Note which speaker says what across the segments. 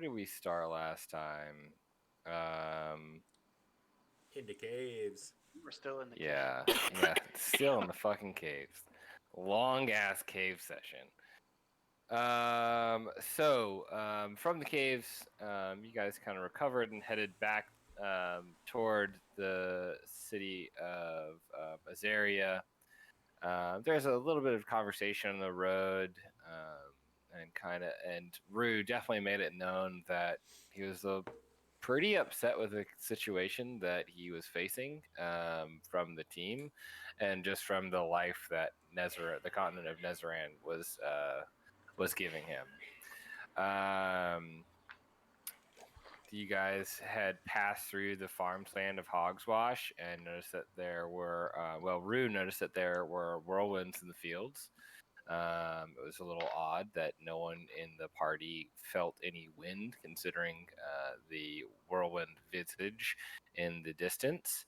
Speaker 1: did we start last time?
Speaker 2: In the caves.
Speaker 3: We're still in the
Speaker 1: Yeah, still in the fucking caves. Long ass cave session. From the caves, you guys kind of recovered and headed back toward the city of Azaria. There's a little bit of conversation on the road, and Rue definitely made it known that he was pretty upset with the situation that he was facing from the team, and just from the life that the continent of Nezaran was giving him. You guys had passed through the farmland of Hogswash and noticed that there were, Rue noticed that there were whirlwinds in the fields. It was a little odd that no one in the party felt any wind, considering the whirlwind visage in the distance.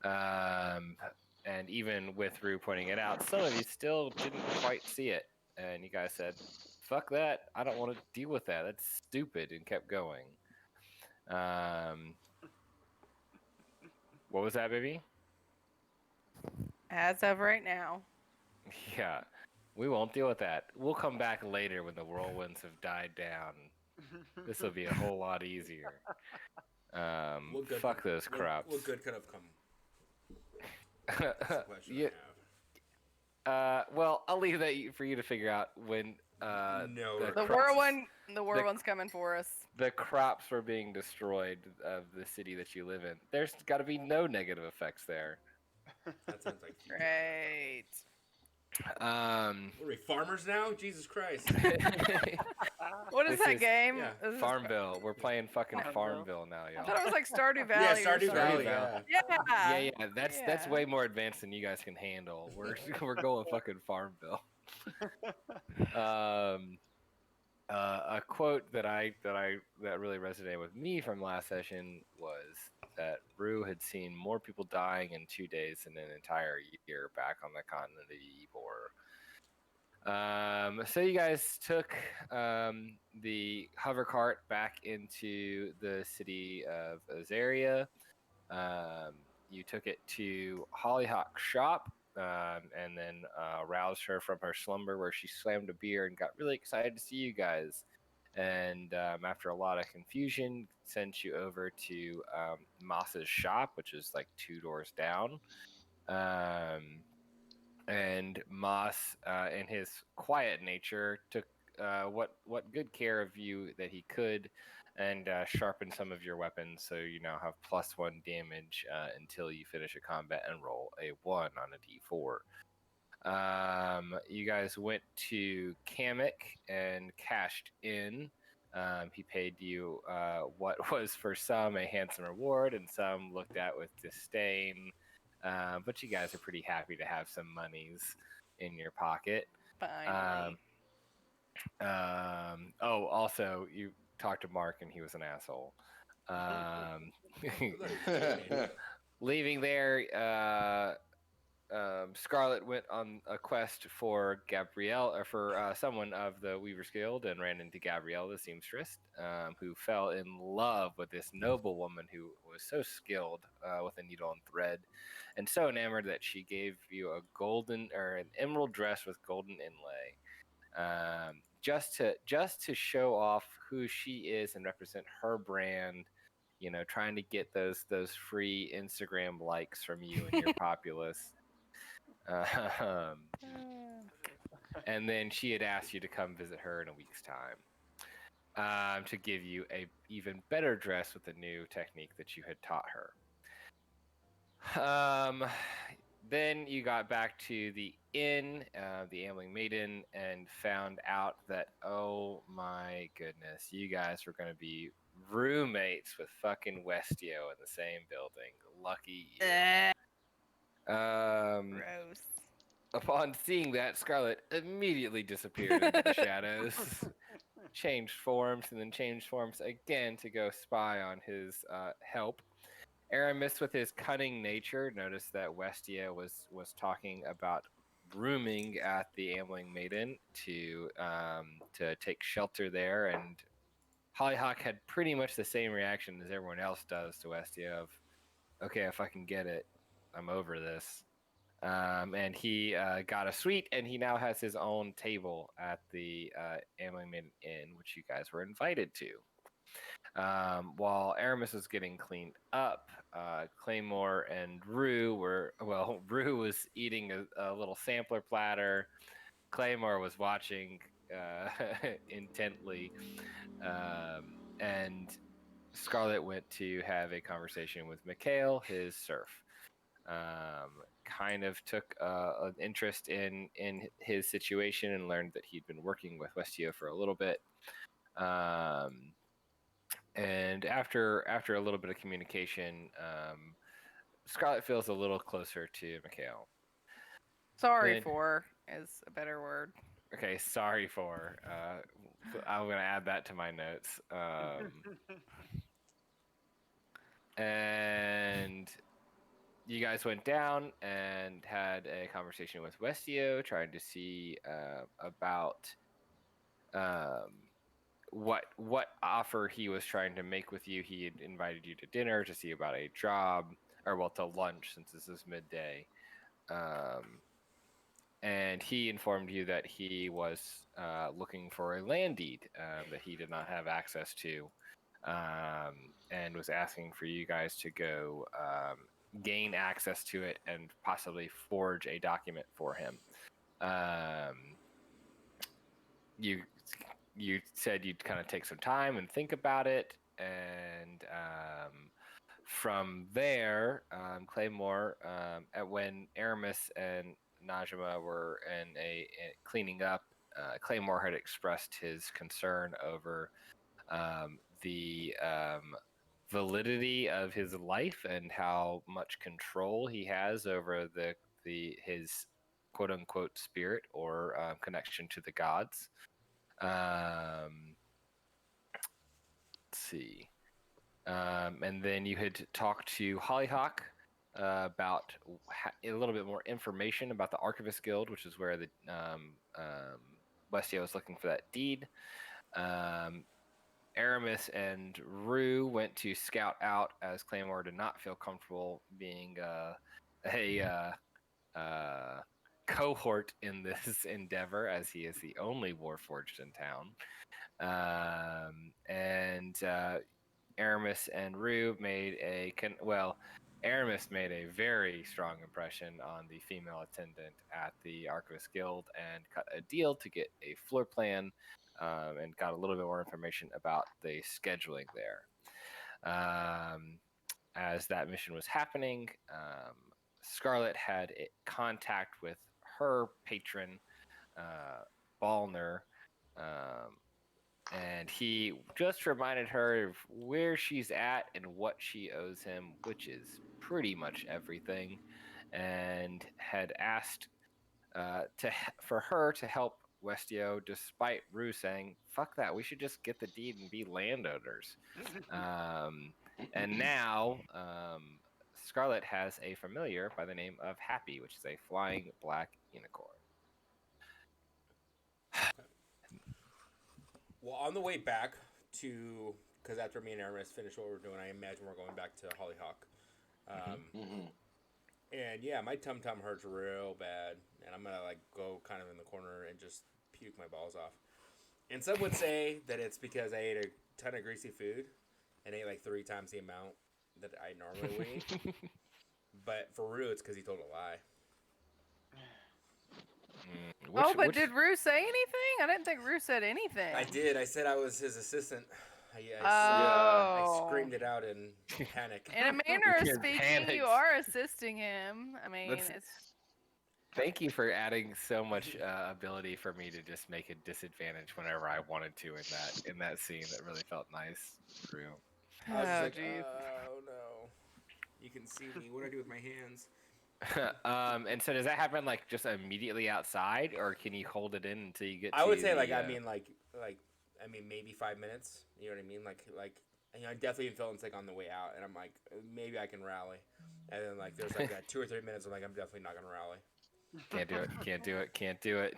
Speaker 1: And even with Rue pointing it out, some of you still didn't quite see it. And you guys said, fuck that, I don't want to deal with that, that's stupid, and kept going. What was that, baby?
Speaker 4: As of right now.
Speaker 1: Yeah, we won't deal with that. We'll come back later when the whirlwinds have died down. This will be a whole lot easier. Fuck those crops.
Speaker 2: What good could have come? That's the question
Speaker 1: Yeah.
Speaker 2: I have.
Speaker 1: Well, I'll leave that for you to figure out when.
Speaker 4: The whirlwind's coming for us.
Speaker 1: The crops were being destroyed of the city that you live in. There's got to be no negative effects there.
Speaker 2: That sounds like
Speaker 4: great.
Speaker 2: What are we, farmers now? Jesus Christ.
Speaker 4: What is that game?
Speaker 2: Yeah.
Speaker 1: Farmville. We're playing fucking Farmville now, y'all.
Speaker 4: I thought it was like Stardew Valley.
Speaker 2: Yeah, Stardew Valley. Yeah.
Speaker 1: That's way more advanced than you guys can handle. We're going fucking Farmville. A quote that really resonated with me from last session was that Rue had seen more people dying in 2 days than an entire year back on the continent of Ybor. So you guys took the hover cart back into the city of Azaria. You took it to Hollyhock's shop, and then roused her from her slumber where she slammed a beer and got really excited to see you guys. And after a lot of confusion, sent you over to Moss's shop, which is like 2 doors down. And Moss, in his quiet nature, took what good care of you that he could, and sharpened some of your weapons, so you now have +1 damage until you finish a combat and roll a 1 on a d4. You guys went to Kamek and cashed in. He paid you what was for some a handsome reward, and some looked at with disdain. But you guys are pretty happy to have some monies in your pocket.
Speaker 4: Finally.
Speaker 1: Also, you talked to Mark, and he was an asshole. Leaving there, Scarlet went on a quest for Gabrielle, or for someone of the Weavers Guild, and ran into Gabrielle the seamstress, who fell in love with this noble woman who was so skilled with a needle and thread, and so enamored that she gave you an emerald dress with golden inlay, just to show off who she is and represent her brand. You know, trying to get those free Instagram likes from you and your populace. And then she had asked you to come visit her in a week's time, to give you a even better dress with the new technique that you had taught her. Then you got back to the inn, the Ambling Maiden, and found out that, oh my goodness, you guys were going to be roommates with fucking Westio in the same building. Lucky you.
Speaker 4: Gross.
Speaker 1: Upon seeing that, Scarlet immediately disappeared into the shadows, changed forms, and then changed forms again to go spy on his help. Aramis, with his cunning nature, noticed that Westia was talking about rooming at the Ambling Maiden to take shelter there, and Hollyhock had pretty much the same reaction as everyone else does to Westia of, okay, if I can get it, I'm over this. And he got a suite, and he now has his own table at the Amlingman Inn, which you guys were invited to. While Aramis was getting cleaned up, Claymore and Rue Rue was eating a little sampler platter. Claymore was watching intently, and Scarlet went to have a conversation with Mikhail, his serf. Kind of took an interest in his situation and learned that he'd been working with Westio for a little bit. And after a little bit of communication, Scarlet feels a little closer to Mikhail.
Speaker 4: Sorry for is a better word.
Speaker 1: Okay, sorry for. I'm going to add that to my notes. And you guys went down and had a conversation with Westio, trying to see about what offer he was trying to make with you. He had invited you to dinner to see about a job, or to lunch, since this is midday. And he informed you that he was looking for a land deed that he did not have access to, and was asking for you guys to go gain access to it and possibly forge a document for him. You said you'd kind of take some time and think about it, and from there, Claymore, when Aramis and Najima were in a cleaning up, Claymore had expressed his concern over the validity of his life and how much control he has over his quote unquote spirit or connection to the gods. Let's see. And then you had talked to Hollyhock about a little bit more information about the Archivist Guild, which is where the Westio was looking for that deed. Aramis and Rue went to scout out, as Claymore did not feel comfortable being a cohort in this endeavor, as he is the only Warforged in town. And Aramis and Rue made Aramis made a very strong impression on the female attendant at the Archivist Guild and cut a deal to get a floor plan, and got a little bit more information about the scheduling there. As that mission was happening, Scarlet had contact with her patron, Ballner, and he just reminded her of where she's at and what she owes him, which is pretty much everything, and had asked for her to help Westio, despite Rue saying, fuck that, we should just get the deed and be landowners. And now Scarlet has a familiar by the name of Happy, which is a flying black unicorn.
Speaker 2: Well, on the way back to, because after me and Aramis finish what we're doing, I imagine we're going back to Hollyhock. And yeah, my tum-tum hurts real bad, and I'm gonna go kind of in the corner and just puke my balls off. And some would say that it's because I ate a ton of greasy food and ate 3 times the amount that I normally would eat. But for Rue, it's because he told a lie.
Speaker 4: Did Rue say anything? I didn't think Rue said anything.
Speaker 2: I did. I said I was his assistant. I screamed it out in panic.
Speaker 4: In a manner of speaking, you are assisting him. I mean,
Speaker 1: Thank you for adding so much ability for me to just make a disadvantage whenever I wanted to in that scene. That really felt nice, Rue.
Speaker 2: I was just oh no. You can see me. What do I do with my hands?
Speaker 1: And so does that happen just immediately outside, or can you hold it in until you get?
Speaker 2: I would say maybe 5 minutes. You know what I mean? I definitely felt sick on the way out, and I'm like, maybe I can rally. And then there's that 2 or 3 minutes. I'm I'm definitely not gonna rally.
Speaker 1: Can't do it. Can't do it. Can't do it.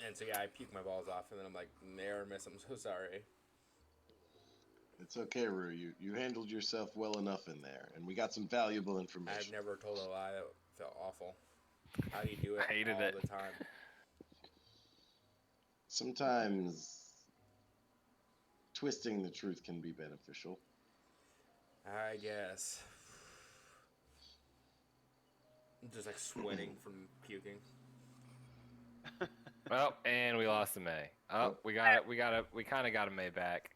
Speaker 2: And so yeah, I puke my balls off, and then I'm like, Aramis, I'm so sorry.
Speaker 3: It's okay, Rue. You handled yourself well enough in there, and we got some valuable information.
Speaker 2: I've never told a lie that felt awful. How do you do it
Speaker 1: Hated
Speaker 2: all
Speaker 1: it.
Speaker 2: the time?
Speaker 3: Sometimes twisting the truth can be beneficial.
Speaker 2: I guess. I'm just like sweating from puking.
Speaker 1: Well, and we lost the May. Oh, we kind of got a May back.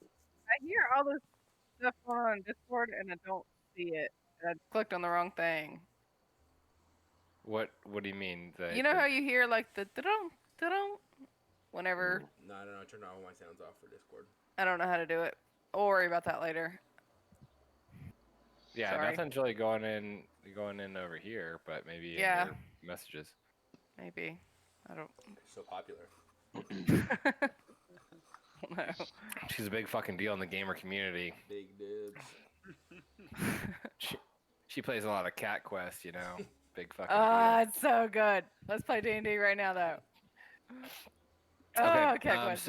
Speaker 4: I hear all this stuff on Discord and I don't see it. I clicked on the wrong thing.
Speaker 1: What do you mean?
Speaker 4: You know how you hear like the da-dum, da-dum, whenever...
Speaker 2: No, I don't know. I turned all my sounds off for Discord.
Speaker 4: I don't know how to do it. We'll worry about that later.
Speaker 1: Yeah,
Speaker 4: Sorry.
Speaker 1: nothing's really going in over here, but maybe in your messages.
Speaker 4: Maybe. I don't...
Speaker 2: So popular.
Speaker 4: No.
Speaker 1: She's a big fucking deal in the gamer community.
Speaker 2: Big dibs.
Speaker 1: She plays a lot of Cat Quest, you know. Big fucking
Speaker 4: Ah, it's so good. Let's play D&D right now, though.
Speaker 1: Okay.
Speaker 4: Oh, Cat Quest.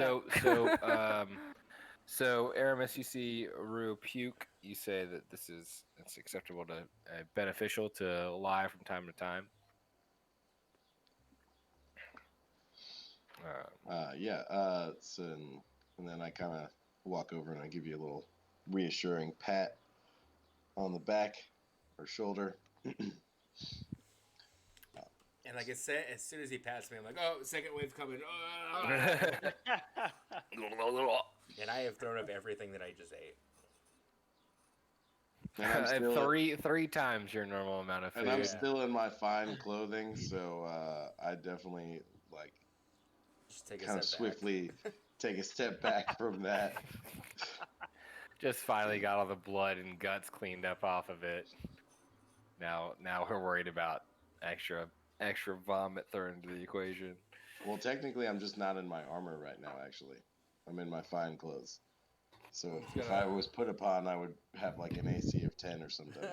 Speaker 1: So Aramis, you see Rue puke. You say that it's acceptable to beneficial to lie from time to time.
Speaker 3: And then I kind of walk over and I give you a little reassuring pat on the back or shoulder.
Speaker 2: And like as soon as he passed me, I'm like, oh, second wave coming. And I have thrown up everything that I just ate.
Speaker 3: And
Speaker 1: three times your normal amount of food.
Speaker 3: And I'm still in my fine clothing, so I definitely kind of swiftly take a step back from that.
Speaker 1: Just finally got all the blood and guts cleaned up off of it. Now we're worried about extra vomit thrown into the equation.
Speaker 3: Well, technically, I'm just not in my armor right now. Actually, I'm in my fine clothes. So if I was put upon, I would have like an AC of 10 or something,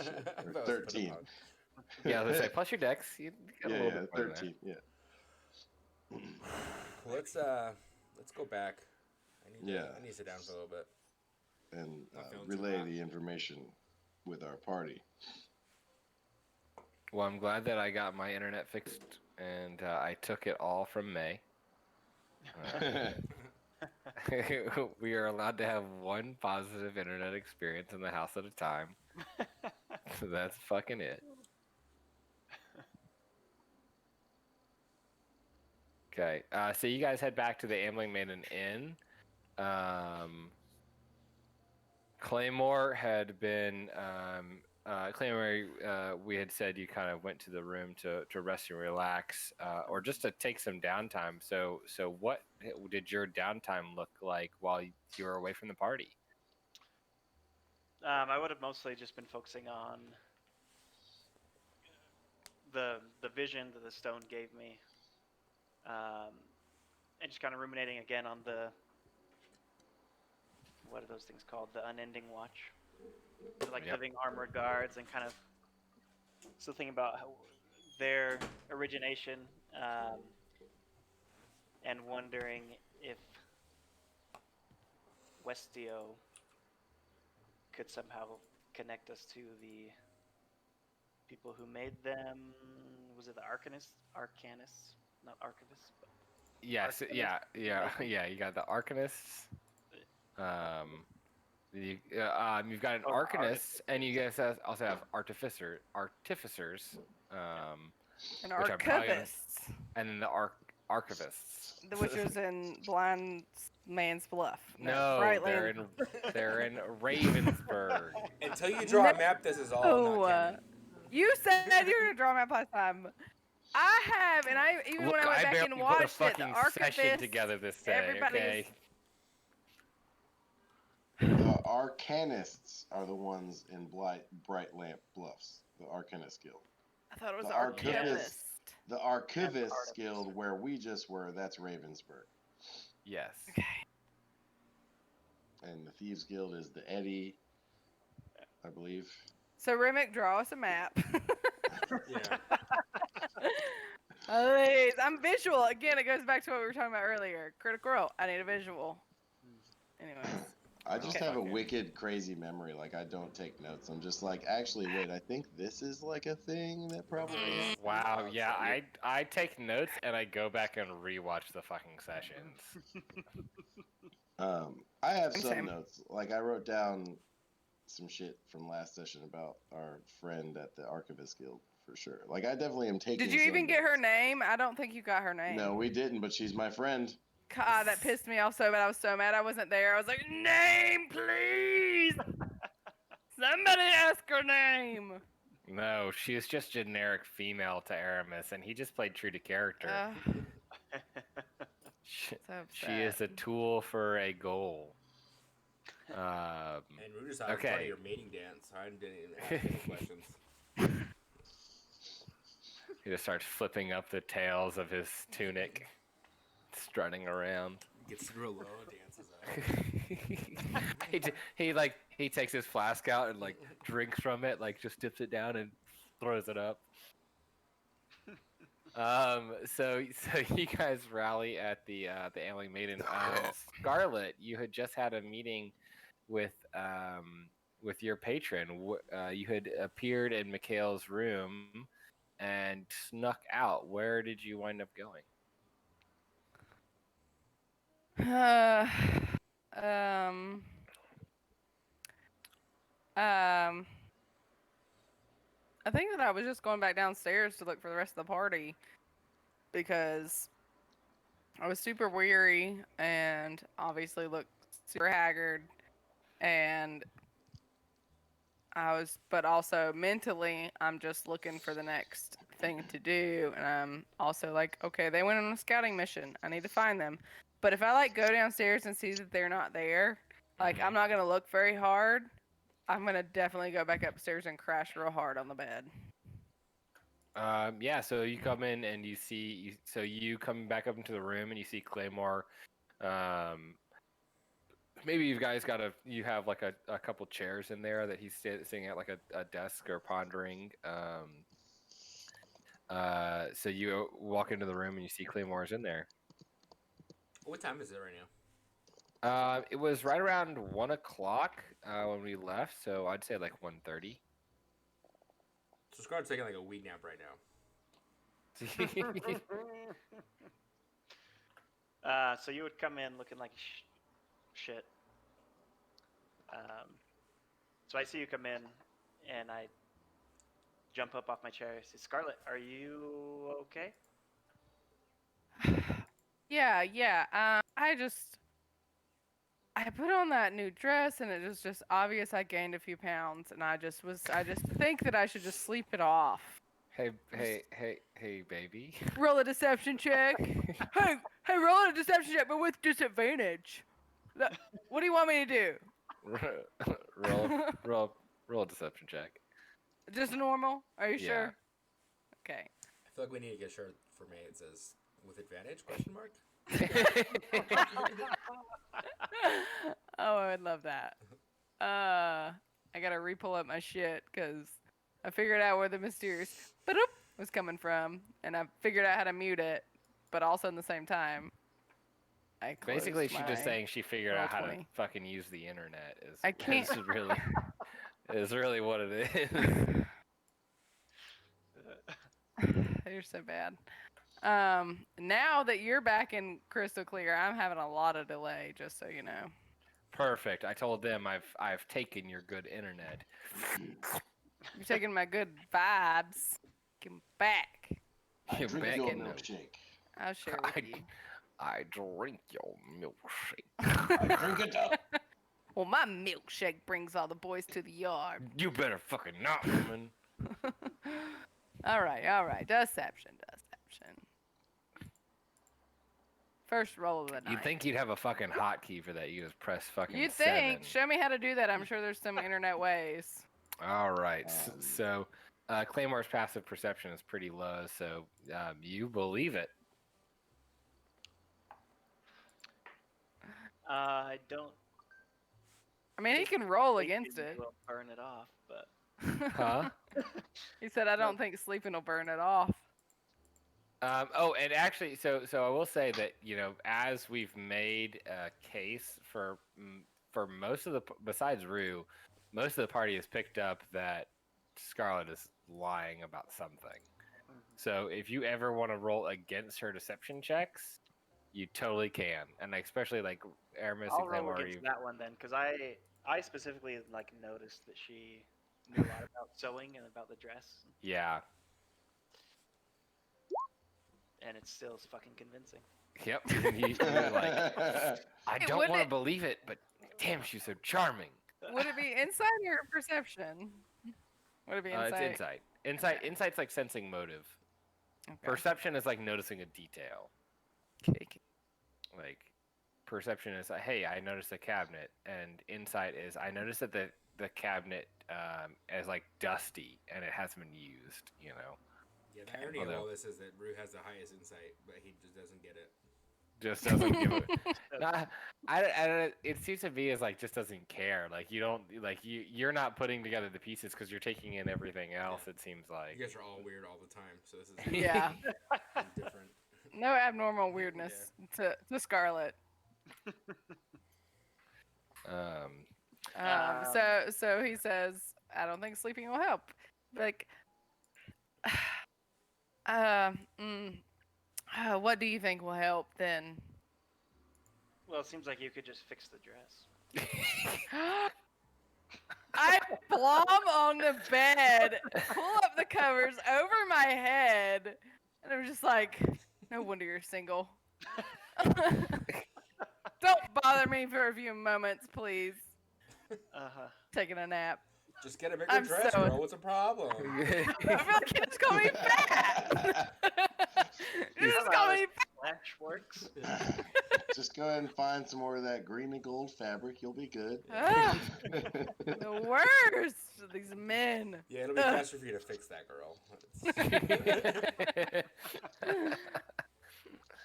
Speaker 3: or 13.
Speaker 1: Yeah, let's say plus your dex. You got a little bit
Speaker 3: 13. Yeah.
Speaker 2: Let's go back. I need to sit down for a little bit
Speaker 3: and relay the information with our party.
Speaker 1: Well, I'm glad that I got my internet fixed, and I took it all from May. We are allowed to have one positive internet experience in the house at a time. So that's fucking it. Okay, so you guys head back to the Ambling Maiden Inn. Claymore had been... Claymore, we had said you kind of went to the room to rest and relax, or just to take some downtime. So what did your downtime look like while you were away from the party?
Speaker 5: I would have mostly just been focusing on the vision that the stone gave me, and just kind of ruminating again on what are those things called? The unending watch. Living armor guards, and kind of still thinking about their origination, and wondering if Westio could somehow connect us to the people who made them. Was it the Arcanists? Not archivists, but...
Speaker 1: Yes,
Speaker 5: Arcanists?
Speaker 1: yeah. You got the Arcanists. You've got an Arcanist, and you guys also have artificers.
Speaker 4: And archivists.
Speaker 1: And then the archivists.
Speaker 4: Which was in Blind Man's Bluff.
Speaker 1: No, they're in Ravensburg.
Speaker 2: Until you draw a map, this is all not canon.
Speaker 4: You said you were going to draw a map last time. I have, and when I went back and watched it, the archivists,
Speaker 1: together this day, okay?
Speaker 3: The Arcanists are the ones in Bright Lamp Bluffs, the Arcanist Guild.
Speaker 4: I thought it was the Archivist.
Speaker 3: The Archivist Guild, where we just were, that's Ravensburg.
Speaker 1: Yes.
Speaker 4: Okay.
Speaker 3: And the Thieves Guild is the Eddy, I believe.
Speaker 4: So, Remick, draw us a map.
Speaker 2: Yeah.
Speaker 4: Please, I'm visual. Again, it goes back to what we were talking about earlier. Critical Role. I need a visual. Anyways.
Speaker 3: I just
Speaker 1: Okay.
Speaker 3: have a wicked crazy memory. Like I don't take notes. I'm just like, actually, wait. I think this is like a thing that probably. happened.
Speaker 1: Wow, yeah, I take notes and I go back and rewatch the fucking sessions.
Speaker 3: I have some
Speaker 4: Same.
Speaker 3: notes. Like I wrote down some shit from last session about our friend at the Archivist Guild for sure. Like I definitely am taking.
Speaker 4: Did you
Speaker 3: some
Speaker 4: even get her
Speaker 3: notes.
Speaker 4: name? I don't think you got her name.
Speaker 3: No, we didn't. But she's my friend.
Speaker 4: God, that pissed me off so bad. I was so mad I wasn't there. I was like, name, please. Somebody ask her name.
Speaker 1: No, she is just generic female to Aramis, and he just played true to character. She is a tool for a goal.
Speaker 2: And Rudy saw part of your mating dance. I didn't even ask any questions.
Speaker 1: He just starts flipping up the tails of his tunic, strutting around.
Speaker 2: Gets real low, dances out.
Speaker 1: he takes his flask out and like drinks from it, like just dips it down and throws it up. So you guys rally at the Ailing Maiden. Scarlet, you had just had a meeting with your patron. You had appeared in Mikhail's room and snuck out. Where did you wind up going?
Speaker 4: I think that I was just going back downstairs to look for the rest of the party because I was super weary and obviously looked super haggard, and but also mentally, I'm just looking for the next thing to do, and I'm also like, okay, they went on a scouting mission. I need to find them. But if I like go downstairs and see that they're not there, like I'm not gonna look very hard. I'm gonna definitely go back upstairs and crash real hard on the bed.
Speaker 1: Yeah, so you come in and you see, so you come back up into the room and you see Claymore. Maybe you guys you have like a couple chairs in there that he's sitting at like a desk or pondering. So you walk into the room and you see Claymore's in there.
Speaker 2: What time is it right now?
Speaker 1: It was right around 1 o'clock when we left, so I'd say like 1:30.
Speaker 2: So Scarlet's taking like a weed nap right now.
Speaker 5: So you would come in looking like shit. So I see you come in, and I jump up off my chair. I say, Scarlet, are you okay?
Speaker 4: Yeah. I put on that new dress, and it was just obvious I gained a few pounds, and I just think that I should just sleep it off.
Speaker 1: Hey, baby.
Speaker 4: Roll a deception check. hey, roll a deception check, but with disadvantage. What do you want me to do?
Speaker 1: roll a deception check.
Speaker 4: Just normal? Are you sure? Okay.
Speaker 2: I feel like we need to get a shirt for me. It says with advantage? Question mark.
Speaker 4: Oh, I would love that. I gotta re-pull up my shit because I figured out where the mysterious ba-doop was coming from, and I figured out how to mute it, but also in the same time, I
Speaker 1: basically she's just saying she figured out how to
Speaker 4: 20.
Speaker 1: fucking use the internet.
Speaker 4: I can't.
Speaker 1: Is really what it is.
Speaker 4: You're so bad. Now that you're back in crystal clear, I'm having a lot of delay, just so you know.
Speaker 1: Perfect. I told them I've taken your good internet.
Speaker 4: You're taking my good vibes. Get 'em back.
Speaker 3: I
Speaker 1: You're
Speaker 3: drink
Speaker 1: back
Speaker 3: your
Speaker 1: in them.
Speaker 3: milkshake.
Speaker 4: I'll share with you.
Speaker 1: I drink your milkshake.
Speaker 3: I drink it up.
Speaker 4: Well, my milkshake brings all the boys to the yard.
Speaker 1: You better fucking not, woman.
Speaker 4: All right. Deception. First roll of the night.
Speaker 1: You'd think you'd have a fucking hotkey for that. You just press fucking
Speaker 4: You'd
Speaker 1: 7.
Speaker 4: think. Show me how to do that. I'm sure there's some internet ways.
Speaker 1: All right. So Claymore's passive perception is pretty low, so you believe it.
Speaker 5: I don't.
Speaker 4: I mean, he can roll
Speaker 5: think
Speaker 4: against it.
Speaker 5: Will burn it off, but.
Speaker 1: Huh?
Speaker 4: He said, I don't think sleeping will burn it off.
Speaker 1: And actually, so I will say that as we've made a case for most of besides Rue, most of the party has picked up that Scarlet is lying about something.
Speaker 5: Mhm.
Speaker 1: So if you ever want to roll against her deception checks, you totally can, and especially like Aramis
Speaker 5: I'll
Speaker 1: and
Speaker 5: roll
Speaker 1: Claymore.
Speaker 5: against that one then, because I specifically like noticed that she knew a lot about sewing and about the dress,
Speaker 1: Yeah.
Speaker 5: and it still is fucking convincing.
Speaker 1: Yep. You're like, I don't
Speaker 4: wouldn't
Speaker 1: want to
Speaker 4: it-
Speaker 1: believe it, but damn, she's so charming.
Speaker 4: Would it be insight or perception? Would it be insight?
Speaker 1: It's insight.
Speaker 4: Okay.
Speaker 1: Insight's like sensing motive.
Speaker 4: Okay.
Speaker 1: Perception is like noticing a detail.
Speaker 4: Okay.
Speaker 1: Like perception is hey, I noticed a cabinet, and insight is I noticed that the cabinet is like dusty and it hasn't been used.
Speaker 2: Yeah, the irony of
Speaker 1: Although-
Speaker 2: all this is that Rue has the highest insight, but he just doesn't get it.
Speaker 1: Just doesn't give a. Nah, I it seems to me as like just doesn't care. Like you don't like you're not putting together the pieces because you're taking in everything else.
Speaker 2: Yeah.
Speaker 1: It seems like.
Speaker 2: You guys are all weird all the time, so this is
Speaker 4: Yeah.
Speaker 2: different.
Speaker 4: No abnormal weirdness to Scarlet.
Speaker 1: Um.
Speaker 4: So he says, I don't think sleeping will help. Like, what do you think will help then?
Speaker 5: Well, it seems like you could just fix the dress.
Speaker 4: I plumb on the bed, pull up the covers over my head, and I'm just like, no wonder you're single. Don't bother me for a few moments, please.
Speaker 5: Uh-huh.
Speaker 4: Taking a nap.
Speaker 2: Just get a bigger
Speaker 4: I'm
Speaker 2: dress,
Speaker 4: so-
Speaker 2: girl. What's the problem?
Speaker 4: I feel like you just call me fat. You just call me
Speaker 5: Flash works.
Speaker 3: Just go ahead and find some more of that green and gold fabric. You'll be good.
Speaker 4: fat. The worst. These men.
Speaker 2: Yeah, it'll be faster for you to fix that, girl.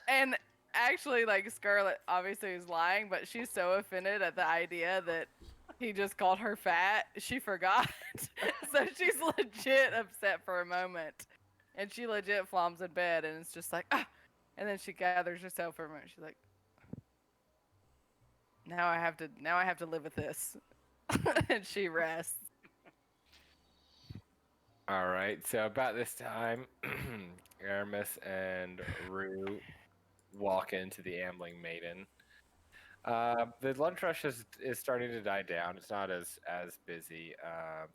Speaker 4: And actually, like, Scarlet obviously is lying, but she's so offended at the idea that he just called her fat, she forgot. So she's legit upset for a moment. And she legit floms in bed, and it's just like, ah. And then she gathers herself for a moment. She's like, now I have to live with this. And she rests.
Speaker 1: All right. So about this time, Aramis and Rue walk into the Ambling Maiden. The lunch rush is starting to die down. It's not as busy.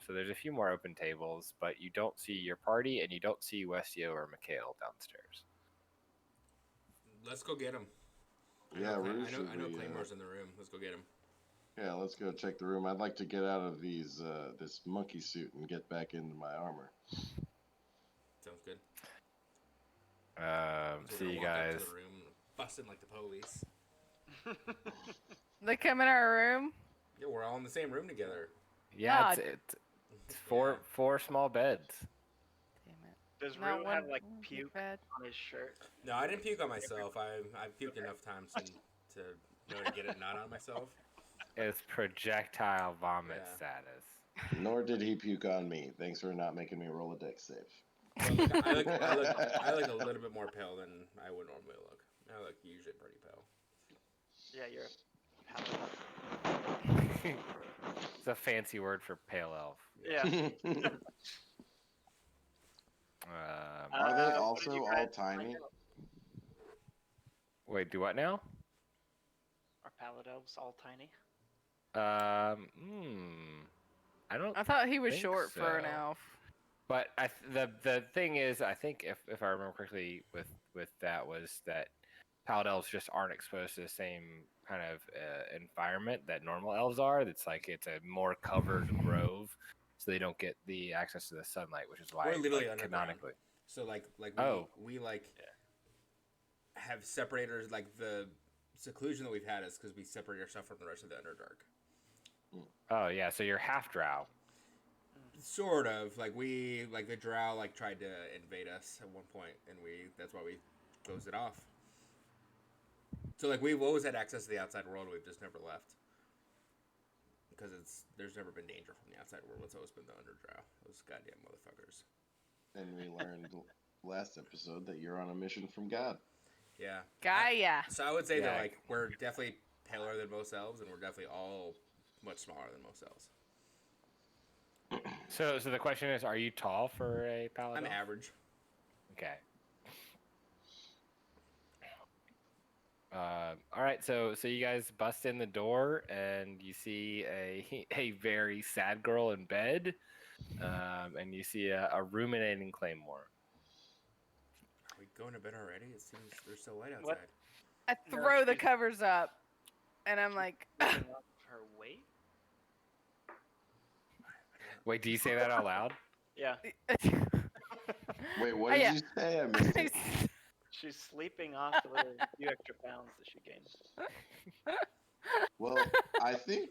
Speaker 1: So there's a few more open tables, but you don't see your party, and you don't see Westio or Mikhail downstairs.
Speaker 2: Let's go get him.
Speaker 3: Yeah, Rue
Speaker 2: I
Speaker 3: should
Speaker 2: know
Speaker 3: be,
Speaker 2: Claymore's in the room. Let's go get him.
Speaker 3: Yeah, let's go check the room. I'd like to get out of this monkey suit and get back into my armor.
Speaker 2: Sounds good. So
Speaker 1: See
Speaker 2: we're
Speaker 1: you
Speaker 2: gonna walk up
Speaker 1: guys.
Speaker 2: to the room, busting like the police.
Speaker 4: They come in our room.
Speaker 2: Yeah, we're all in the same room together.
Speaker 1: Yeah,
Speaker 4: God.
Speaker 1: it's four small beds.
Speaker 4: Damn it.
Speaker 5: Does
Speaker 4: Not
Speaker 5: Rue
Speaker 4: one
Speaker 5: have like
Speaker 4: big
Speaker 5: puke
Speaker 4: bed.
Speaker 5: on his shirt?
Speaker 2: No, I didn't puke on myself. I've puked enough times to know to get it not on myself.
Speaker 1: It's projectile vomit
Speaker 2: Yeah.
Speaker 1: status.
Speaker 3: Nor did he puke on me. Thanks for not making me roll a dex save.
Speaker 2: Well, I look a little bit more pale than I would normally look. I look usually pretty pale.
Speaker 5: Yeah, you're a paladin.
Speaker 1: It's a fancy word for pale elf.
Speaker 5: Yeah.
Speaker 3: Are they
Speaker 5: What did
Speaker 3: also
Speaker 5: you
Speaker 3: all
Speaker 5: guys
Speaker 3: tiny?
Speaker 5: find out?
Speaker 1: Wait, do what now?
Speaker 5: Are palad elves all tiny?
Speaker 1: I don't.
Speaker 4: I thought he was
Speaker 1: think
Speaker 4: short for an
Speaker 1: so.
Speaker 4: elf.
Speaker 1: But the thing is, I think if I remember correctly, with that was that Pallid elves just aren't exposed to the same kind of environment that normal elves are. It's like it's a more covered grove, so they don't get the access to the sunlight, which is why
Speaker 2: We're literally
Speaker 1: like,
Speaker 2: underground.
Speaker 1: canonically.
Speaker 2: So like we have separators. Like the seclusion that we've had is because we separate ourselves from the rest of the Underdark.
Speaker 1: Oh yeah, so you're half drow.
Speaker 2: Sort of like the drow tried to invade us at one point, and that's why we closed it off. So like we've always had access to the outside world. We've just never left because there's never been danger from the outside world. It's always been the Underdrow. Those goddamn motherfuckers.
Speaker 3: And we learned last episode that you're on a mission from God.
Speaker 2: Yeah.
Speaker 4: Gaia.
Speaker 2: So I would say that
Speaker 1: Yeah.
Speaker 2: like we're definitely paler than most elves, and we're definitely all much smaller than most elves.
Speaker 1: So the question is, are you tall for a paladin?
Speaker 2: I'm average.
Speaker 1: Okay. All right, so you guys bust in the door and you see a very sad girl in bed, and you see a ruminating Claymore.
Speaker 2: Are we going to bed already? It seems there's still light outside.
Speaker 5: What?
Speaker 4: I
Speaker 5: No,
Speaker 4: throw the
Speaker 5: she's-
Speaker 4: covers up, and I'm like,
Speaker 5: Looking up her weight?
Speaker 1: Wait, do you say that out loud?
Speaker 5: Yeah.
Speaker 3: Wait, what
Speaker 4: Oh,
Speaker 3: did
Speaker 4: yeah.
Speaker 3: you say? I missed it.
Speaker 5: She's sleeping off the few extra pounds that she gained.
Speaker 3: Well, I think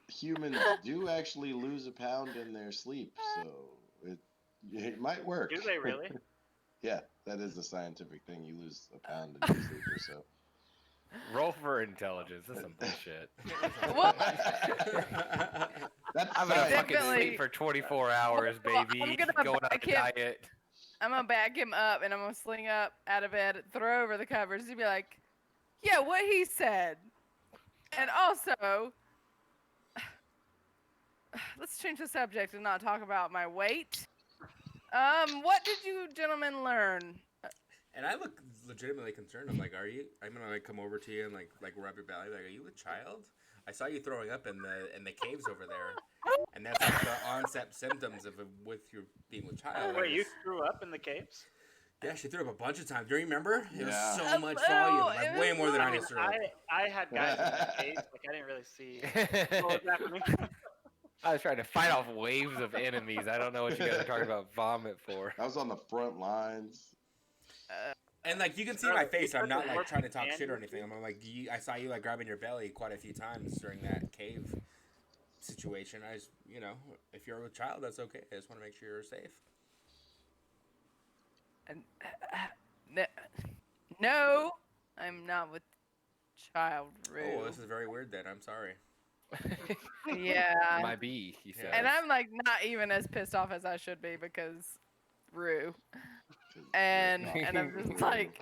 Speaker 3: humans do actually lose a pound in their sleep, so it might work.
Speaker 5: Do they really?
Speaker 3: Yeah, that is a scientific thing. You lose a pound in your sleep or so.
Speaker 1: Roll for intelligence. That's some bullshit.
Speaker 4: Well,
Speaker 3: That's
Speaker 1: I'm gonna
Speaker 3: science.
Speaker 1: fucking
Speaker 4: Definitely-
Speaker 1: sleep for 24 hours,
Speaker 4: Well,
Speaker 1: baby.
Speaker 4: I'm gonna
Speaker 1: Going on
Speaker 4: back
Speaker 1: a
Speaker 4: him-
Speaker 1: diet.
Speaker 4: I'm gonna back him up, and I'm gonna sling up out of bed, throw over the covers, and be like, "Yeah, what he said." And also, let's change the subject and not talk about my weight. What did you gentlemen learn?
Speaker 2: And I look legitimately concerned. I'm like, are you? I'm gonna like come over to you and like rub your belly. Like, are you a child? I saw you throwing up in the caves over there, and that's like the onset symptoms of with your being with child.
Speaker 5: Wait, you threw up in the caves?
Speaker 2: Yeah, she threw up a bunch of times. Do you remember? It was
Speaker 3: Yeah.
Speaker 2: so much
Speaker 4: No,
Speaker 2: volume,
Speaker 4: it
Speaker 2: like
Speaker 4: was
Speaker 2: way more than I
Speaker 5: I,
Speaker 2: just threw up.
Speaker 5: I had guys in the caves, like I didn't really see what was happening.
Speaker 1: I was trying to fight off waves of enemies. I don't know what you guys are talking about vomit for.
Speaker 3: I was on the front lines.
Speaker 2: And like you can see
Speaker 5: Bro,
Speaker 2: my face,
Speaker 5: you
Speaker 2: I'm not
Speaker 5: took
Speaker 2: like
Speaker 5: more
Speaker 2: trying to talk
Speaker 5: than
Speaker 2: shit or
Speaker 5: you
Speaker 2: anything. I'm like, I saw you like grabbing your belly quite a few times during that cave situation. I just, if you're a child, that's okay. I just want to make sure you're safe.
Speaker 4: And, no, I'm not with child Rue.
Speaker 2: Oh, this is very weird. Then I'm sorry.
Speaker 4: Yeah.
Speaker 1: My B, he says.
Speaker 4: And I'm like not even as pissed off as I should be because Rue. And I'm just like,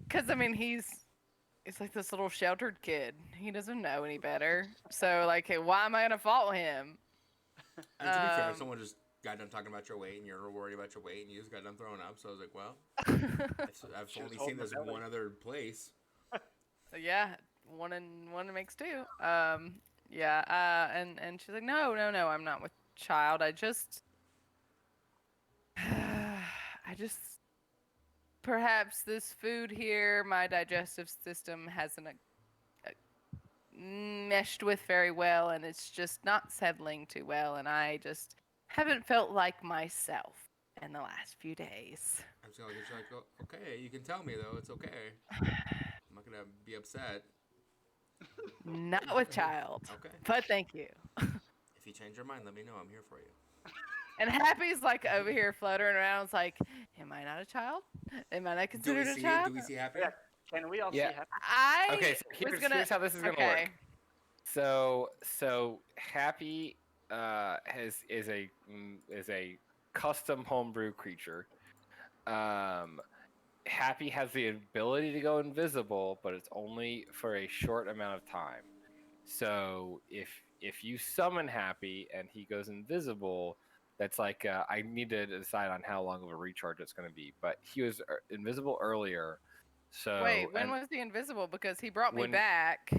Speaker 4: because I mean he's like this little sheltered kid. He doesn't know any better. So like, hey, why am I gonna fault him?
Speaker 2: And to be fair,
Speaker 4: Um,
Speaker 2: someone just got done talking about your weight, and you're worried about your weight, and you just got done throwing up. So I was like, well, I've
Speaker 5: She was
Speaker 2: only
Speaker 5: holding
Speaker 2: seen
Speaker 5: the
Speaker 2: this
Speaker 5: belly.
Speaker 2: one other place.
Speaker 4: Yeah, one makes two. Yeah. And she's like, no, I'm not with child. I just perhaps this food here, my digestive system hasn't meshed with very well, and it's just not settling too well, and I just haven't felt like myself in the last few days.
Speaker 2: I'm just like, oh, okay, you can tell me though, it's okay. I'm not gonna be upset.
Speaker 4: Not with child,
Speaker 2: Okay.
Speaker 4: but thank you.
Speaker 2: If you change your mind, let me know. I'm here for you.
Speaker 4: And Happy's like over here fluttering around. It's like, am I not a child? Am I not considered a child?
Speaker 2: Do we see Happy?
Speaker 5: Yeah. Can we all
Speaker 1: Yeah.
Speaker 5: see happy?
Speaker 4: I
Speaker 1: Okay, so
Speaker 4: was
Speaker 1: here's how this is gonna
Speaker 4: okay.
Speaker 1: work. So Happy is a custom homebrew creature. Happy has the ability to go invisible, but it's only for a short amount of time. So if you summon Happy and he goes invisible, that's like I need to decide on how long of a recharge it's going to be. But he was invisible earlier. So
Speaker 4: Wait, when
Speaker 1: and-
Speaker 4: was he invisible? Because he brought me
Speaker 1: When-
Speaker 4: back.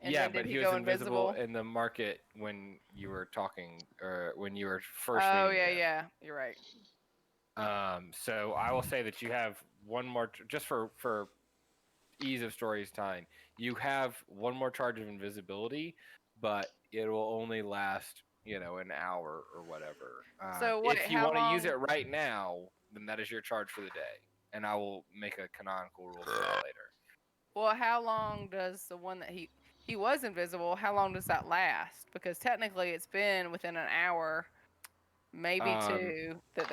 Speaker 4: And
Speaker 1: yeah,
Speaker 4: then did
Speaker 1: but he
Speaker 4: go
Speaker 1: was invisible in the market when you were talking, or when you were first.
Speaker 4: Oh
Speaker 1: meeting him.
Speaker 4: yeah, you're right.
Speaker 1: So I will say that you have one more, just for ease of story's time. You have one more charge of invisibility, but it will only last, an hour or whatever.
Speaker 4: So what-
Speaker 1: If you
Speaker 4: how
Speaker 1: want to use
Speaker 4: long-
Speaker 1: it right now, then that is your charge for the day, and I will make a canonical rule for that later.
Speaker 4: Well, how long does the one that he was invisible? How long does that last? Because technically, it's been within an hour, maybe two, that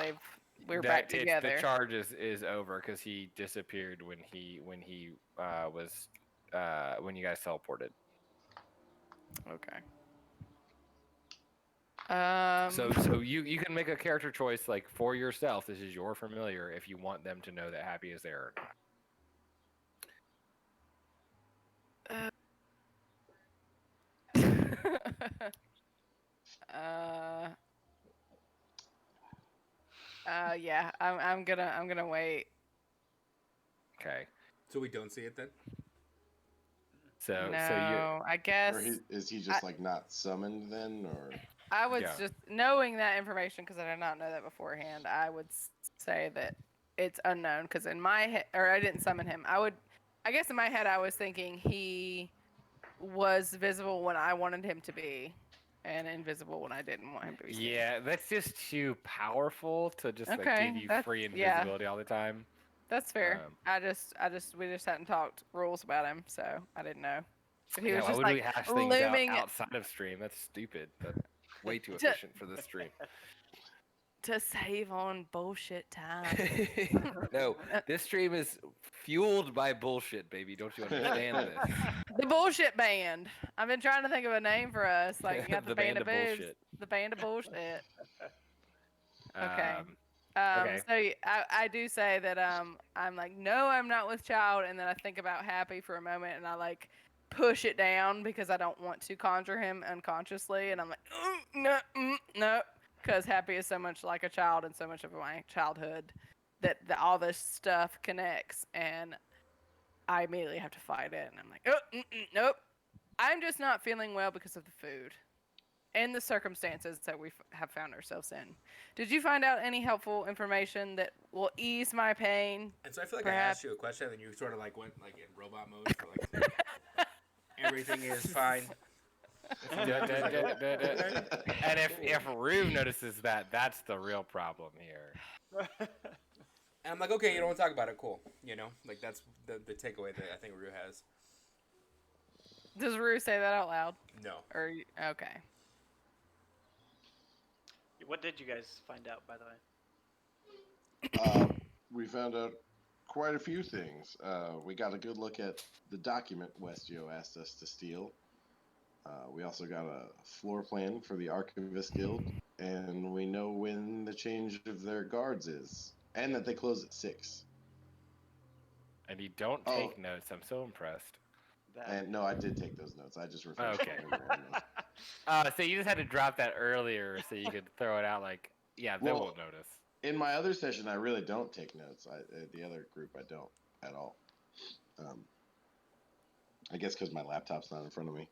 Speaker 4: we're back together.
Speaker 1: The charge is over because he disappeared when you guys teleported.
Speaker 4: Okay.
Speaker 1: So you can make a character choice like for yourself. This is your familiar if you want them to know that Happy is there or not.
Speaker 4: Yeah, I'm gonna wait.
Speaker 1: Okay.
Speaker 2: So we don't see it then?
Speaker 1: So
Speaker 4: No,
Speaker 1: so you
Speaker 4: I guess
Speaker 3: Is he just like not summoned then, or?
Speaker 4: I would
Speaker 1: Yeah.
Speaker 4: just knowing that information because I did not know that beforehand. I would say that it's unknown because in my head, or I didn't summon him. I guess in my head, I was thinking he was visible when I wanted him to be, and invisible when I didn't want him to be. Seen.
Speaker 1: Yeah, that's just too powerful to just like
Speaker 4: Okay,
Speaker 1: give you
Speaker 4: that's-
Speaker 1: free
Speaker 4: yeah.
Speaker 1: invisibility all the time.
Speaker 4: That's fair.
Speaker 1: Um,
Speaker 4: We just hadn't talked rules about him, so I didn't know. If he
Speaker 1: Yeah,
Speaker 4: was
Speaker 1: why
Speaker 4: just
Speaker 1: would
Speaker 4: like
Speaker 1: we hash things
Speaker 4: looming
Speaker 1: out outside of stream? That's stupid. That's way too
Speaker 4: To-
Speaker 1: efficient for this stream.
Speaker 4: to save on bullshit time.
Speaker 1: No, this stream is fueled by bullshit, baby. Don't you understand this?
Speaker 4: The bullshit band. I've been trying to think of a name for us. Like you got the,
Speaker 1: The
Speaker 4: band,
Speaker 1: band
Speaker 4: of
Speaker 1: of
Speaker 4: boobs,
Speaker 1: bullshit.
Speaker 4: the band of bullshit. Okay.
Speaker 1: Okay.
Speaker 4: So I do say that I'm like no, I'm not with child, and then I think about Happy for a moment, and I like push it down because I don't want to conjure him unconsciously, and I'm like no, because Happy is so much like a child and so much of my childhood that all this stuff connects, and I immediately have to fight it, and I'm like nope, I'm just not feeling well because of the food and the circumstances that we have found ourselves in. Did you find out any helpful information that will ease my pain?
Speaker 2: And so I feel like I
Speaker 4: Perhaps.
Speaker 2: asked you a question and you sort of like went like in robot mode. So like everything is fine.
Speaker 1: And if Rue notices that, that's the real problem here.
Speaker 2: And I'm like, okay, you don't want to talk about it. Cool. You know, like that's the takeaway that I think Rue has.
Speaker 4: Does Rue say that out loud?
Speaker 2: No.
Speaker 4: Or okay.
Speaker 5: What did you guys find out, by the way?
Speaker 3: We found out quite a few things. We got a good look at the document Westio asked us to steal. We also got a floor plan for the Archivist Guild, and we know when the change of their guards is, and that they close at 6.
Speaker 1: And you don't take notes. I'm so impressed.
Speaker 3: And no, I did take those notes. I just refreshed
Speaker 1: Okay.
Speaker 3: my memory on those.
Speaker 1: So you just had to drop that earlier so you could throw it out like, yeah, they
Speaker 3: Well,
Speaker 1: won't notice.
Speaker 3: In my other session, I really don't take notes. The other group, I don't at all. I guess because my laptop's not in front of me.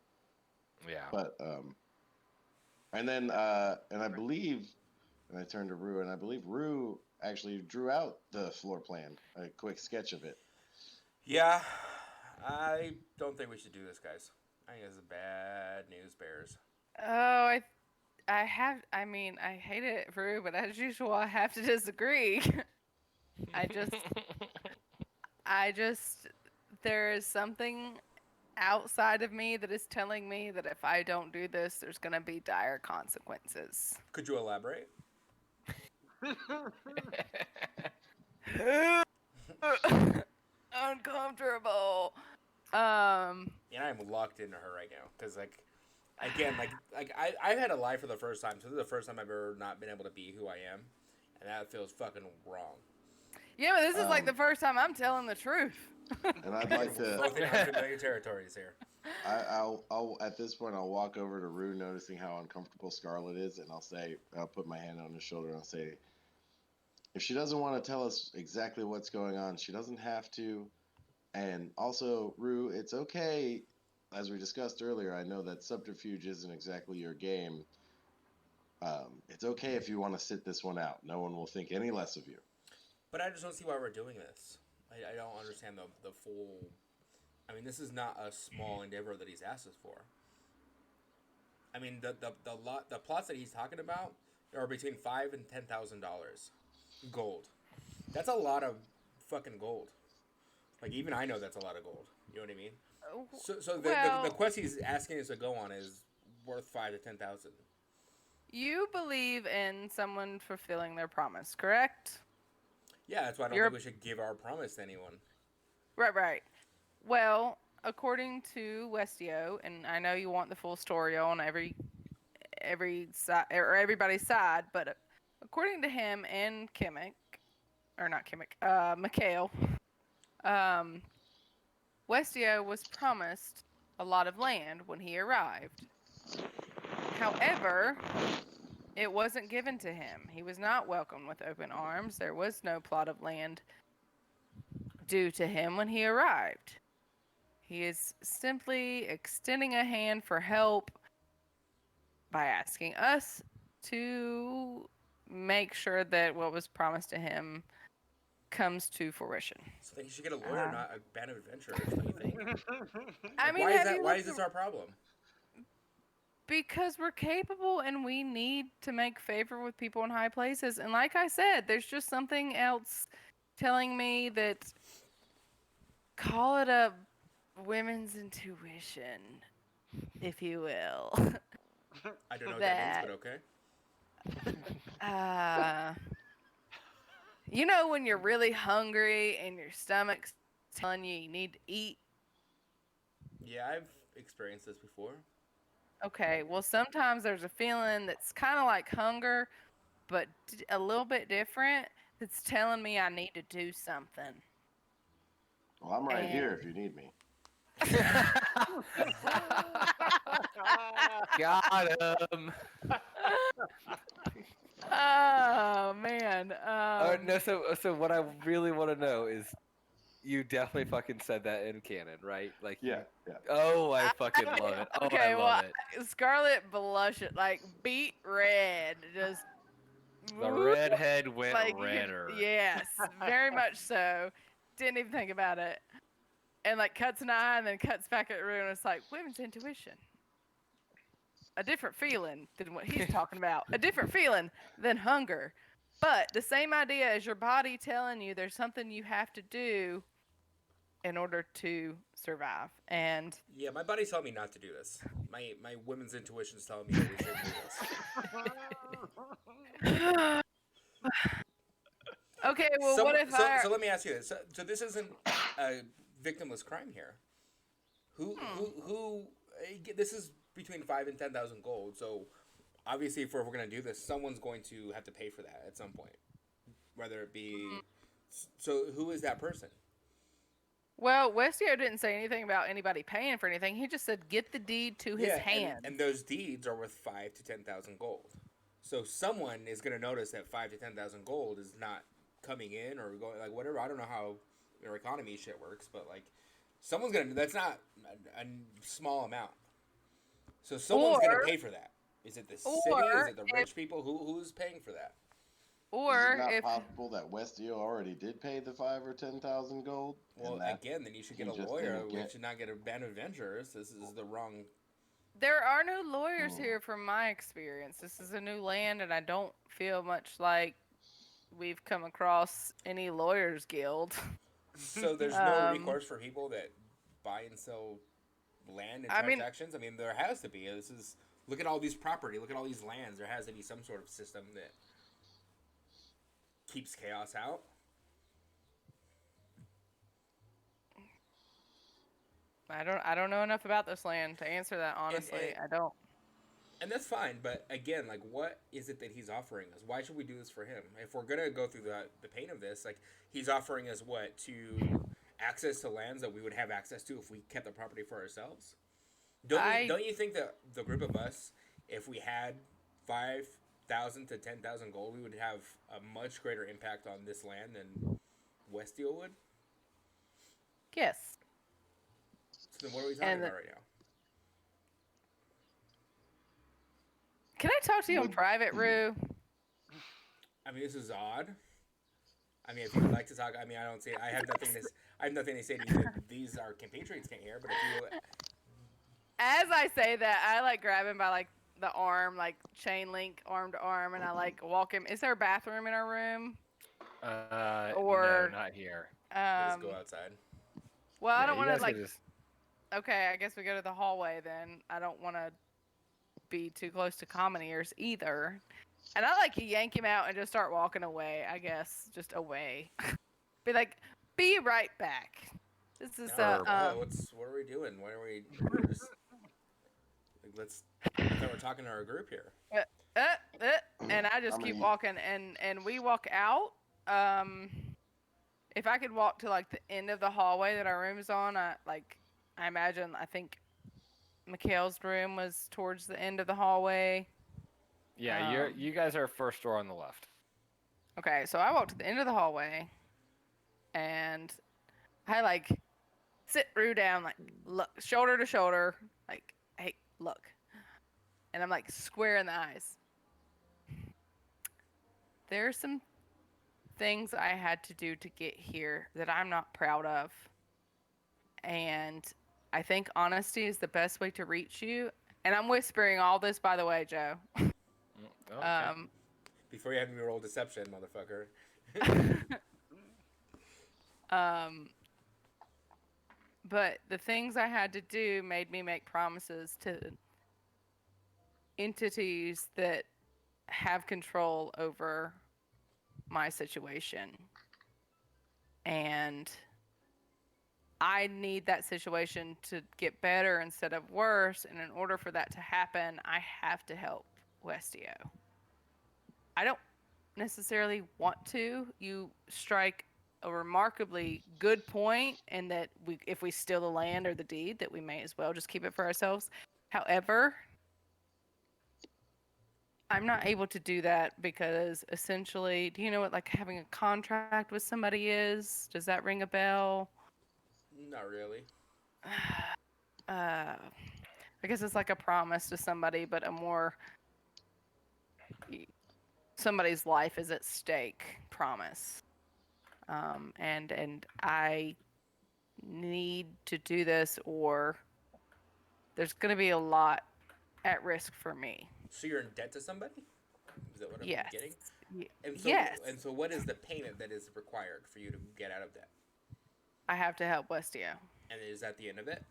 Speaker 1: Yeah.
Speaker 3: But and then and I believe, and I turned to Rue, and I believe Rue actually drew out the floor plan, a quick sketch of it.
Speaker 2: Yeah, I don't think we should do this, guys. I think this is bad news bears.
Speaker 4: Oh, I hate it, Rue, but as usual, I have to disagree. I just, there is something outside of me that is telling me that if I don't do this, there's going to be dire consequences.
Speaker 2: Could you elaborate?
Speaker 4: Uncomfortable.
Speaker 2: And I'm locked into her right now because like again like I've had a lie for the first time, so this is the first time I've ever not been able to be who I am, and that feels fucking wrong.
Speaker 4: Yeah, but this is like the first time I'm telling the truth.
Speaker 3: And I'd like to.
Speaker 2: Both in unfamiliar territories here.
Speaker 3: I'll at this point I'll walk over to Rue, noticing how uncomfortable Scarlet is, and I'll put my hand on his shoulder and I'll say, if she doesn't want to tell us exactly what's going on, she doesn't have to. And also, Rue, it's okay. As we discussed earlier, I know that subterfuge isn't exactly your game. It's okay if you want to sit this one out. No one will think any less of you.
Speaker 2: But I just don't see why we're doing this. I don't understand the full. I mean, this is not a small endeavor that he's asked us for. I mean, the plots that he's talking about are between $5,000 and $10,000 gold. That's a lot of fucking gold. Like, even I know that's a lot of gold. You know what I mean? So the quest he's asking us to go on is worth $5,000 to $10,000.
Speaker 4: You believe in someone fulfilling their promise, correct?
Speaker 2: Yeah, that's why I don't think we should give our promise to anyone.
Speaker 4: Right. Well, according to Westio, and I know you want the full story on every side or everybody's side, but according to him and Kimmick, or not Kimmick, Mikhail, Westio was promised a lot of land when he arrived. However, it wasn't given to him. He was not welcomed with open arms. There was no plot of land due to him when he arrived. He is simply extending a hand for help by asking us to make sure that what was promised to him comes to fruition.
Speaker 2: So then you should get a lawyer, not a band of adventurers. What do you think?
Speaker 4: I mean,
Speaker 2: why is
Speaker 4: have
Speaker 2: that?
Speaker 4: you
Speaker 2: Why
Speaker 4: looked
Speaker 2: is this
Speaker 4: ar-
Speaker 2: our problem?
Speaker 4: Because we're capable and we need to make favor with people in high places. And like I said, there's just something else telling me that, call it a women's intuition, if you will.
Speaker 2: I don't know what that means, but okay.
Speaker 4: You know when you're really hungry and your stomach's telling you need to eat?
Speaker 2: Yeah, I've experienced this before.
Speaker 4: Okay, well, sometimes there's a feeling that's kind of like hunger, but a little bit different, that's telling me I need to do something.
Speaker 3: Well, I'm right here if you need me.
Speaker 1: Got him.
Speaker 4: Oh, man.
Speaker 1: No, so what I really want to know is, you definitely fucking said that in canon, right? Like,
Speaker 3: Yeah.
Speaker 1: Oh, I fucking love it. Oh,
Speaker 4: Okay,
Speaker 1: I love it.
Speaker 4: Scarlet blushed, like, beat red, just...
Speaker 1: The redhead went
Speaker 4: like,
Speaker 1: redder.
Speaker 4: Yes, very much so. Didn't even think about it. And, like, cuts an eye and then cuts back at Rue, and it's like, women's intuition. A different feeling than what he's talking about. A different feeling than hunger. But the same idea as your body telling you there's something you have to do in order to survive. And
Speaker 2: yeah, my body's telling me not to do this. My women's intuition's telling me that we shouldn't do this.
Speaker 4: Okay, well, what if
Speaker 2: so let me ask you this. So this isn't a victimless crime here. Who this is between 5 and 10,000 gold. So obviously, if we're going to do this, someone's going to have to pay for that at some point, whether it be. So who is that person?
Speaker 4: Well, Westio didn't say anything about anybody paying for anything. He just said get the deed to his hand.
Speaker 2: And those deeds are worth 5 to 10,000 gold. So someone is going to notice that 5 to 10,000 gold is not coming in or going, like, whatever. I don't know how their economy shit works, but, like, someone's going to, that's not a small amount. So someone's going to pay for that. Is it the city? Is it the rich people? Who's paying for that?
Speaker 4: Or
Speaker 3: is it not possible that Westio already did pay the 5 or 10,000 gold?
Speaker 2: Well, again, then you should get a lawyer. We should not get a band of adventurers. This is the wrong.
Speaker 4: There are no lawyers here from my experience. This is a new land, and I don't feel much like we've come across any lawyers guild.
Speaker 2: So there's no recourse for people that buy and sell land and transactions? I mean, there has to be. Look at all these property. Look at all these lands. There has to be some sort of system that keeps chaos out.
Speaker 4: I don't know enough about this land to answer that, honestly. I don't.
Speaker 2: And that's fine, but again, like, what is it that he's offering us? Why should we do this for him? If we're gonna go through the pain of this, like, he's offering us what? To access to lands that we would have access to if we kept the property for ourselves? Don't you think that the group of us, if we had 5,000 to 10,000 gold, we would have a much greater impact on this land than Westio would?
Speaker 4: Yes.
Speaker 2: So then what are we talking about right now?
Speaker 4: Can I talk to you in private, Rue?
Speaker 2: I mean, this is odd. I mean, if you would like to talk, I mean, I don't say I have nothing to say to you that these our compatriots can't hear. But if you,
Speaker 4: as I say that, I like grab him by like the arm, like chain link, arm to arm, and I like walk him. Is there a bathroom in our room?
Speaker 1: No, not here.
Speaker 2: Just go outside.
Speaker 4: Well, I don't want to like. Okay, I guess we go to the hallway then. I don't want to be too close to common ears either. And I like to yank him out and just start walking away, I guess. Just away. Be like, be right back. This is
Speaker 2: what are we doing? Why are we just like, I thought we're talking to our group here.
Speaker 4: And I just
Speaker 3: I
Speaker 4: keep
Speaker 3: mean-
Speaker 4: walking, and we walk out. If I could walk to like the end of the hallway that our room is on, I imagine I think Mikhail's room was towards the end of the hallway.
Speaker 1: Yeah, you guys are first door on the left.
Speaker 4: Okay, so I walk to the end of the hallway, and I like sit Rue down, like look shoulder to shoulder, like hey, look, and I'm like square in the eyes. There's some things I had to do to get here that I'm not proud of. And I think honesty is the best way to reach you. And I'm whispering all this, by the way, Joe.
Speaker 1: Okay.
Speaker 2: Before you have me roll deception, motherfucker.
Speaker 4: But the things I had to do made me make promises to entities that have control over my situation. And I need that situation to get better instead of worse. And in order for that to happen, I have to help Westio. I don't necessarily want to. You strike a remarkably good point in that if we steal the land or the deed, that we may as well just keep it for ourselves. However, I'm not able to do that because essentially, do you know what like having a contract with somebody is? Does that ring a bell?
Speaker 2: Not really.
Speaker 4: I guess it's like a promise to somebody, but a more somebody's life is at stake promise. And I need to do this, or there's going to be a lot at risk for me.
Speaker 2: So you're in debt to somebody? Is that what I'm
Speaker 4: Yes.
Speaker 2: getting? And so,
Speaker 4: Yes.
Speaker 2: And so, what is the payment that is required for you to get out of debt?
Speaker 4: I have to help Westio.
Speaker 2: And is that the end of it?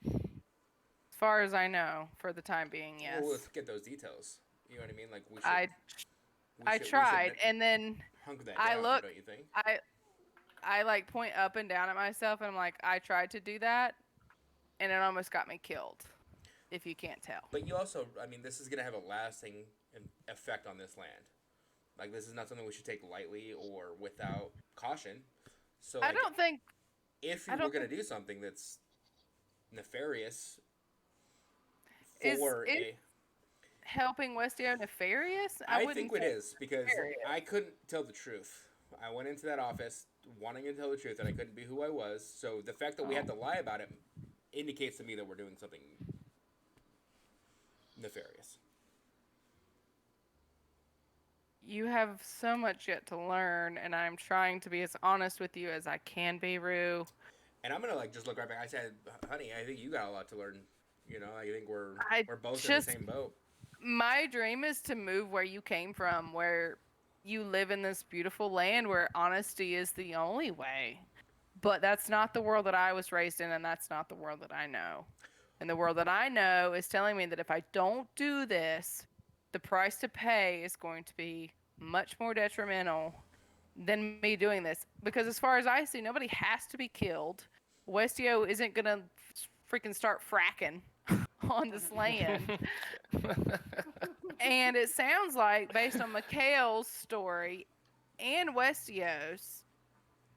Speaker 4: As far as I know, for the time being, yes.
Speaker 2: Well, let's get those details. You know what I mean? Like we should.
Speaker 4: I tried, and then
Speaker 2: hunk that
Speaker 4: I
Speaker 2: down,
Speaker 4: look.
Speaker 2: don't you think?
Speaker 4: I like point up and down at myself, and I'm like, I tried to do that, and it almost got me killed. If you can't tell.
Speaker 2: But you also, I mean, this is gonna have a lasting effect on this land. Like this is not something we should take lightly or without caution. So like,
Speaker 4: I don't think.
Speaker 2: if you were gonna do something that's nefarious
Speaker 4: Is
Speaker 2: for
Speaker 4: helping Westio nefarious?
Speaker 2: I
Speaker 4: wouldn't
Speaker 2: think it
Speaker 4: say
Speaker 2: is because
Speaker 4: nefarious.
Speaker 2: I couldn't tell the truth. I went into that office wanting to tell the truth and I couldn't be who I was. So the fact that we had to lie about it indicates to me that we're doing something nefarious.
Speaker 4: You have so much yet to learn, and I'm trying to be as honest with you as I can be, Rue.
Speaker 2: And I'm gonna like just look right back. I said, "Honey, I think you got a lot to learn. You know, I think we're both in the same boat."
Speaker 4: My dream is to move where you came from, where you live in this beautiful land where honesty is the only way. But that's not the world that I was raised in, and that's not the world that I know. And the world that I know is telling me that if I don't do this, the price to pay is going to be much more detrimental than me doing this. Because as far as I see, nobody has to be killed. Westio isn't going to freaking start fracking on this land. And it sounds like, based on Mikhail's story and Westio's,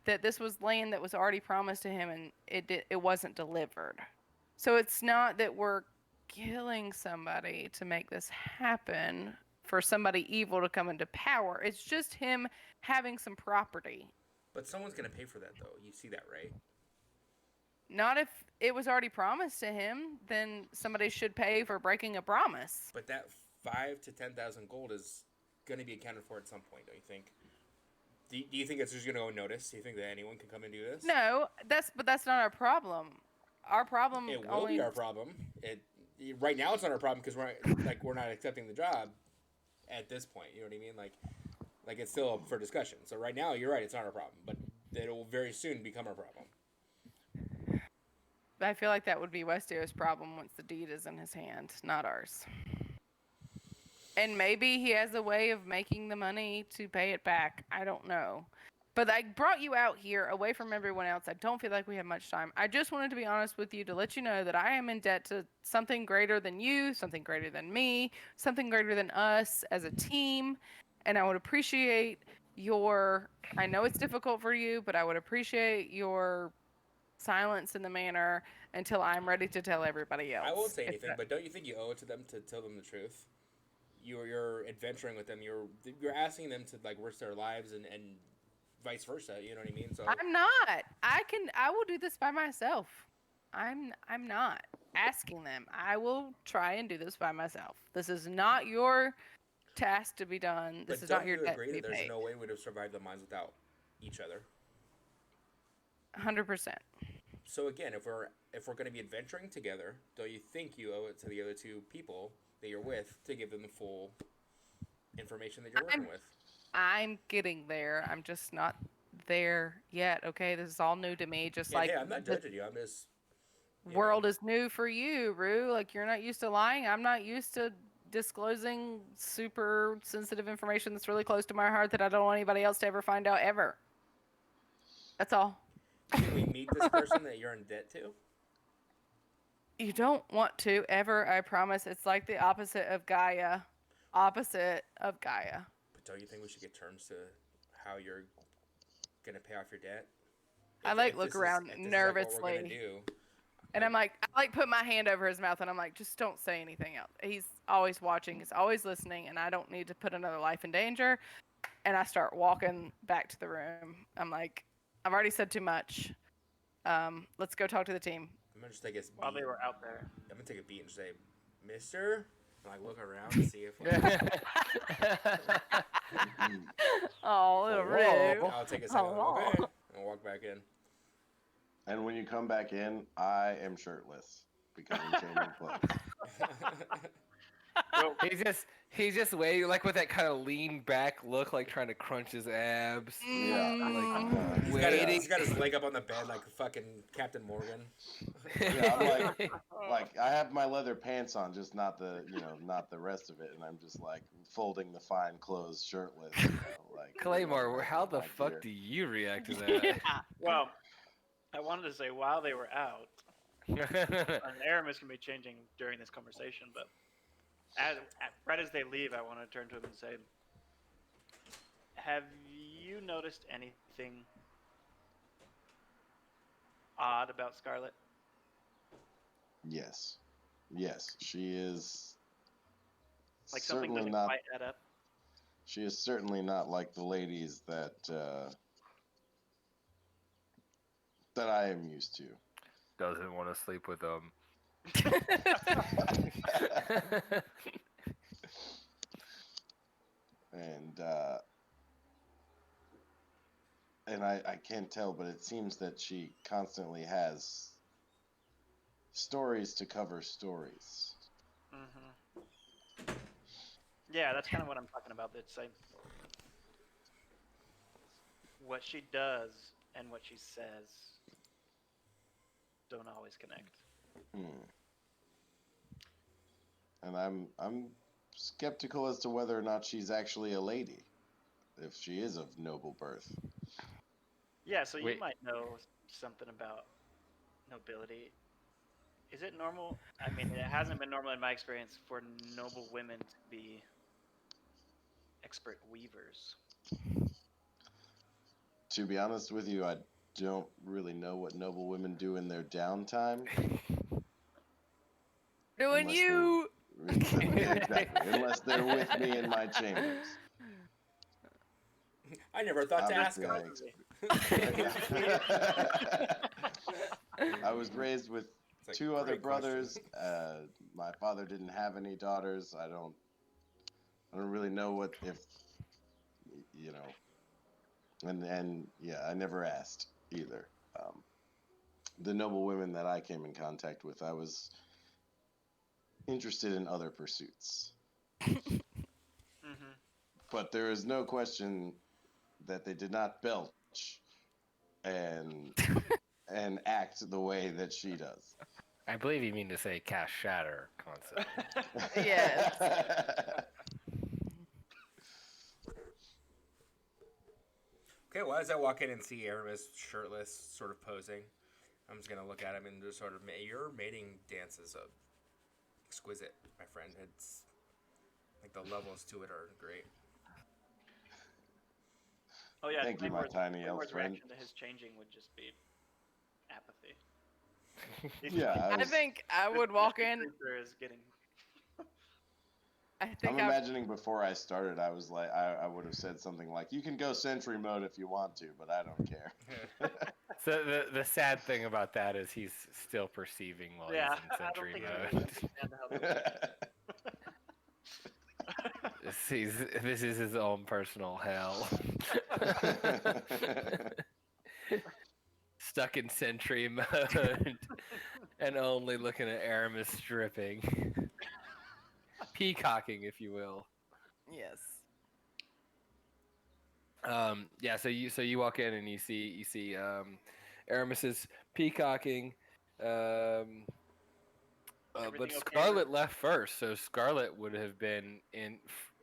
Speaker 4: that this was land that was already promised to him and it wasn't delivered. So it's not that we're killing somebody to make this happen for somebody evil to come into power. It's just him having some property.
Speaker 2: But someone's gonna pay for that, though. You see that, right?
Speaker 4: Not if it was already promised to him, then somebody should pay for breaking a promise.
Speaker 2: But that 5,000 to 10,000 gold is gonna be accounted for at some point, don't you think? Do you think it's just gonna go unnoticed? Do you think that anyone can come and do this?
Speaker 4: No, that's not our problem. Our problem
Speaker 2: It will be our problem. Right now it's not our problem because we're not accepting the job at this point. You know what I mean? Like it's still up for discussion. So right now you're right, it's not our problem, but it will very soon become our problem.
Speaker 4: I feel like that would be Westio's problem once the deed is in his hand, not ours. And maybe he has a way of making the money to pay it back. I don't know. But I brought you out here away from everyone else. I don't feel like we have much time. I just wanted to be honest with you to let you know that I am in debt to something greater than you, something greater than me, something greater than us as a team. And I would appreciate your, I know it's difficult for you, but I would appreciate your silence in the manner until I'm ready to tell everybody else.
Speaker 2: I won't say
Speaker 4: If
Speaker 2: anything,
Speaker 4: that-
Speaker 2: but don't you think you owe it to them to tell them the truth? You're adventuring with them. You're asking them to like risk their lives and vice versa. You know what I mean? So
Speaker 4: I'm not. I will do this by myself. I'm not asking them. I will try and do this by myself. This is not your task to be done. This
Speaker 2: but
Speaker 4: is
Speaker 2: don't
Speaker 4: not your
Speaker 2: you
Speaker 4: debt
Speaker 2: agree
Speaker 4: to be
Speaker 2: that there's
Speaker 4: paid.
Speaker 2: no way we'd have survived the mines without each other?
Speaker 4: 100%.
Speaker 2: So again, if we're going to be adventuring together, don't you think you owe it to the other two people that you're with to give them the full information that you're working with?
Speaker 4: I'm getting there. I'm just not there yet. Okay, this is all new to me. Just
Speaker 2: Yeah,
Speaker 4: like
Speaker 2: hey, I'm not
Speaker 4: the
Speaker 2: judging you. I'm just
Speaker 4: world is new for you, Rue. Like you're not used to lying. I'm not used to disclosing super sensitive information that's really close to my heart that I don't want anybody else to ever find out ever. That's all.
Speaker 2: Can we meet this person that you're in debt to?
Speaker 4: You don't want to ever, I promise. It's like the opposite of Gaia. Opposite of Gaia.
Speaker 2: But don't you think we should get terms to how you're gonna pay off your debt?
Speaker 4: I like look around
Speaker 2: if this is, like, what we're
Speaker 4: nervously.
Speaker 2: gonna do,
Speaker 4: And I'm like, I like put my hand over his mouth and I'm like, just don't say anything else. He's always watching, he's always listening, and I don't need to put another life in danger. And I start walking back to the room. I'm like, I've already said too much. Let's go talk to the team.
Speaker 2: I'm gonna just take a
Speaker 5: While
Speaker 2: beat.
Speaker 5: they were out there.
Speaker 2: I'm gonna take a beat and say, "Mister," and like look around to see if like,
Speaker 4: Oh, little Rue.
Speaker 2: I'll take a second.
Speaker 4: Hello.
Speaker 2: Okay, and walk back in.
Speaker 3: And when you come back in, I am shirtless because I'm changing clothes.
Speaker 5: Well,
Speaker 1: he's just waiting, like with that kind of lean back look, like trying to crunch his abs.
Speaker 3: Yeah.
Speaker 1: Like
Speaker 2: He's
Speaker 1: waiting.
Speaker 2: got his leg up on the bed like fucking Captain Morgan.
Speaker 3: Yeah, I'm like I have my leather pants on, just not the not the rest of it, and I'm just like folding the fine clothes, shirtless. Like
Speaker 1: Claymore, how the
Speaker 3: my
Speaker 1: fuck
Speaker 3: gear.
Speaker 1: do you react to that?
Speaker 5: well, I wanted to say while they were out, and Aramis can be changing during this conversation, but right as they leave, I want to turn to him and say, have you noticed anything odd about Scarlet?
Speaker 3: Yes, she is.
Speaker 5: Like something
Speaker 3: certainly
Speaker 5: doesn't
Speaker 3: not.
Speaker 5: quite add up?
Speaker 3: She is certainly not like the ladies that that I am used to.
Speaker 1: Doesn't want to sleep with them.
Speaker 3: And I can't tell, but it seems that she constantly has stories to cover stories.
Speaker 5: Mm-hmm. Yeah, that's kind of what I'm talking about. It's like what she does and what she says don't always connect.
Speaker 3: And I'm skeptical as to whether or not she's actually a lady, if she is of noble birth.
Speaker 5: Yeah, so you
Speaker 1: Wait.
Speaker 5: might know something about nobility. Is it normal? I mean, it hasn't been normal in my experience for noble women to be expert weavers.
Speaker 3: To be honest with you, I don't really know what noble women do in their downtime.
Speaker 4: Doing
Speaker 3: Unless
Speaker 4: you.
Speaker 3: Exactly, unless they're with me in my chambers.
Speaker 2: I never thought to ask
Speaker 3: Obviously,
Speaker 2: him.
Speaker 3: I was raised with
Speaker 2: It's like,
Speaker 3: two other
Speaker 2: great
Speaker 3: brothers.
Speaker 2: question.
Speaker 3: My father didn't have any daughters. I don't really know what if and yeah, I never asked either. The noble women that I came in contact with, I was interested in other pursuits.
Speaker 5: Mm-hmm.
Speaker 3: But there is no question that they did not belch and act the way that she does.
Speaker 1: I believe you mean to say cast shatter concept.
Speaker 4: Yes.
Speaker 2: Okay, well, as I walk in and see Aramis shirtless, sort of posing, I'm just gonna look at him and just sort of, your mating dance is exquisite, my friend. It's like the levels to it are great.
Speaker 5: Oh yeah,
Speaker 3: Thank you, my tiny elf
Speaker 5: Claymores'
Speaker 3: friend.
Speaker 5: reaction to his changing would just be apathy.
Speaker 3: Yeah,
Speaker 4: I think I would walk in.
Speaker 5: Creeper is getting.
Speaker 4: I
Speaker 3: I'm
Speaker 4: think
Speaker 3: imagining before I started, I was like, I would have said something like, "You can go sentry mode if you want to, but I don't care."
Speaker 1: So the sad thing about that is he's still perceiving while
Speaker 5: Yeah,
Speaker 1: he's in
Speaker 5: I don't
Speaker 1: sentry
Speaker 5: think he
Speaker 1: mode.
Speaker 5: understands how that
Speaker 1: This is his own personal hell. Stuck in sentry mode and only looking at Aramis stripping. Peacocking, if you will.
Speaker 4: yes.
Speaker 1: Yeah, so you walk in and you see Aramis is peacocking. But
Speaker 5: Everything okay,
Speaker 1: Scarlet left first, so Scarlet would have been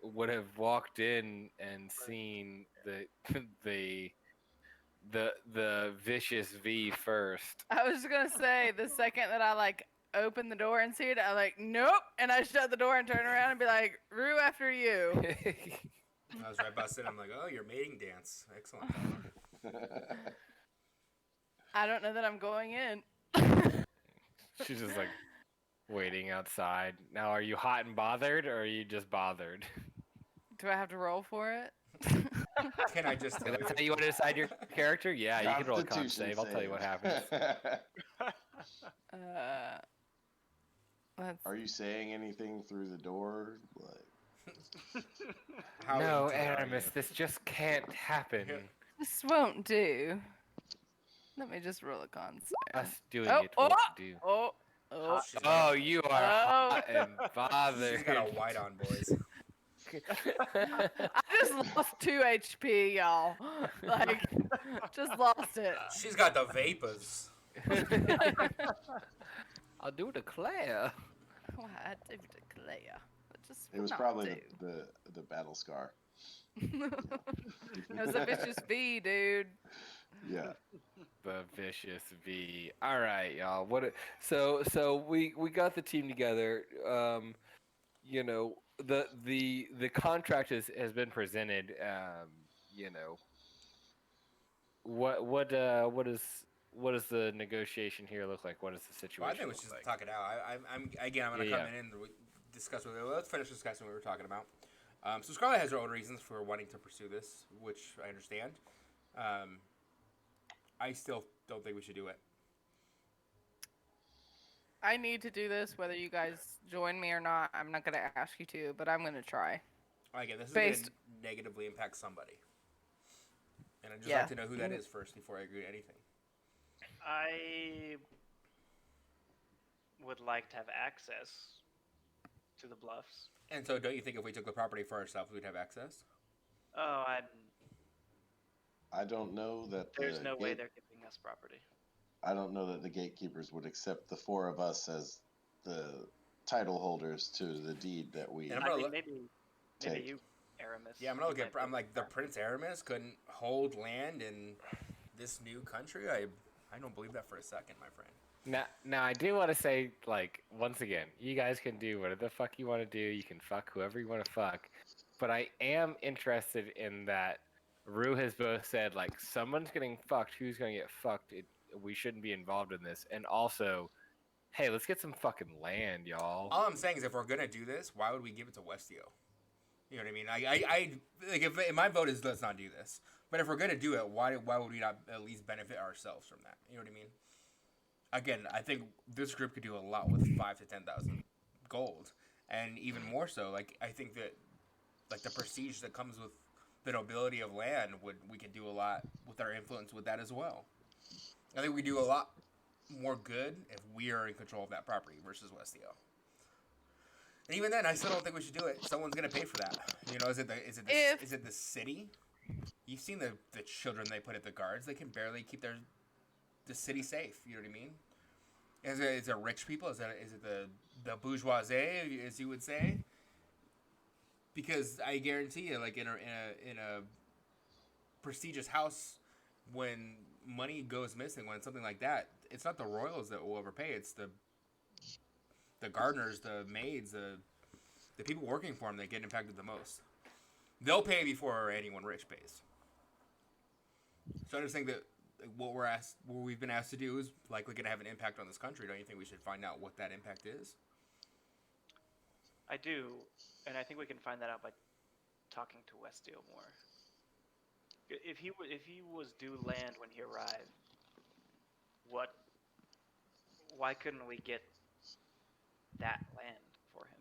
Speaker 1: would have walked in and seen the the vicious V first.
Speaker 4: I was just gonna say the second that I like open the door and see it, I'm like, nope, and I shut the door and turn around and be like, Rue after you.
Speaker 2: I was right busted. I'm like, oh, your mating dance. Excellent.
Speaker 4: I don't know that I'm going in.
Speaker 1: She's just like waiting outside. Now, are you hot and bothered, or are you just bothered?
Speaker 4: Do I have to roll for it?
Speaker 2: Can I just tell
Speaker 1: That's
Speaker 2: you?
Speaker 1: how you want to decide your character? Yeah, you can roll a con
Speaker 3: Constitution
Speaker 1: save. I'll tell you what happens.
Speaker 4: Let's
Speaker 3: Are you saying anything through the door? Like,
Speaker 2: How
Speaker 1: No,
Speaker 2: into it are
Speaker 1: Aramis,
Speaker 2: you?
Speaker 1: this just can't happen.
Speaker 4: This won't do. Let me just roll a con save.
Speaker 1: Us doing
Speaker 4: Oh,
Speaker 1: it won't do.
Speaker 4: Oh, oh.
Speaker 2: She's got
Speaker 1: Oh, you are hot and bothered.
Speaker 2: She's got a white on, boys.
Speaker 4: I just lost 2 HP, y'all. Like, just lost it.
Speaker 2: She's got the vapors.
Speaker 1: I'll do declare.
Speaker 4: Oh, I do declare. But just
Speaker 3: it was
Speaker 4: not
Speaker 3: probably
Speaker 4: do.
Speaker 3: the battle scar.
Speaker 4: It was a vicious V, dude.
Speaker 3: Yeah.
Speaker 1: The vicious V. All right, y'all. So we got the team together. You know, the contract has been presented. You know, what does the negotiation here look like? What is the situation?
Speaker 2: Well, I think we should just talk it out. I'm gonna
Speaker 1: Yeah,
Speaker 2: come in and discuss with her. Let's finish discussing what we were talking about. So Scarlett has her own reasons for wanting to pursue this, which I understand. I still don't think we should do it.
Speaker 4: I need to do this, whether you guys join me or not. I'm not going to ask you to, but I'm going to try.
Speaker 2: Again, this is
Speaker 4: Based-
Speaker 2: going to negatively impact somebody. And I'd just
Speaker 4: Yeah.
Speaker 2: like to know who that is first before I agree to anything.
Speaker 5: I would like to have access to the bluffs.
Speaker 2: And so don't you think if we took the property for ourselves, we'd have access?
Speaker 5: Oh,
Speaker 3: I don't know that
Speaker 5: there's no way they're giving us property.
Speaker 3: I don't know that the gatekeepers would accept the four of us as the title holders to the deed that we.
Speaker 2: And I'm
Speaker 5: I
Speaker 2: gonna
Speaker 5: mean,
Speaker 2: look-
Speaker 5: maybe
Speaker 3: take.
Speaker 5: you, Aramis.
Speaker 2: Yeah, I'm gonna look
Speaker 5: you
Speaker 2: at.
Speaker 5: might
Speaker 2: I'm
Speaker 5: be
Speaker 2: like the
Speaker 5: able to
Speaker 2: Prince Aramis couldn't hold land in this new country. I don't believe that for a second, my friend.
Speaker 1: Now I do want to say, like, once again, you guys can do whatever the fuck you want to do. You can fuck whoever you want to fuck, but I am interested in that. Rue has both said, like, someone's getting fucked. Who's gonna get fucked? We shouldn't be involved in this. And also, hey, let's get some fucking land, y'all.
Speaker 2: All I'm saying is, if we're gonna do this, why would we give it to Westio? You know what I mean? I like if my vote is let's not do this. But if we're gonna do it, why would we not at least benefit ourselves from that? You know what I mean? Again, I think this group could do a lot with 5,000 to 10,000 gold, and even more so. Like I think that, like the prestige that comes with the nobility of land, we could do a lot with our influence with that as well. I think we do a lot more good if we are in control of that property versus Westio. And even then, I still don't think we should do it. Someone's gonna pay for that. You know, is it the city? You've seen the children they put at the guards. They can barely keep the city safe. You know what I mean? Is it rich people? Is it the bourgeoisie, as you would say? Because I guarantee you, like in a prestigious house, when money goes missing, when something like that, it's not the royals that will overpay. It's the gardeners, the maids, the people working for them that get impacted the most. They'll pay before anyone rich pays. So I just think that what we've been asked to do is likely going to have an impact on this country. Don't you think we should find out what that impact is?
Speaker 5: I do, and I think we can find that out by talking to Westio more. If he was due land when he arrived, why couldn't we get that land for him?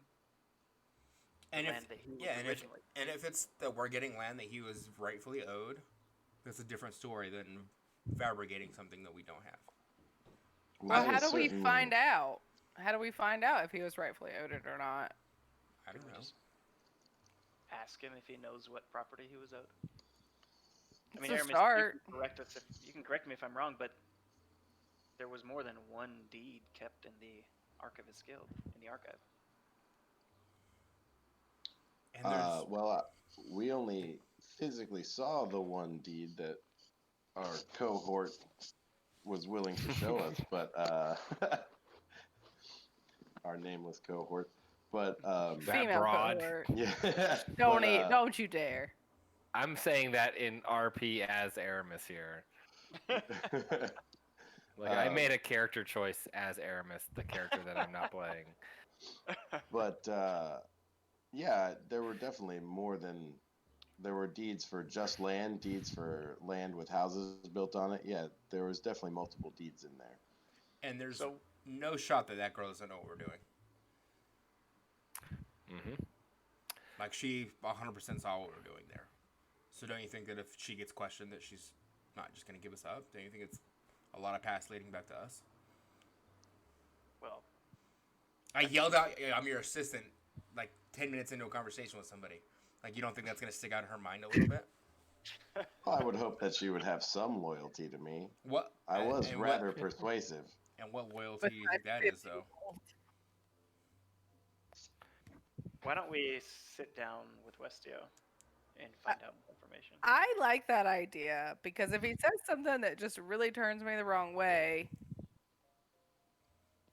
Speaker 2: And
Speaker 5: land that he was originally.
Speaker 2: And if it's that we're getting land that he was rightfully owed, that's a different story than fabricating something that we don't have.
Speaker 4: Well, how do we find out? How do we find out if he was rightfully owed it or not?
Speaker 2: I don't know.
Speaker 5: Just ask him if he knows what property he was owed. I mean,
Speaker 4: It's a
Speaker 5: Aramis,
Speaker 4: start.
Speaker 5: you can correct me if I'm wrong, but there was more than one deed kept in the Archivist Guild, in the archive.
Speaker 2: And
Speaker 3: we only physically saw the one deed that our cohort was willing to show us, but our nameless cohort. But
Speaker 1: That
Speaker 4: Female
Speaker 1: broad.
Speaker 4: cohort.
Speaker 3: yeah,
Speaker 4: Don't you dare.
Speaker 1: I'm saying that in RP as Aramis here. Like I made a character choice as Aramis, the character that I'm not playing.
Speaker 3: But yeah, there were definitely more than there were deeds for just land, deeds for land with houses built on it. Yeah, there was definitely multiple deeds in there.
Speaker 2: And there's no shot that girl doesn't know what we're doing.
Speaker 1: Mm-hmm.
Speaker 2: Like she 100% saw what we're doing there. So don't you think that if she gets questioned that she's not just going to give us up? Don't you think it's a lot of past leading back to us?
Speaker 5: Well,
Speaker 2: I yelled out, "I'm your assistant," like 10 minutes into a conversation with somebody. Like, you don't think that's going to stick out in her mind a little bit?
Speaker 3: Well, I would hope that she would have some loyalty to me.
Speaker 2: What?
Speaker 3: I was rather persuasive.
Speaker 2: And what loyalty do you think that is, though?
Speaker 5: why don't we sit down with Westio and find out more information?
Speaker 4: I like that idea because if he says something that just really turns me the wrong way,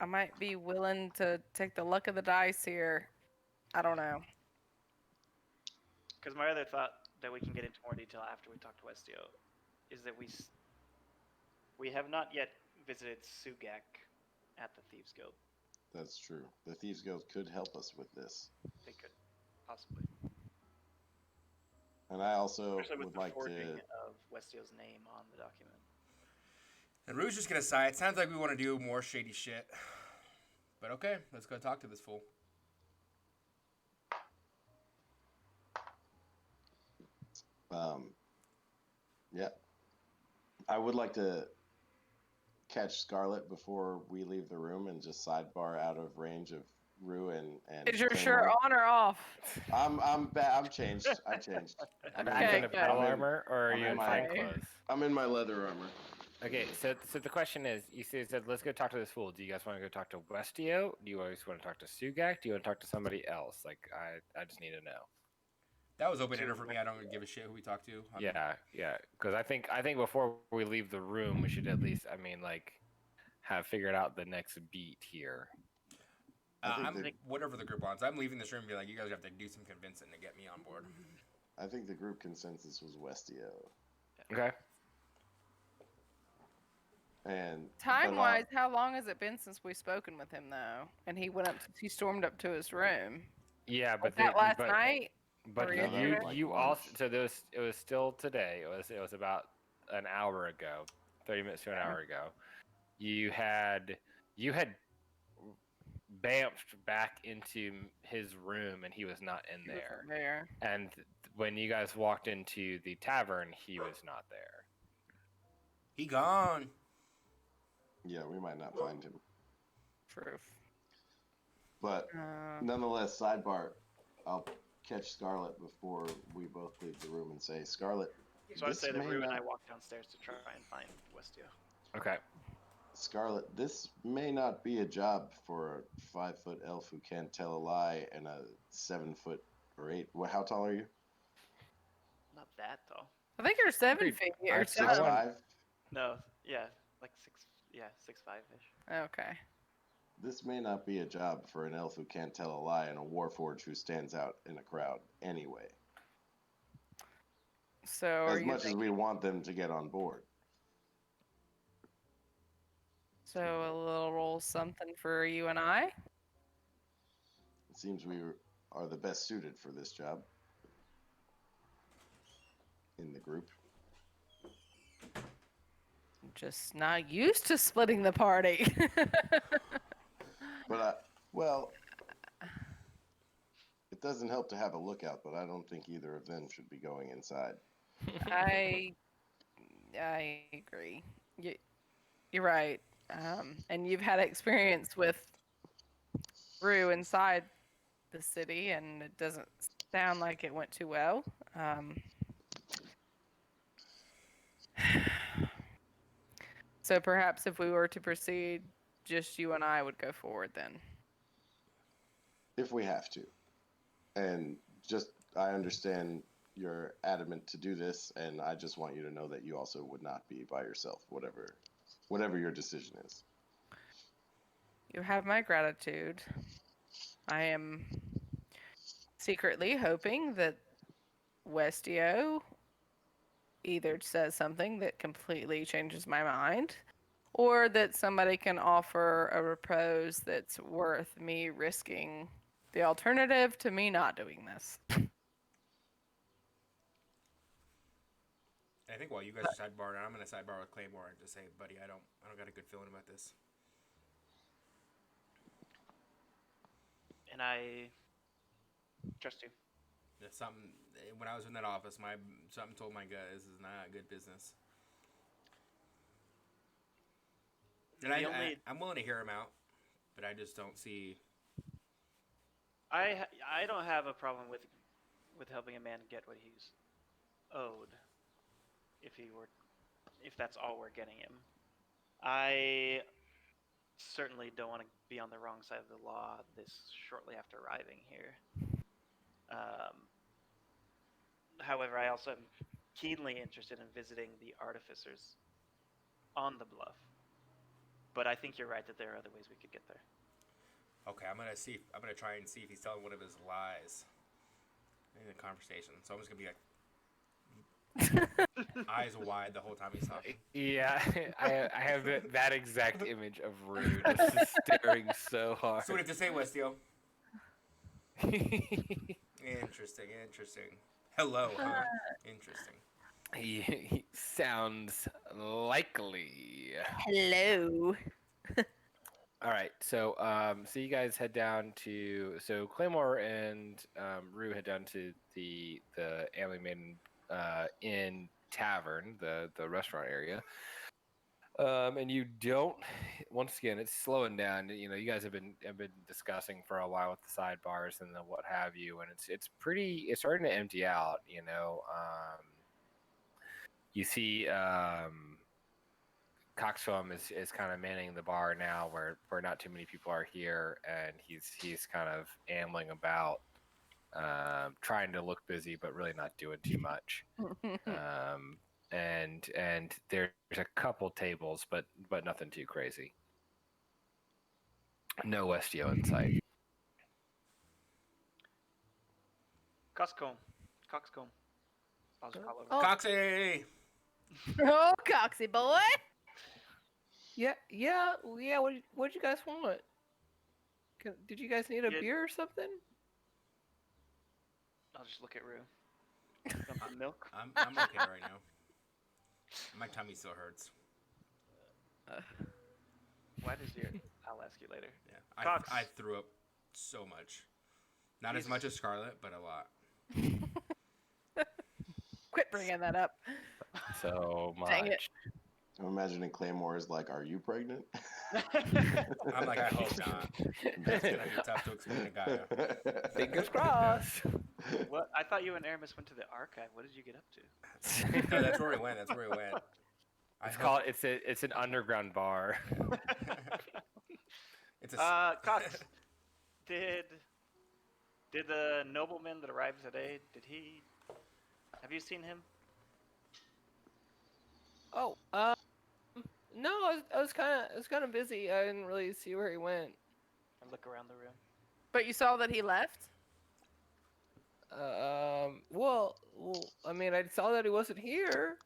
Speaker 4: I might be willing to take the luck of the dice here. I don't know.
Speaker 5: Because my other thought that we can get into more detail after we talk to Westio is that we have not yet visited Sugak at the Thieves Guild.
Speaker 3: That's true. The Thieves Guild could help us with this.
Speaker 5: They could, possibly.
Speaker 3: And I also
Speaker 5: Especially with
Speaker 3: would
Speaker 5: the
Speaker 3: like
Speaker 5: forging
Speaker 3: to.
Speaker 5: of Westio's name on the document.
Speaker 2: And Rue's just going to sigh. It sounds like we want to do more shady shit. But okay, let's go talk to this fool.
Speaker 3: Yeah. I would like to catch Scarlet before we leave the room and just sidebar out of range of Rue and
Speaker 4: Is your
Speaker 3: Claymore.
Speaker 4: shirt on or off?
Speaker 3: I'm changed. I changed.
Speaker 1: Back in the
Speaker 4: good.
Speaker 1: battle armor, or are
Speaker 3: I'm
Speaker 1: you
Speaker 3: in
Speaker 1: in
Speaker 3: my-
Speaker 1: fine clothes?
Speaker 3: I'm in my leather armor.
Speaker 1: Okay, so the question is, you said let's go talk to this fool. Do you guys want to go talk to Westio? Do you always want to talk to Sugak? Do you want to talk to somebody else? Like I just need to know.
Speaker 2: That was open-ended for me. I don't give a shit who we talk to.
Speaker 1: Yeah. Because I think before we leave the room, we should at least, have figured out the next beat here.
Speaker 2: Whatever the group wants. I'm leaving this room and be like, you guys have to do some convincing to get me on board.
Speaker 3: I think the group consensus was Westio.
Speaker 1: Okay.
Speaker 3: And
Speaker 4: Time-wise, how long has it been since we've spoken with him, though? And he stormed up to his room.
Speaker 1: Yeah, but
Speaker 4: Was that last night?
Speaker 1: But
Speaker 4: Or
Speaker 3: Yeah,
Speaker 4: yesterday?
Speaker 3: that was like
Speaker 1: you
Speaker 3: lunch.
Speaker 1: also it was still today. It was about an hour ago, 30 minutes to an hour ago. You had bamfed back into his room and he was not in
Speaker 4: He wasn't
Speaker 1: there.
Speaker 4: there.
Speaker 1: And when you guys walked into the tavern, he was not there.
Speaker 2: He gone.
Speaker 3: Yeah, we might not find him.
Speaker 4: Truth.
Speaker 3: But nonetheless, sidebar, I'll catch Scarlet before we both leave the room and say, Scarlet,
Speaker 5: So I'd
Speaker 3: this
Speaker 5: say that
Speaker 3: may
Speaker 5: Rue and I
Speaker 3: not-
Speaker 5: walk downstairs to try and find Westio.
Speaker 1: Okay.
Speaker 3: Scarlet, this may not be a job for a 5-foot elf who can't tell a lie and a 7-foot or 8. How tall are you?
Speaker 5: Not that tall.
Speaker 4: I think you're 7
Speaker 1: Agreed.
Speaker 4: feet
Speaker 1: I
Speaker 4: or
Speaker 1: see
Speaker 3: Six
Speaker 4: so.
Speaker 1: one.
Speaker 3: five.
Speaker 5: No, yeah, like 6'5" ish.
Speaker 4: Okay.
Speaker 3: This may not be a job for an elf who can't tell a lie and a warforged who stands out in a crowd anyway.
Speaker 4: So are
Speaker 3: As
Speaker 4: you
Speaker 3: much as we
Speaker 4: thinking,
Speaker 3: want them to get on board.
Speaker 4: so a little something for you and I?
Speaker 3: It seems we are the best suited for this job in the group.
Speaker 4: Just not used to splitting the party.
Speaker 3: But, well, it doesn't help to have a lookout, but I don't think either of them should be going inside.
Speaker 4: I agree. You're right. And you've had experience with Rue inside the city, and it doesn't sound like it went too well. So perhaps if we were to proceed, just you and I would go forward then.
Speaker 3: If we have to. And just, I understand you're adamant to do this, and I just want you to know that you also would not be by yourself, whatever your decision is.
Speaker 4: You have my gratitude. I am secretly hoping that Westio either says something that completely changes my mind, or that somebody can offer a repose that's worth me risking the alternative to me not doing this.
Speaker 2: I think while you guys are sidebar, I'm gonna sidebar with Claymore and just say, buddy, I don't got a good feeling about this.
Speaker 5: And I trust you.
Speaker 2: It's something. When I was in that office, something told my gut this is not good business. And I'm willing to hear him out, but I just don't see.
Speaker 5: I don't have a problem with helping a man get what he's owed, if that's all we're getting him. I certainly don't want to be on the wrong side of the law this shortly after arriving here. However, I also am keenly interested in visiting the artificers on the bluff. But I think you're right that there are other ways we could get there.
Speaker 2: Okay, I'm gonna try and see if he's telling one of his lies in the conversation. So I'm just gonna be like eyes wide the whole time he's talking.
Speaker 1: Yeah, I have that exact image of Rue just staring so hard.
Speaker 2: So what do you have to say, Westio? Interesting. Hello, huh? Interesting.
Speaker 1: He sounds likely.
Speaker 4: Hello.
Speaker 1: All right, so so you guys head down to Claymore and Rue head down to the Ailing Maiden Inn Tavern, the restaurant area. And you don't. Once again, it's slowing down. You know, you guys have been discussing for a while with the sidebars and the what have you, and it's starting to empty out. You know, you see Coxcomb is kind of manning the bar now, where not too many people are here, and he's kind of ambling about, trying to look busy, but really not doing too much. And there's a couple tables, but nothing too crazy. No Westio in sight.
Speaker 5: Coxcomb. I'll just call over.
Speaker 4: Oh.
Speaker 2: Coxie!
Speaker 4: Oh, Coxie boy. Yeah. What you guys want? Did you guys need a beer or something?
Speaker 5: I'll just look at Rue. Some milk.
Speaker 2: I'm okay right now. My tummy still hurts.
Speaker 5: Why does your? I'll ask you later.
Speaker 2: Yeah,
Speaker 5: Cox.
Speaker 2: I threw up so much. Not as much as Scarlet, but a lot.
Speaker 4: Quit bringing that up.
Speaker 1: So much.
Speaker 4: Dang it.
Speaker 3: I'm imagining Claymore is like, "Are you pregnant?"
Speaker 2: I'm like, I hope not. That's gonna be tough to explain to Gaia.
Speaker 1: Fingers crossed.
Speaker 5: What? I thought you and Aramis went to the archive. What did you get up to?
Speaker 2: No, that's where we went.
Speaker 1: It's an underground bar.
Speaker 2: It's a.
Speaker 5: Cox, did the nobleman that arrived today? Have you seen him?
Speaker 1: Oh, no, I was kind of busy. I didn't really see where he went.
Speaker 5: I look around the room.
Speaker 4: But you saw that he left?
Speaker 1: Well, I mean, I saw that he wasn't here.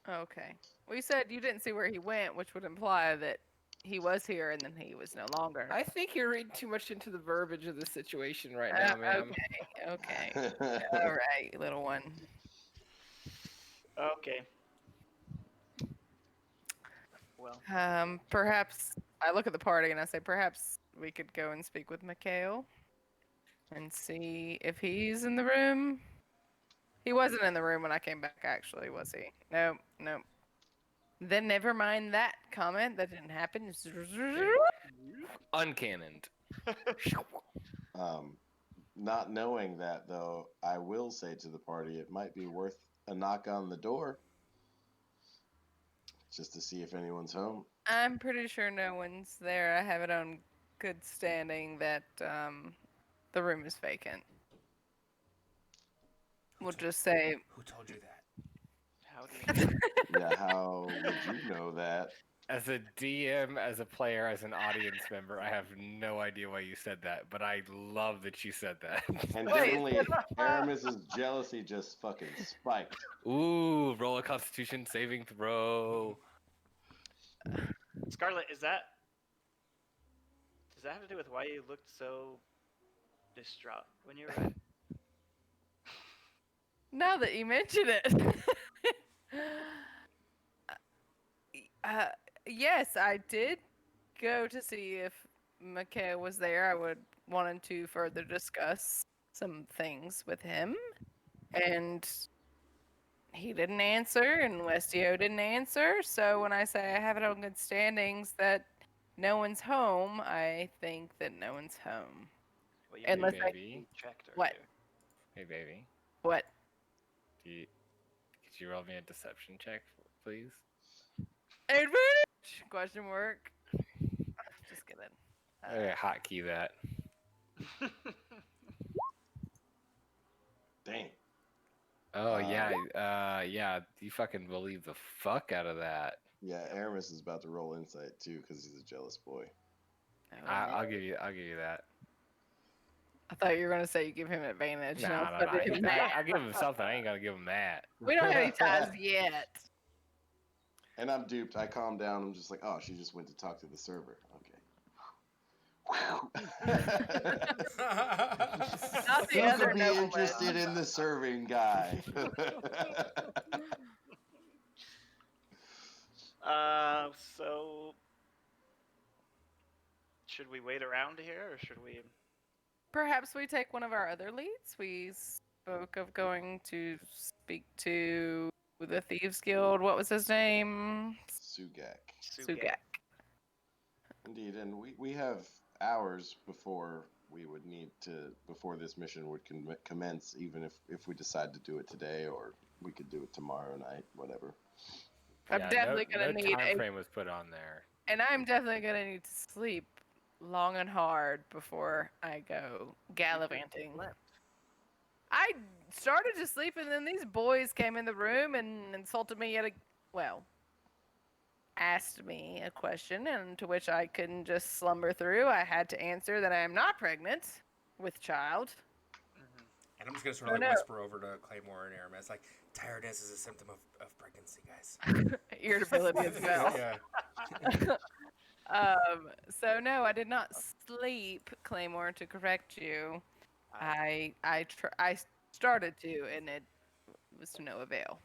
Speaker 4: Okay. Well, you said you didn't see where he went, which would imply that he was here and then he was no longer.
Speaker 1: I think you're reading too much into the verbiage of the situation right now, ma'am.
Speaker 4: Okay. All right, little one.
Speaker 5: Okay. Well,
Speaker 4: Perhaps I look at the party and I say, perhaps we could go and speak with Mikhail and see if he's in the room. He wasn't in the room when I came back, actually, was he? Nope, nope. Then never mind that comment. That didn't happen.
Speaker 1: Uncannoned.
Speaker 3: Not knowing that, though, I will say to the party, it might be worth a knock on the door just to see if anyone's home.
Speaker 4: I'm pretty sure no one's there. I have it on good standing that the room is vacant. We'll just say.
Speaker 2: Who told you that?
Speaker 5: how do you
Speaker 3: Yeah, how would you know that?
Speaker 1: As a DM, as a player, as an audience member, I have no idea why you said that, but I love that you said that.
Speaker 3: And
Speaker 4: Wait.
Speaker 3: definitely, Aramis's jealousy just fucking spiked.
Speaker 1: Ooh, roll a Constitution saving throw.
Speaker 5: Scarlet, does that have to do with why you looked so distraught when you arrived?
Speaker 4: Now that you mention it. Yes, I did go to see if Mikhail was there. I would wanted to further discuss some things with him, and he didn't answer, and Westio didn't answer. So when I say I have it on good standings that no one's home, I think that no one's home.
Speaker 5: Well, you
Speaker 4: Unless I-
Speaker 1: Baby.
Speaker 5: checked
Speaker 4: What?
Speaker 5: earlier.
Speaker 1: Hey, baby.
Speaker 4: What?
Speaker 1: Could you roll me a deception check, please?
Speaker 4: Advantage? Question mark. Just kidding.
Speaker 1: Hotkey that.
Speaker 3: Dang.
Speaker 1: Oh, yeah, you fucking believe the fuck out of that.
Speaker 3: Yeah, Aramis is about to roll insight too because he's a jealous boy.
Speaker 1: I'll give you that.
Speaker 4: I thought you were gonna say you give him advantage.
Speaker 1: No,
Speaker 4: and
Speaker 1: no,
Speaker 4: I was putting him mad.
Speaker 1: I'll give him something. I ain't gonna give him that.
Speaker 4: We don't have any ties yet.
Speaker 3: And I'm duped. I calm down. I'm just like, oh, she just went to talk to the server. Okay.
Speaker 4: Not the
Speaker 3: Who
Speaker 4: other
Speaker 3: could be
Speaker 4: nobleman.
Speaker 3: interested in the serving guy?
Speaker 5: So should we wait around here, or should we?
Speaker 4: Perhaps we take one of our other leads. We spoke of going to speak to the Thieves Guild. What was his name?
Speaker 3: Sugak.
Speaker 4: Sugak.
Speaker 3: Indeed, and we have hours before we would need to, before this mission would commence, even if we decide to do it today, or we could do it tomorrow night, whatever.
Speaker 4: I'm definitely
Speaker 1: no
Speaker 4: gonna need
Speaker 1: time
Speaker 4: a,
Speaker 1: frame was put on there.
Speaker 4: and I'm definitely gonna need to sleep long and hard before I go gallivanting. I started to sleep, and then these boys came in the room and insulted me asked me a question, and to which I couldn't just slumber through. I had to answer that I am not pregnant with child.
Speaker 2: And I'm just gonna sort of whisper over to Claymore and Aramis, like, tiredness is a symptom of pregnancy, guys.
Speaker 4: Irritability as well.
Speaker 2: Yeah.
Speaker 4: So no, I did not sleep, Claymore, to correct you. I started to, and it was to no avail.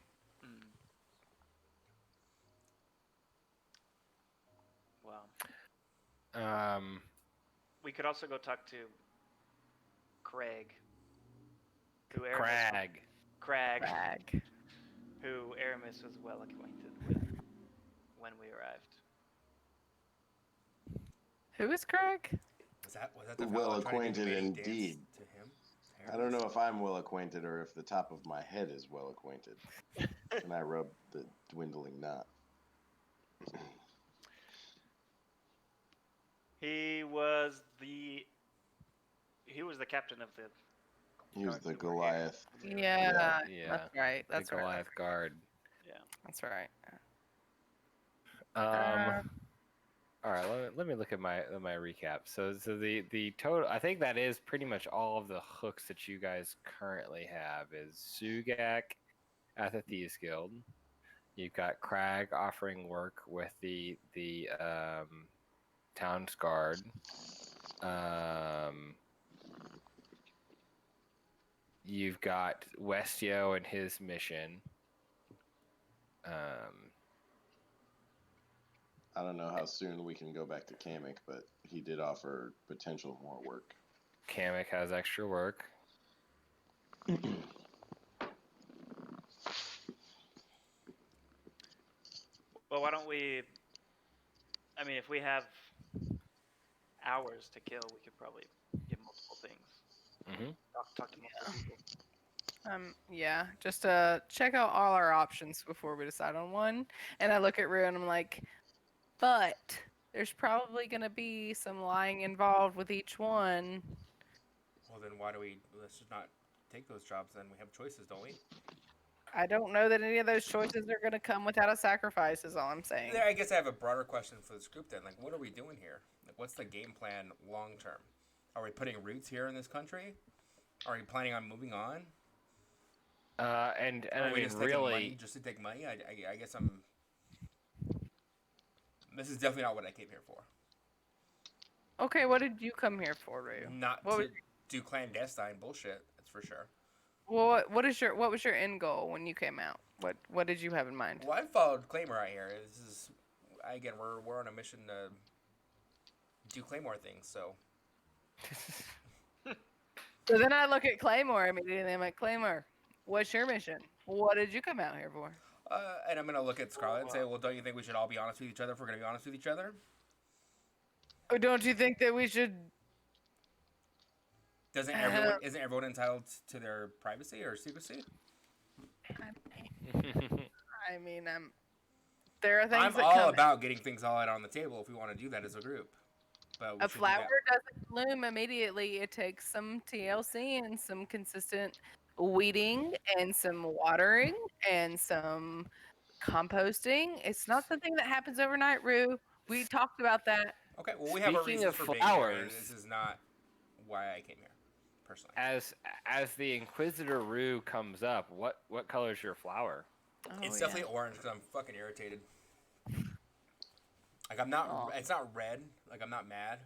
Speaker 5: Well, we could also go talk to Craig. Crag. Who Aramis was well acquainted with when we arrived.
Speaker 4: Who is Craig?
Speaker 2: Was that the
Speaker 3: Well
Speaker 2: fellow trying to do
Speaker 3: acquainted
Speaker 2: the mating
Speaker 3: indeed.
Speaker 2: dance to him?
Speaker 3: I don't know if I'm well acquainted or if the top of my head is well acquainted. And I rub the dwindling knot.
Speaker 5: He was the captain of the.
Speaker 3: He was the
Speaker 5: guard we were here.
Speaker 3: Goliath.
Speaker 4: Yeah,
Speaker 1: Yeah.
Speaker 4: that's right. That's
Speaker 1: the
Speaker 4: right.
Speaker 1: Goliath guard.
Speaker 5: Yeah.
Speaker 4: That's right.
Speaker 1: Um, all right, let me look at my recap. So the total, I think that is pretty much all of the hooks that you guys currently have is Sugak at the Thieves Guild. You've got Crag offering work with the town's guard. You've got Westio and his mission.
Speaker 3: I don't know how soon we can go back to Kamek, but he did offer potential more work.
Speaker 1: Kamek has extra work.
Speaker 5: Well, why don't we? I mean, if we have hours to kill, we could probably get multiple things.
Speaker 1: Mm-hmm.
Speaker 5: Talk to multiple people.
Speaker 4: Yeah, just check out all our options before we decide on one. And I look at Rue and I'm like, but there's probably gonna be some lying involved with each one.
Speaker 2: Well, then why do we? Let's just not take those jobs. Then we have choices, don't we?
Speaker 4: I don't know that any of those choices are gonna come without a sacrifice. Is all I'm saying.
Speaker 2: There, I guess I have a broader question for this group then. Like, what are we doing here? Like, what's the game plan long term? Are we putting roots here in this country? Are we planning on moving on?
Speaker 1: And
Speaker 2: Or
Speaker 1: I
Speaker 2: are we
Speaker 1: mean,
Speaker 2: just taking
Speaker 1: really,
Speaker 2: money just to take money? I guess I'm. This is definitely not what I came here for.
Speaker 4: Okay, what did you come here for, Rue?
Speaker 2: Not
Speaker 4: What
Speaker 2: to
Speaker 4: was-
Speaker 2: do clandestine bullshit. That's for sure.
Speaker 4: Well, what was your end goal when you came out? What did you have in mind?
Speaker 2: Well, I followed Claymore out here. This is again, we're on a mission to do Claymore things. So
Speaker 4: So then I look at Claymore immediately. I'm like, Claymore, what's your mission? What did you come out here for?
Speaker 2: and I'm gonna look at Scarlet and say, well, don't you think we should all be honest with each other if we're gonna be honest with each other?
Speaker 4: Or don't you think that we should?
Speaker 2: Doesn't everyone isn't everyone entitled to their privacy or secrecy?
Speaker 4: I mean, there are things
Speaker 2: I'm
Speaker 4: that
Speaker 2: all
Speaker 4: come.
Speaker 2: about getting things all out on the table if we want to do that as a group. But we
Speaker 4: A
Speaker 2: should do
Speaker 4: flower
Speaker 2: that.
Speaker 4: doesn't bloom immediately. It takes some TLC and some consistent weeding and some watering and some composting. It's not something that happens overnight, Rue. We talked about that.
Speaker 2: Okay, well, we have our
Speaker 1: Speaking
Speaker 2: reasons
Speaker 1: of
Speaker 2: for being here, and
Speaker 1: flowers-
Speaker 2: this is not why I came here, personally.
Speaker 1: as the Inquisitor Rue comes up, what color is your flower?
Speaker 4: Oh,
Speaker 2: It's
Speaker 4: yeah.
Speaker 2: definitely orange because I'm fucking irritated. Like, I'm not,
Speaker 4: Aw.
Speaker 2: it's not red, like, I'm not mad,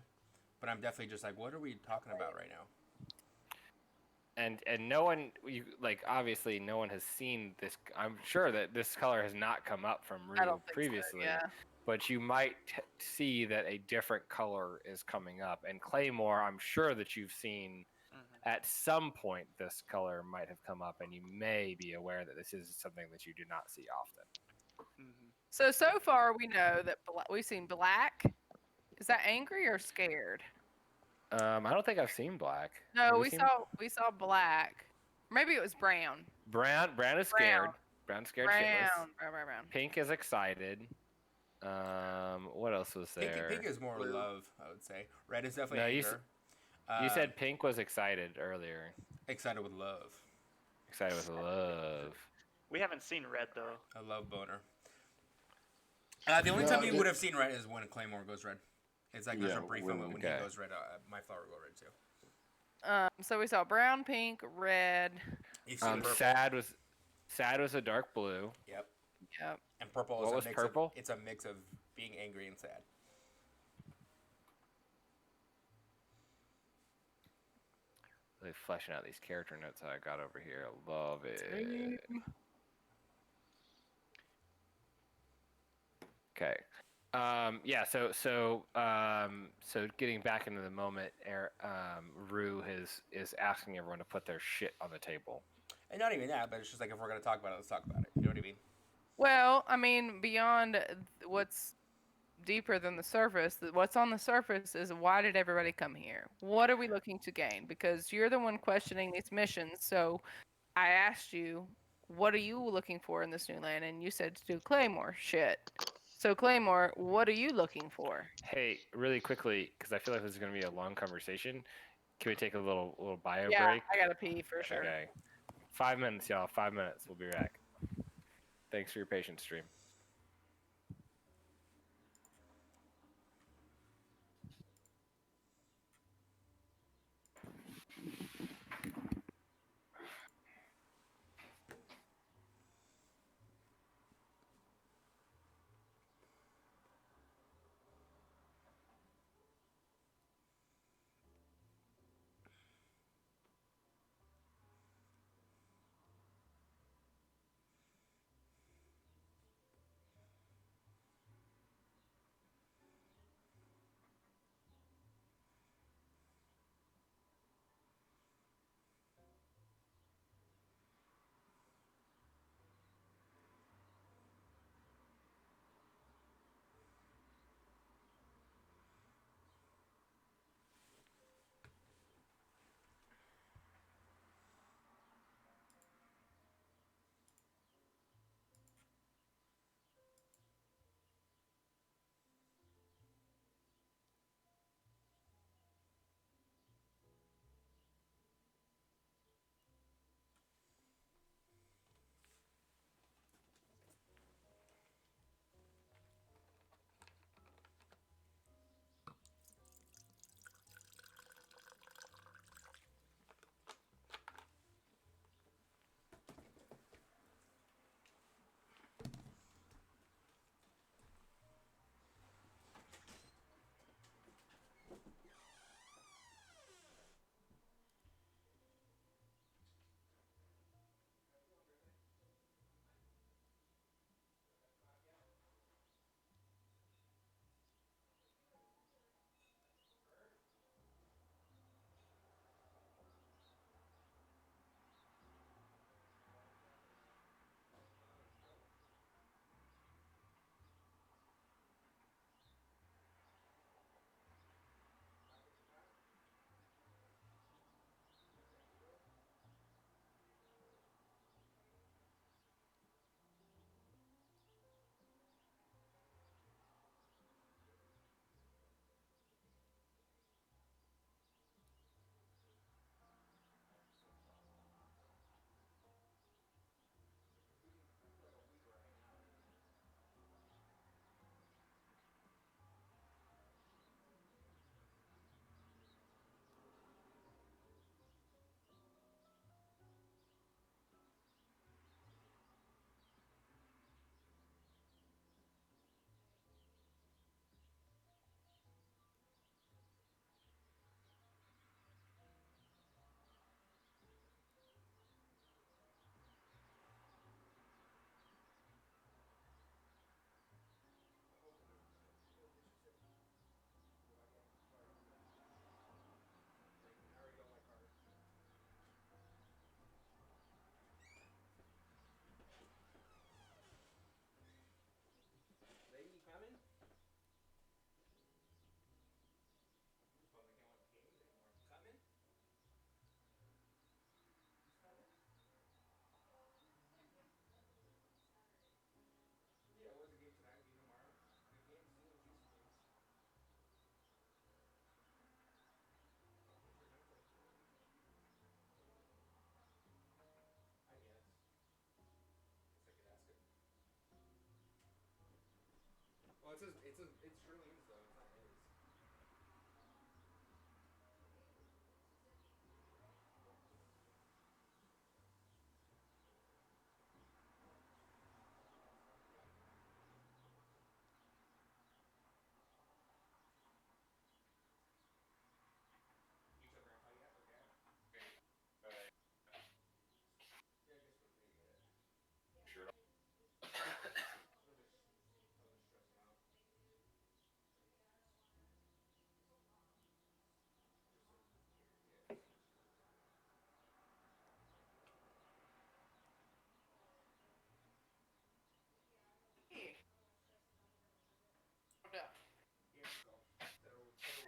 Speaker 2: but I'm definitely just like, what are we talking about right now?
Speaker 1: And no one, obviously no one has seen this. I'm sure that this color has not come up from
Speaker 4: I
Speaker 1: Rue
Speaker 4: don't think so,
Speaker 1: previously.
Speaker 4: yeah.
Speaker 1: But you might see that a different color is coming up. And Claymore, I'm sure that you've seen
Speaker 5: Mhm.
Speaker 1: at some point this color might have come up, and you may be aware that this is something that you do not see often.
Speaker 5: Mhm.
Speaker 4: So far we know that we've seen black. Is that angry or scared?
Speaker 1: I don't think I've seen black.
Speaker 4: No,
Speaker 1: Have
Speaker 4: we
Speaker 1: seen
Speaker 4: saw black. Maybe it was brown.
Speaker 1: brown. Brown is scared. Brown's scared shitless.
Speaker 4: Brown.
Speaker 1: Pink is excited. What else was there?
Speaker 2: Pink is more
Speaker 5: Blue.
Speaker 2: love, I would say. Red is definitely
Speaker 1: No, you
Speaker 2: anger.
Speaker 1: You said pink was excited earlier.
Speaker 2: Excited with love.
Speaker 1: Excited with love.
Speaker 5: We haven't seen red though.
Speaker 2: I love boner. The only
Speaker 3: No,
Speaker 2: time you
Speaker 3: it-
Speaker 2: would have seen red is when Claymore goes red. It's like there's
Speaker 3: Yeah,
Speaker 2: a brief
Speaker 3: when-
Speaker 2: moment when
Speaker 1: okay.
Speaker 2: he goes red. My flower will go red too.
Speaker 4: So we saw brown, pink, red.
Speaker 2: You've seen purple.
Speaker 1: Sad was a dark blue.
Speaker 2: Yep.
Speaker 4: Yep.
Speaker 2: And purple
Speaker 1: What
Speaker 2: is
Speaker 1: was
Speaker 2: a mix
Speaker 1: purple?
Speaker 2: It's a mix of being angry and sad.
Speaker 1: Really fleshing out these character notes that I got over here. I love it. Okay. Yeah. So getting back into the moment, Rue is asking everyone to put their shit on the table.
Speaker 2: And not even that, but it's just like if we're gonna talk about it, let's talk about it. You know what I mean?
Speaker 4: Well, I mean, beyond what's deeper than the surface, what's on the surface is why did everybody come here? What are we looking to gain? Because you're the one questioning these missions. So I asked you, what are you looking for in this new land? And you said to do Claymore shit. So Claymore, what are you looking for?
Speaker 1: Hey, really quickly, because I feel like this is going to be a long conversation. Can we take a little bio
Speaker 4: Yeah,
Speaker 1: break?
Speaker 4: I gotta pee for sure.
Speaker 1: Okay. 5 minutes, y'all. 5 minutes. We'll be back. Thanks for your patience, stream.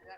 Speaker 1: Yeah,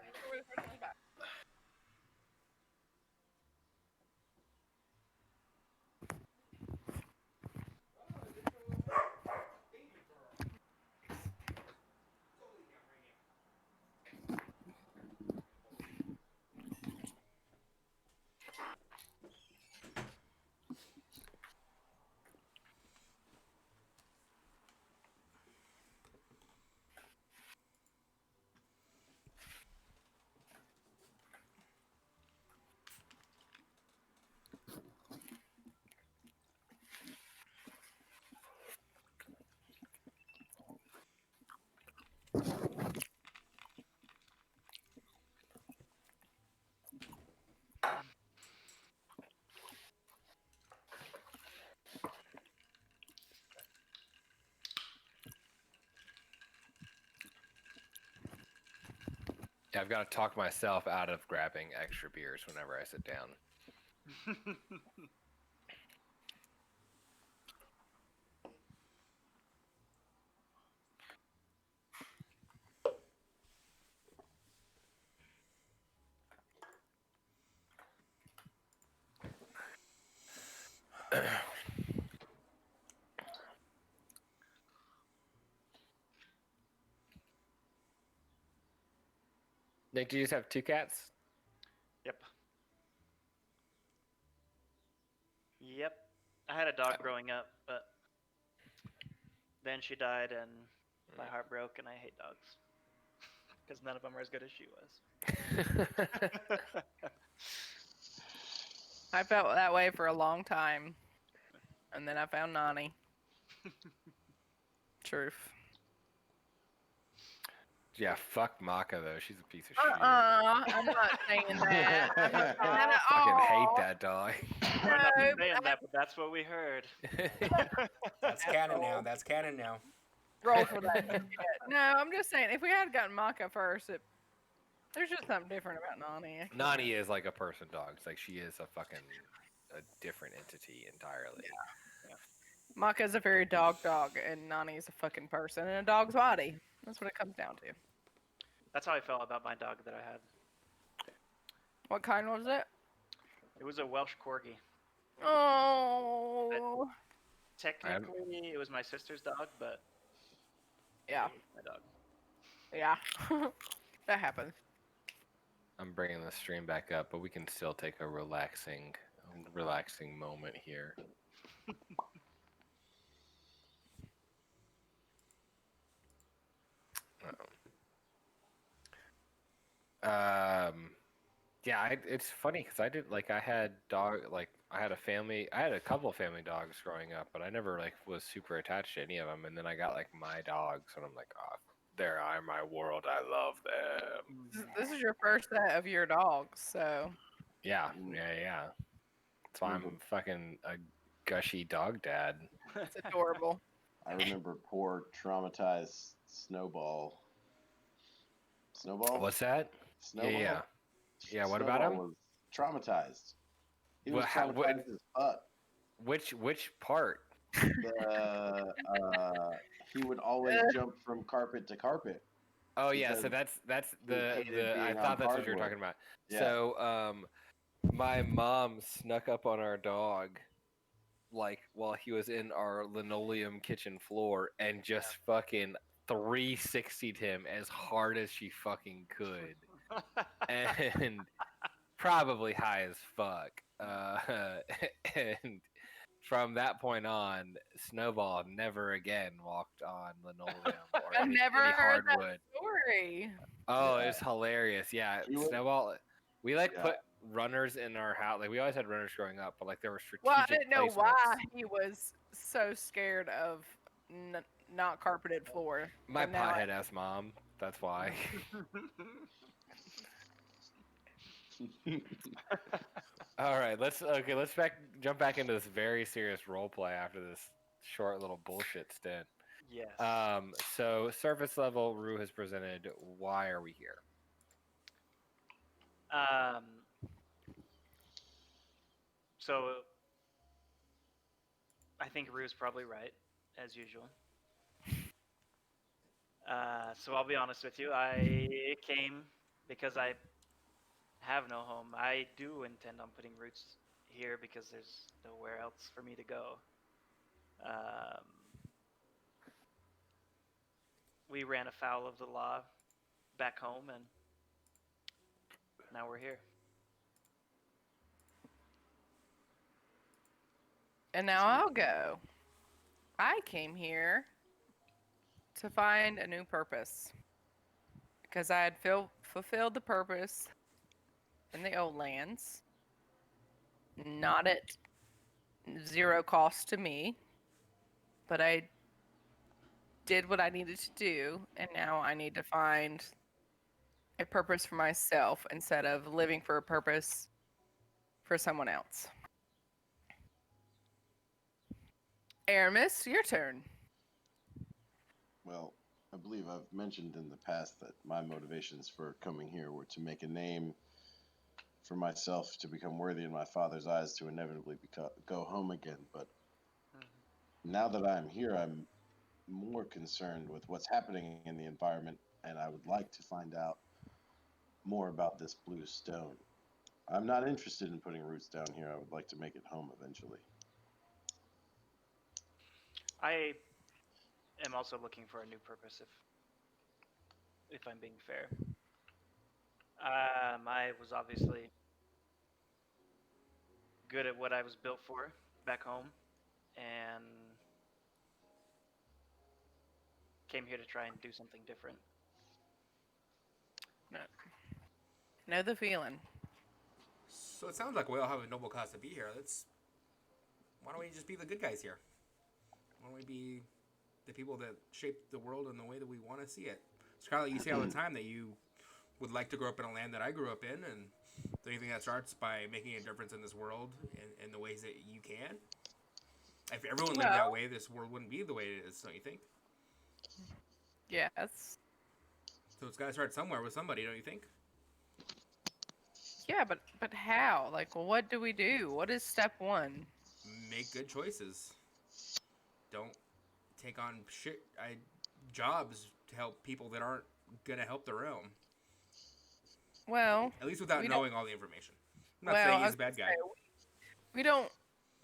Speaker 1: I've got to talk myself out of grabbing extra beers whenever I sit down. Nick, do you just have 2 cats?
Speaker 5: Yep. Yep. I had a dog growing up, but then she died and my heart broke, and I hate dogs because none of them are as good as she was.
Speaker 4: I felt that way for a long time, and then I found Nani. Truth.
Speaker 1: Yeah, fuck Maka though. She's a piece of shit.
Speaker 4: I'm not saying that. I'm not saying that at
Speaker 1: I fucking hate
Speaker 4: all.
Speaker 1: that dog.
Speaker 5: We're not
Speaker 4: No,
Speaker 5: saying that, but that's what we heard.
Speaker 2: That's canon now. That's canon now.
Speaker 4: roll for that. Shit. No, I'm just saying if we had gotten Maka first, there's just something different about Nani.
Speaker 1: Nani is like a person dog. It's like she is a different entity entirely.
Speaker 4: Yeah. Maka's a very dog, and Nani's a fucking person in a dog's body. That's what it comes down to.
Speaker 5: That's how I felt about my dog that I had.
Speaker 4: What kind was it?
Speaker 5: It was a Welsh Corgi.
Speaker 4: Oh.
Speaker 5: Technically, it was my sister's dog, but
Speaker 4: Yeah.
Speaker 5: it was my dog.
Speaker 4: Yeah. That happens.
Speaker 1: I'm bringing the stream back up, but we can still take a relaxing moment here. Yeah, it's funny because I had a couple of family dogs growing up, but I never was super attached to any of them. And then I got my dogs, and I'm like, oh, they're my world. I love them.
Speaker 4: This is your first set of your dogs, so.
Speaker 1: Yeah. That's why I'm fucking a gushy dog dad.
Speaker 4: It's adorable.
Speaker 3: I remember poor traumatized Snowball. Snowball?
Speaker 1: What's that?
Speaker 3: Snowball?
Speaker 1: Yeah. What
Speaker 3: Snowball
Speaker 1: about him?
Speaker 3: Was traumatized. He was traumatized as fuck.
Speaker 1: Which part?
Speaker 3: He would always jump from carpet to carpet.
Speaker 1: Oh yeah, so that's the I thought that's what you were talking about. Yeah. So my mom snuck up on our dog while he was in our linoleum kitchen floor and just fucking 360'd him as hard as she fucking could. And probably high as fuck. And from that point on, Snowball never again walked on linoleum or
Speaker 4: I've never heard
Speaker 1: hardwood.
Speaker 4: that story.
Speaker 1: Oh, yeah. It's hilarious. Yeah, Snowball. We put runners in our house. We always had runners growing up, but there were strategic.
Speaker 4: Well, I didn't know
Speaker 1: placements.
Speaker 4: why he was so scared of not carpeted floor.
Speaker 1: My pothead ass mom. That's why. All right, let's jump back into this very serious role play after this short little bullshit stint.
Speaker 5: Yes.
Speaker 1: So surface level, Rue has presented. Why are we here?
Speaker 5: So I think Rue's probably right, as usual. So I'll be honest with you. I came because I have no home. I do intend on putting roots here because there's nowhere else for me to go. Um, we ran afoul of the law back home, and now we're here.
Speaker 4: And now I'll go. I came here to find a new purpose because I had fulfilled the purpose in the old lands, not at zero cost to me, but I did what I needed to do, and now I need to find a purpose for myself instead of living for a purpose for someone else. Aramis, your turn.
Speaker 3: Well, I believe I've mentioned in the past that my motivations for coming here were to make a name for myself, to become worthy in my father's eyes, to inevitably go home again. But now that I'm here, I'm more concerned with what's happening in the environment, and I would like to find out more about this blue stone. I'm not interested in putting roots down here. I would like to make it home eventually.
Speaker 5: I am also looking for a new purpose, if I'm being fair. I was obviously good at what I was built for back home, and came here to try and do something different.
Speaker 4: No. Know the feeling.
Speaker 2: So it sounds like we all have a noble cause to be here. Why don't we just be the good guys here? Why don't we be the people that shape the world in the way that we want to see it? Scarlett, you say all the time that you would like to grow up in a land that I grew up in, and do you think that starts by making a difference in this world in the ways that you can? If everyone lived that way, this world wouldn't be the way it is, don't you think?
Speaker 4: Yes.
Speaker 2: So it's got to start somewhere with somebody, don't you think?
Speaker 4: Yeah, but how? Like, what do we do? What is step one?
Speaker 2: Make good choices. Don't take on jobs to help people that aren't gonna help the realm.
Speaker 4: Well,
Speaker 2: At least without knowing all the information. I'm not
Speaker 4: well,
Speaker 2: saying
Speaker 4: I
Speaker 2: he's
Speaker 4: was
Speaker 2: a bad guy.
Speaker 4: gonna say, we don't.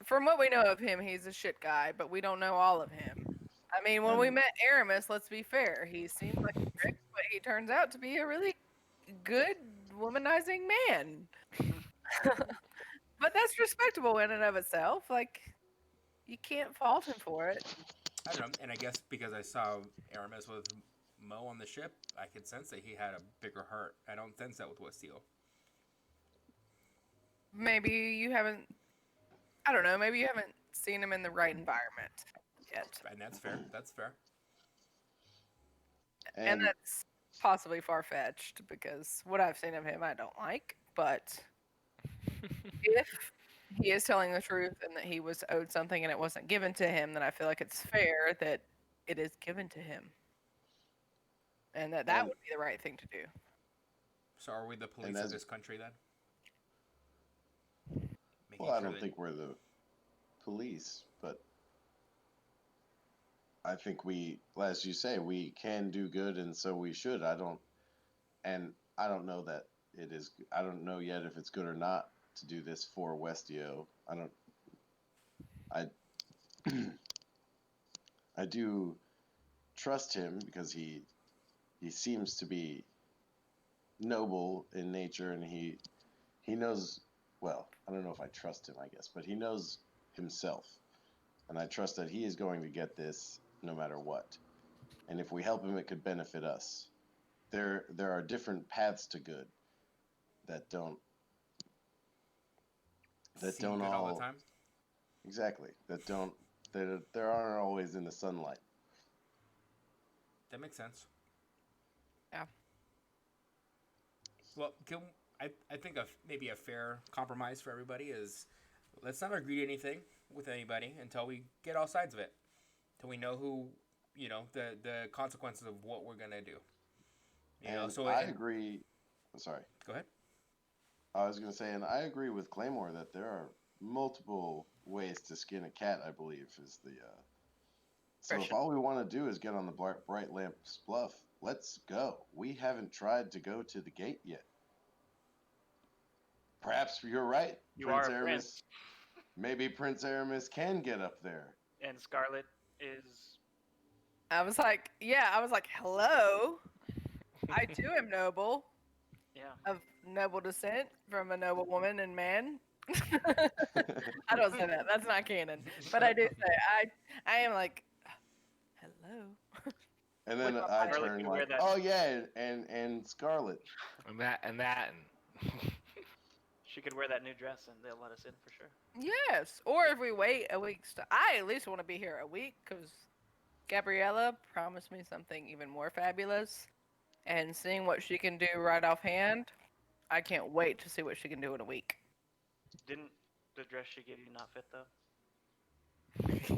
Speaker 4: From what we know of him, he's a shit guy, but we don't know all of him. I mean, when we met Aramis, let's be fair, he seemed like a prick, but he turns out to be a really good womanizing man. But that's respectable in and of itself. Like, you can't fault him for it.
Speaker 2: I don't know, and I guess because I saw Aramis with Mo on the ship, I could sense that he had a bigger heart. I don't sense that with Westeel.
Speaker 4: Maybe you haven't. I don't know. Maybe you haven't seen him in the right environment yet,
Speaker 2: And that's fair. That's fair.
Speaker 4: and that's possibly far fetched because what I've seen of him, I don't like. But if he is telling the truth and that he was owed something and it wasn't given to him, then I feel like it's fair that it is given to him, and that would be the right thing to do.
Speaker 2: So are we the police of this country then?
Speaker 3: Well, I don't think we're the police, but I think we, as you say, we can do good, and so we should. I don't know that it is. I don't know yet if it's good or not to do this for Westio. I I do trust him because he seems to be noble in nature, and he knows. Well, I don't know if I trust him, I guess, but he knows himself, and I trust that he is going to get this no matter what. And if we help him, it could benefit us. There are different paths to good that don't
Speaker 2: Seem good all the time.
Speaker 3: Exactly, that don't there aren't always in the sunlight.
Speaker 2: That makes sense.
Speaker 4: Yeah.
Speaker 2: Well, I think maybe a fair compromise for everybody is let's not agree to anything with anybody until we get all sides of it, until we know the consequences of what we're gonna do.
Speaker 3: I agree. Sorry.
Speaker 2: Go ahead.
Speaker 3: I was going to say, and I agree with Claymore that there are multiple ways to skin a cat. I believe is the. So if all we want to do is get on the bright lamp bluff, Let's go. We haven't tried to go to the gate yet. Perhaps you're right,
Speaker 5: You
Speaker 3: Prince
Speaker 5: are a
Speaker 3: Aramis.
Speaker 5: prince,
Speaker 3: Maybe Prince Aramis can get up there.
Speaker 5: and Scarlet is.
Speaker 4: I was like, hello. I too am noble,
Speaker 5: Yeah.
Speaker 4: of noble descent from a noble woman and man. I don't say that. That's not canon. But I do say I am like, hello.
Speaker 3: And then
Speaker 4: With my
Speaker 3: I
Speaker 4: pilot,
Speaker 3: turn
Speaker 5: could wear
Speaker 3: like,
Speaker 5: that-
Speaker 3: oh yeah, and Scarlet.
Speaker 1: And that.
Speaker 5: She could wear that new dress, and they'll let us in for sure.
Speaker 4: Yes. Or if we wait a week, I at least want to be here a week because Gabriella promised me something even more fabulous. And seeing what she can do right offhand, I can't wait to see what she can do in a week.
Speaker 5: Didn't the dress she gave you not fit though?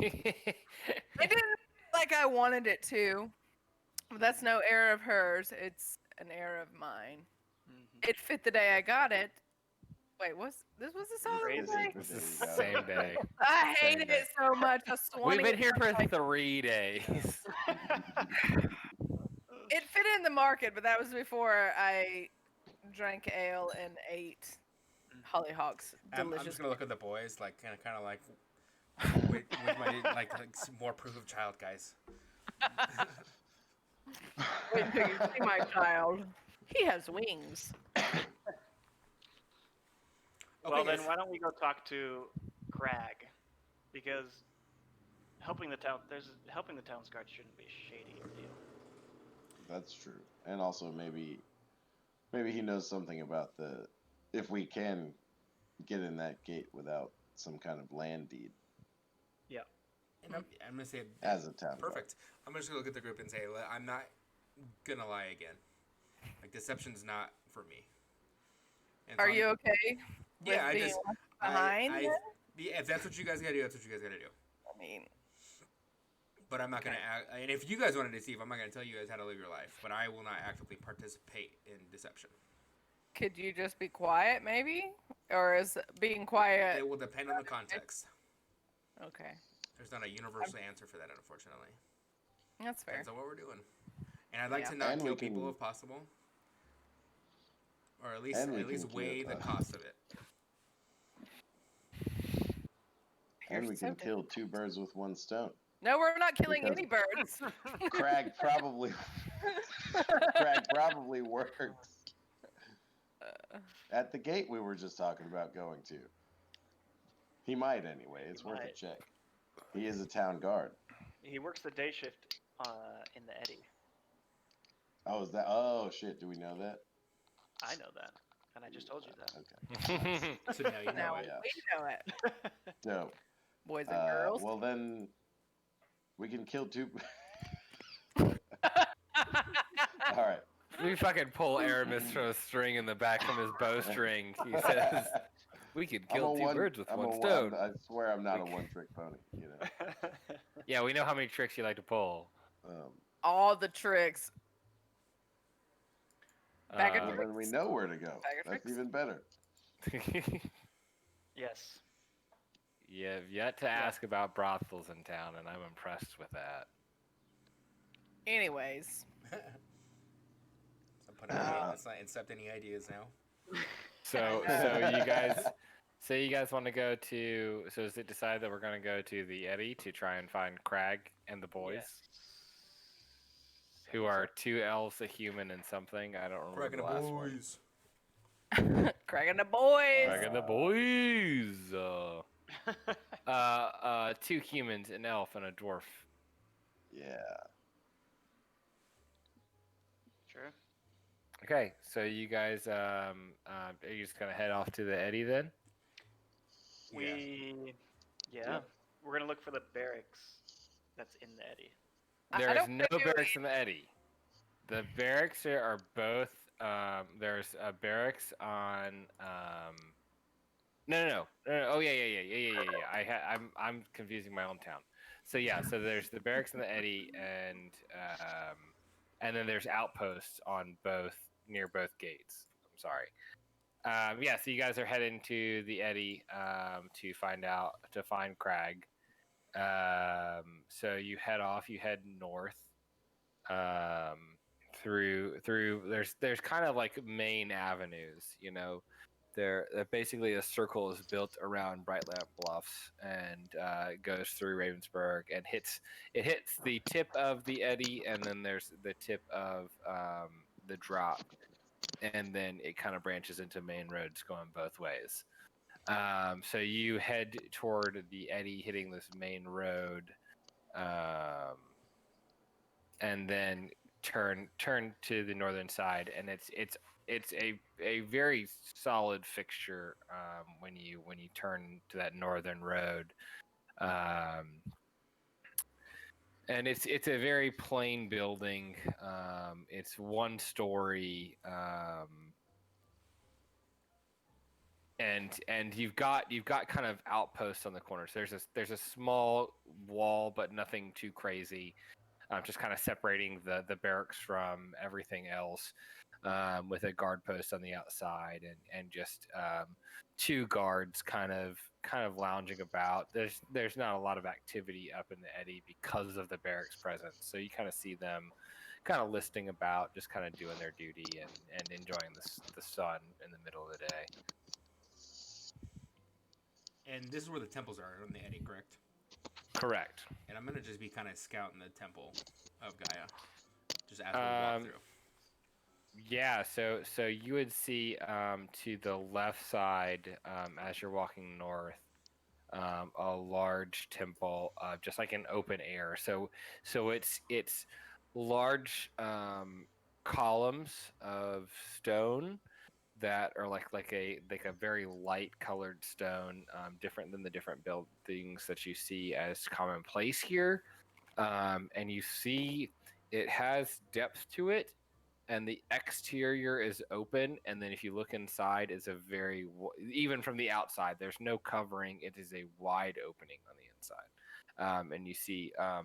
Speaker 4: It didn't like I wanted it to. But that's no error of hers. It's an error of mine.
Speaker 5: Mm-hmm.
Speaker 4: It fit the day I got it. Wait, was this the
Speaker 5: Crazy.
Speaker 4: holiday?
Speaker 1: This
Speaker 3: There
Speaker 1: is
Speaker 3: you go.
Speaker 1: same day.
Speaker 4: I
Speaker 3: Same
Speaker 4: hated
Speaker 3: day.
Speaker 4: it so much. I was
Speaker 1: We've been
Speaker 4: swanning
Speaker 1: here for
Speaker 4: like,
Speaker 1: 3 days.
Speaker 4: it fit in the market, but that was before I drank ale and ate hollyhocks.
Speaker 2: I'm
Speaker 4: Delicious.
Speaker 2: just gonna look at the boys, like kind of like with my like some more proof of child, guys.
Speaker 4: Wait until you see my child. He has wings.
Speaker 5: Well, then
Speaker 2: guys.
Speaker 5: why don't we go talk to Crag? Because helping the town guard shouldn't be a shady deal.
Speaker 3: That's true. And also maybe he knows something about if we can get in that gate without some kind of land deed
Speaker 5: Yeah.
Speaker 2: And I'm gonna say
Speaker 3: as a town.
Speaker 2: perfect. I'm just gonna look at the group and say I'm not gonna lie again. Like deception's not for me. And
Speaker 4: Are
Speaker 2: so
Speaker 4: you okay?
Speaker 2: Yeah, I
Speaker 4: with being
Speaker 2: just
Speaker 4: left behind?
Speaker 2: I
Speaker 4: then?
Speaker 2: yeah, if that's what you guys gotta do, that's what you guys gotta do.
Speaker 4: I mean,
Speaker 2: But I'm not gonna act. And if you guys want to deceive, I'm not gonna tell you guys how to live your life. But I will not actively participate in deception.
Speaker 4: could you just be quiet, maybe? Or is being quiet
Speaker 2: It will depend on the context.
Speaker 4: okay?
Speaker 2: There's not a universal answer for that, unfortunately.
Speaker 4: That's fair.
Speaker 2: Depends on what we're doing. And I'd like
Speaker 4: Yeah.
Speaker 2: to not
Speaker 3: And we
Speaker 2: kill people
Speaker 3: can-
Speaker 2: if possible, or at least
Speaker 3: And we can kill
Speaker 2: weigh the
Speaker 3: the-
Speaker 2: cost of it.
Speaker 3: And
Speaker 4: You're
Speaker 3: we
Speaker 4: so
Speaker 3: can kill two birds with one stone.
Speaker 4: No, we're not killing
Speaker 3: Because-
Speaker 4: any birds.
Speaker 3: Crag probably works at the gate we were just talking about going to. He might anyway. It's worth a
Speaker 5: might.
Speaker 3: check. He is a town guard.
Speaker 5: He works the day shift in the Eddy.
Speaker 3: Oh, is that? Oh shit! Do we know that?
Speaker 5: I know that, and I just told you that.
Speaker 3: Okay.
Speaker 2: So now you know
Speaker 4: Now
Speaker 2: it.
Speaker 3: yeah.
Speaker 4: we know it,
Speaker 3: Dope.
Speaker 4: boys and girls.
Speaker 3: Well then, we can kill two. All right.
Speaker 1: We fucking pull Aramis from a string in the back from his bowstring. He says, "We could kill two birds with one stone."
Speaker 3: I swear I'm not a one-trick pony. You know.
Speaker 1: Yeah, we know how many tricks you like to pull.
Speaker 4: All the tricks. Bag of
Speaker 3: Well,
Speaker 1: Uh,
Speaker 3: then we know where to go.
Speaker 4: Bag of
Speaker 3: That's
Speaker 4: tricks.
Speaker 3: even better.
Speaker 5: Yes.
Speaker 1: You have yet to ask about brothels in town, and I'm impressed with that.
Speaker 4: Anyways,
Speaker 2: So I'm putting let's not accept any ideas now.
Speaker 1: So you guys want to go to? So is it decided that we're going to go to the Eddy to try and find Crag and the boys,
Speaker 5: Yes.
Speaker 1: who are 2 elves, a human, and something? I don't remember
Speaker 2: Cracking
Speaker 1: the
Speaker 2: the
Speaker 1: last one.
Speaker 2: boys.
Speaker 4: cracking the boys.
Speaker 1: Crag and the boys. 2 humans, an elf, and a dwarf.
Speaker 3: Yeah.
Speaker 5: Sure.
Speaker 1: Okay, so you guys, are you just gonna head off to the Eddy then?
Speaker 5: Yeah. We're gonna look for the barracks that's in the Eddy.
Speaker 4: I
Speaker 1: There's
Speaker 4: don't
Speaker 1: no
Speaker 4: think it
Speaker 1: barracks in the Eddy. The barracks here are both. There's a barracks on. No. Oh yeah. I'm confusing my own town. So yeah, so there's the barracks in the Eddy, and then there's outposts on near both gates. I'm sorry. Yeah, so you guys are heading to the Eddy to find Crag. So you head north through there's kind of like main avenues, you know. There basically a circle is built around Bright Lamp Bluffs and goes through Ravensburg and hits the tip of the eddy, and then there's the tip of the drop, and then it kind of branches into main roads going both ways. So you head toward the eddy, hitting this main road, and then turn to the northern side, and it's a very solid fixture when you turn to that northern road. And it's a very plain building. It's one story. And you've got kind of outposts on the corners. There's a small wall, but nothing too crazy. Just kind of separating the barracks from everything else, with a guard post on the outside, and just two guards kind of lounging about. There's not a lot of activity up in the eddy because of the barracks presence, so you kind of see them kind of listing about, just kind of doing their duty and enjoying the sun in the middle of the day.
Speaker 2: And this is where the temples are on the eddy, correct?
Speaker 1: Correct.
Speaker 2: And I'm gonna just be kind of scouting the temple of Gaia, just as we walk through.
Speaker 1: Yeah, so you would see to the left side, as you're walking north, a large temple, just like an open air. So it's large columns of stone that are like a very light colored stone, different than the different buildings that you see as commonplace here. And you see it has depth to it, and the exterior is open, and then if you look inside, it's a very, even from the outside, there's no covering. It is a wide opening on the inside. And you see a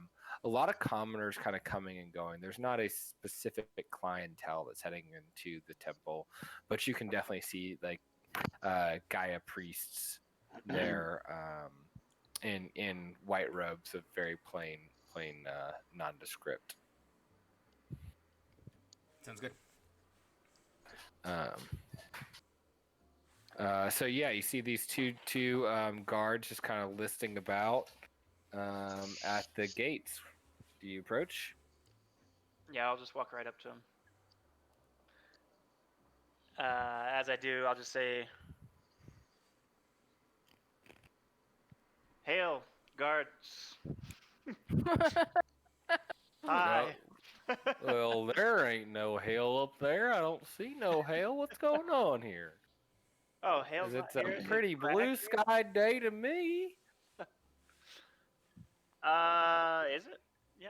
Speaker 1: lot of commoners kind of coming and going. There's not a specific clientele that's heading into the temple, but you can definitely see like Gaia priests there, in white robes of very plain nondescript.
Speaker 2: Sounds good.
Speaker 1: So yeah, you see these two guards just kind of listing about at the gates. Do you approach?
Speaker 5: Yeah, I'll just walk right up to him. As I do, I'll just say, "Hail, guards! Hi."
Speaker 1: Well, there ain't no hail up there. I don't see no hail. What's going on here?
Speaker 5: Oh, hail's not
Speaker 1: It's
Speaker 5: here.
Speaker 1: a
Speaker 5: Is it
Speaker 1: pretty
Speaker 5: Craig
Speaker 1: blue
Speaker 5: here?
Speaker 1: sky day to me.
Speaker 5: Is it? Yeah.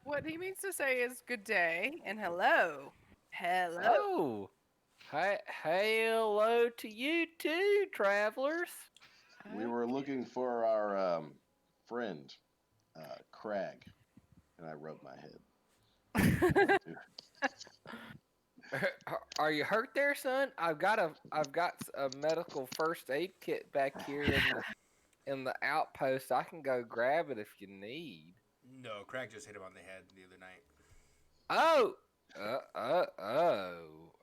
Speaker 4: What he means to say is good day and hello. Hello.
Speaker 1: Oh, hi, hello to you too, travelers.
Speaker 3: We were looking for our friend, Crag, and I rubbed my head.
Speaker 1: Are you hurt there, son? I've got a medical first aid kit back here in the outpost. I can go grab it if you need.
Speaker 2: No, Craig just hit him on the head the other night.
Speaker 1: Oh,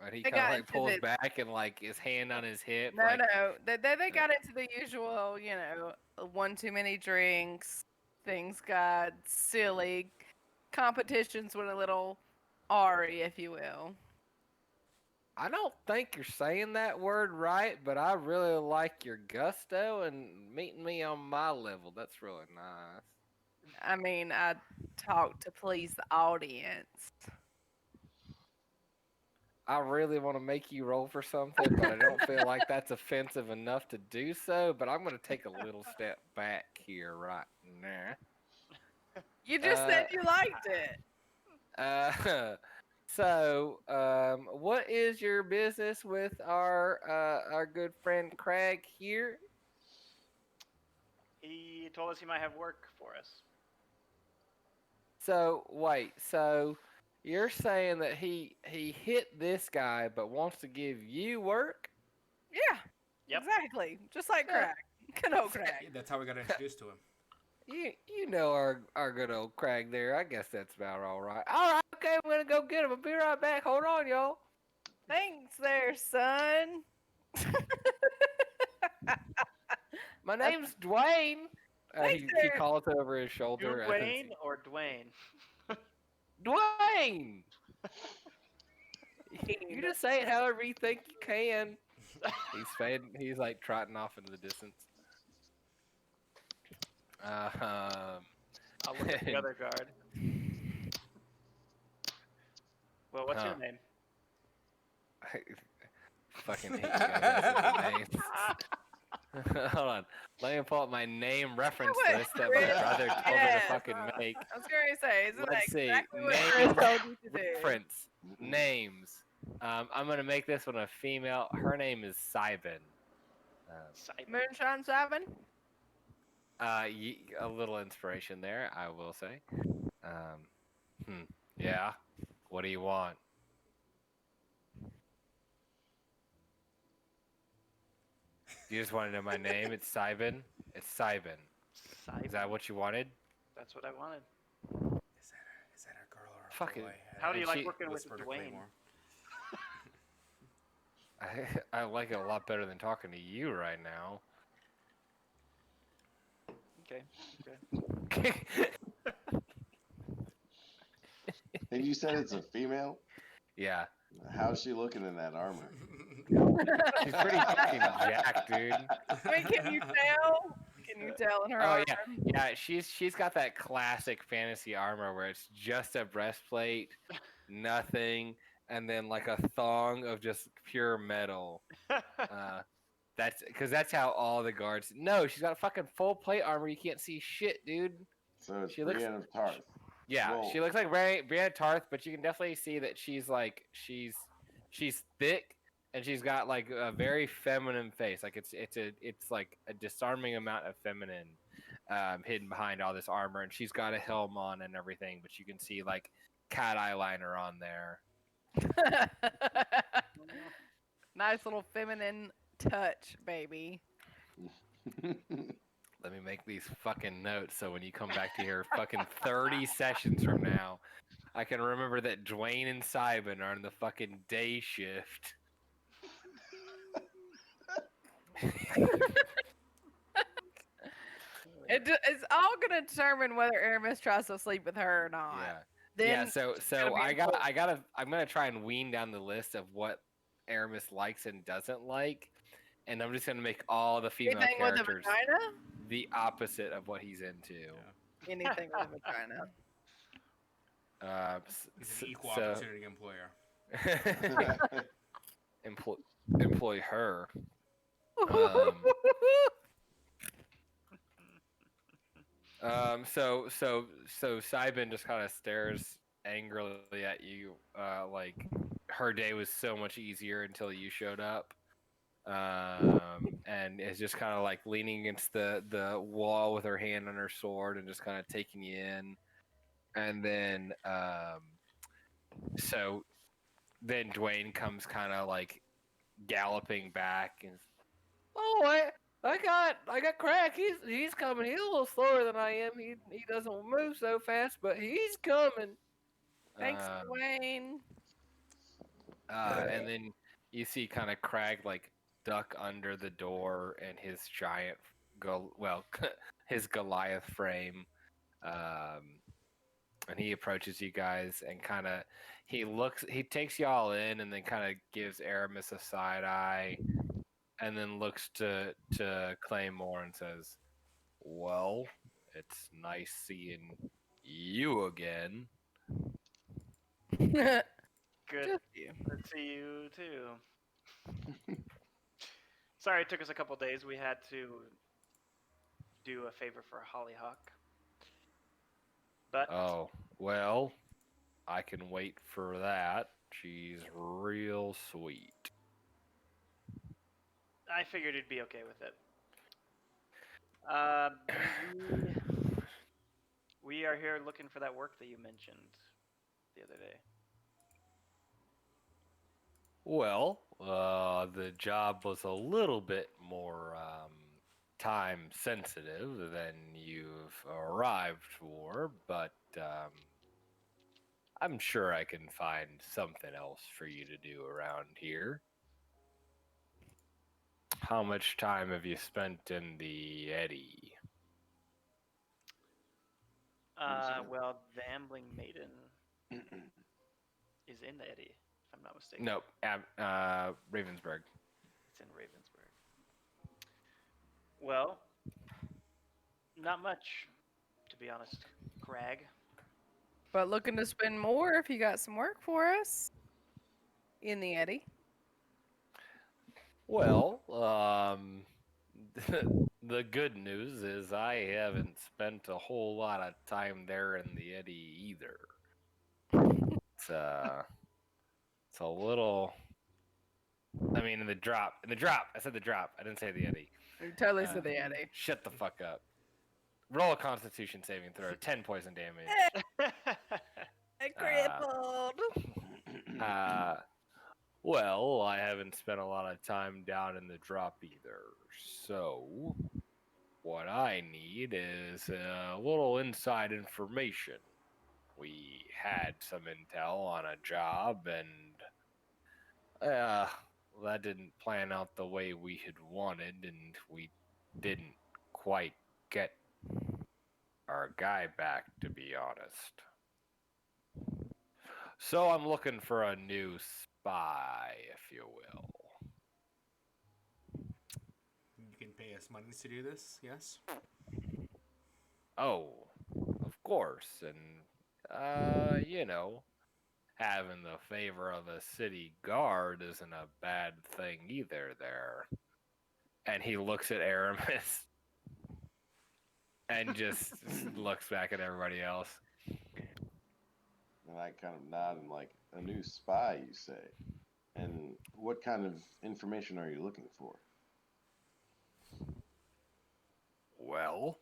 Speaker 1: and he
Speaker 4: They
Speaker 1: kind of
Speaker 4: got
Speaker 1: like
Speaker 4: into
Speaker 1: pulls
Speaker 4: the-
Speaker 1: back and like his hand on his hip.
Speaker 4: No,
Speaker 1: like,
Speaker 4: no. They got into the usual, one too many drinks. Things got silly. Competitions went a little awry, if you will.
Speaker 1: I don't think you're saying that word right, but I really like your gusto and meeting me on my level. That's really nice.
Speaker 4: I mean, I talk to please the audience.
Speaker 1: I really want to make you roll for something, but I don't feel like that's offensive enough to do so. But I'm going to take a little step back here right now.
Speaker 4: You just said you liked it.
Speaker 1: So, what is your business with our good friend Craig here?
Speaker 5: He told us he might have work for us.
Speaker 1: So wait, so you're saying that he hit this guy but wants to give you work?
Speaker 4: Yeah.
Speaker 5: Yep.
Speaker 4: Exactly. Just like
Speaker 1: Yeah.
Speaker 4: Craig. Good old Craig.
Speaker 2: Yeah, that's how we got introduced to him.
Speaker 1: You know our good old Craig there. I guess that's about all right. All right, okay. I'm gonna go get him. I'll be right back. Hold on, y'all.
Speaker 4: Thanks there, son.
Speaker 1: My name's Dwayne.
Speaker 4: Thanks,
Speaker 1: He
Speaker 4: there.
Speaker 1: calls over his shoulder.
Speaker 5: Dwayne or Dwayne?
Speaker 1: Dwayne. You just say it however you think you can. He's fading. He's like trotting off into the distance.
Speaker 5: I'll look at the other guard. Well, what's your name?
Speaker 1: I fucking hate you guys asking names. Hold on. Let me pull up my name reference
Speaker 4: What,
Speaker 1: list that my
Speaker 4: Chris?
Speaker 1: brother told me to
Speaker 4: Yes.
Speaker 1: fucking make.
Speaker 4: I was going to say, isn't
Speaker 1: Let's
Speaker 4: that
Speaker 1: see.
Speaker 4: exactly what
Speaker 1: Name
Speaker 4: Chris told you to do?
Speaker 1: reference. Names. I'm going to make this one a female. Her name is Sybin.
Speaker 4: Moonshine 7?
Speaker 1: A little inspiration there, I will say. Yeah. What do you want? You just want to know my name? It's Sybin. It's Sybin. Is that what you wanted?
Speaker 5: That's what I wanted.
Speaker 2: Is that a girl or a
Speaker 1: Fucking-
Speaker 2: boy?
Speaker 5: How do you
Speaker 1: And
Speaker 5: like
Speaker 1: she
Speaker 5: working with
Speaker 2: Whisper to
Speaker 5: Dwayne?
Speaker 2: Claymore.
Speaker 1: I like it a lot better than talking to you right now.
Speaker 5: Okay.
Speaker 3: And you said it's a female?
Speaker 1: Yeah.
Speaker 3: How's she looking in that armor?
Speaker 1: She's pretty fucking jacked, dude.
Speaker 4: Wait, can you tell? Can you tell in her
Speaker 1: Oh
Speaker 4: armor?
Speaker 1: yeah, yeah. She's got that classic fantasy armor where it's just a breastplate, nothing, and then like a thong of just pure metal. That's because that's how all the guards. No, she's got a fucking full plate armor. You can't see shit, dude.
Speaker 3: So it's
Speaker 1: She looks-
Speaker 3: Brienne of Tarth.
Speaker 1: Yeah,
Speaker 3: Whoa.
Speaker 1: she looks like Brianna Tarth, but you can definitely see that she's thick and she's got like a very feminine face. Like it's like a disarming amount of feminine hidden behind all this armor, and she's got a helm on and everything, but you can see like cat eyeliner on there.
Speaker 4: Nice little feminine touch, baby.
Speaker 1: Let me make these fucking notes so when you come back to here fucking 30 sessions from now, I can remember that Dwayne and Sybin are in the fucking day shift.
Speaker 4: It's all gonna determine whether Aramis tries to sleep with her or not.
Speaker 1: Yeah.
Speaker 4: Then
Speaker 1: Yeah, so
Speaker 4: gonna be
Speaker 1: I'm gonna try and wean down the list of what Aramis likes and doesn't like, and I'm just gonna make all the female
Speaker 4: anything with a
Speaker 1: characters
Speaker 4: vagina.
Speaker 1: the opposite of what he's into.
Speaker 4: Anything with a vagina.
Speaker 2: He's an equal
Speaker 1: so-
Speaker 2: opportunity employer.
Speaker 1: employ her. So Sybin just kind of stares angrily at you, like her day was so much easier until you showed up, and is just kind of like leaning against the wall with her hand on her sword and just kind of taking you in, and then so then Dwayne comes kind of like galloping back and, oh, I got Crack. He's coming. He's a little slower than I am. He doesn't move so fast, but he's coming.
Speaker 4: Thanks, Dwayne.
Speaker 1: And then you see kind of Crag like duck under the door and his giant his Goliath frame. And he approaches you guys and kind of he takes y'all in and then kind of gives Aramis a side eye and then looks to Claymore and says, "Well, it's nice seeing you again."
Speaker 5: Good
Speaker 4: Just you.
Speaker 5: to see you too. Sorry, it took us a couple days. We had to do a favor for Hollyhock. But
Speaker 1: Oh, well, I can wait for that. She's real sweet.
Speaker 5: I figured you'd be okay with it. We are here looking for that work that you mentioned the other day.
Speaker 1: Well, the job was a little bit more time sensitive than you've arrived for, but I'm sure I can find something else for you to do around here. How much time have you spent in the eddy?
Speaker 5: Well, the Ambling Maiden is in the Eddy, if I'm not mistaken.
Speaker 1: Nope, Ravensburg.
Speaker 5: It's in Ravensburg. Well, not much, to be honest, Crag.
Speaker 4: But looking to spend more if you got some work for us in the eddy.
Speaker 1: Well, the good news is I haven't spent a whole lot of time there in the eddy either. It's it's a little. I mean, in the drop. I said the drop. I didn't say the eddy.
Speaker 4: You totally said the eddy.
Speaker 1: Shut the fuck up. Roll a Constitution saving throw. 10 poison damage.
Speaker 4: Crippled.
Speaker 1: Well, I haven't spent a lot of time down in the drop either. So, what I need is a little inside information. We had some intel on a job, and that didn't plan out the way we had wanted, and we didn't quite get our guy back, to be honest. So I'm looking for a new spy, if you will.
Speaker 2: You can pay us money to do this, yes?
Speaker 1: Oh, of course, and having the favor of a city guard isn't a bad thing either there. And he looks at Aramis and just looks back at everybody else.
Speaker 3: And I kind of nod and like, a new spy, you say? And what kind of information are you looking for?
Speaker 1: Well,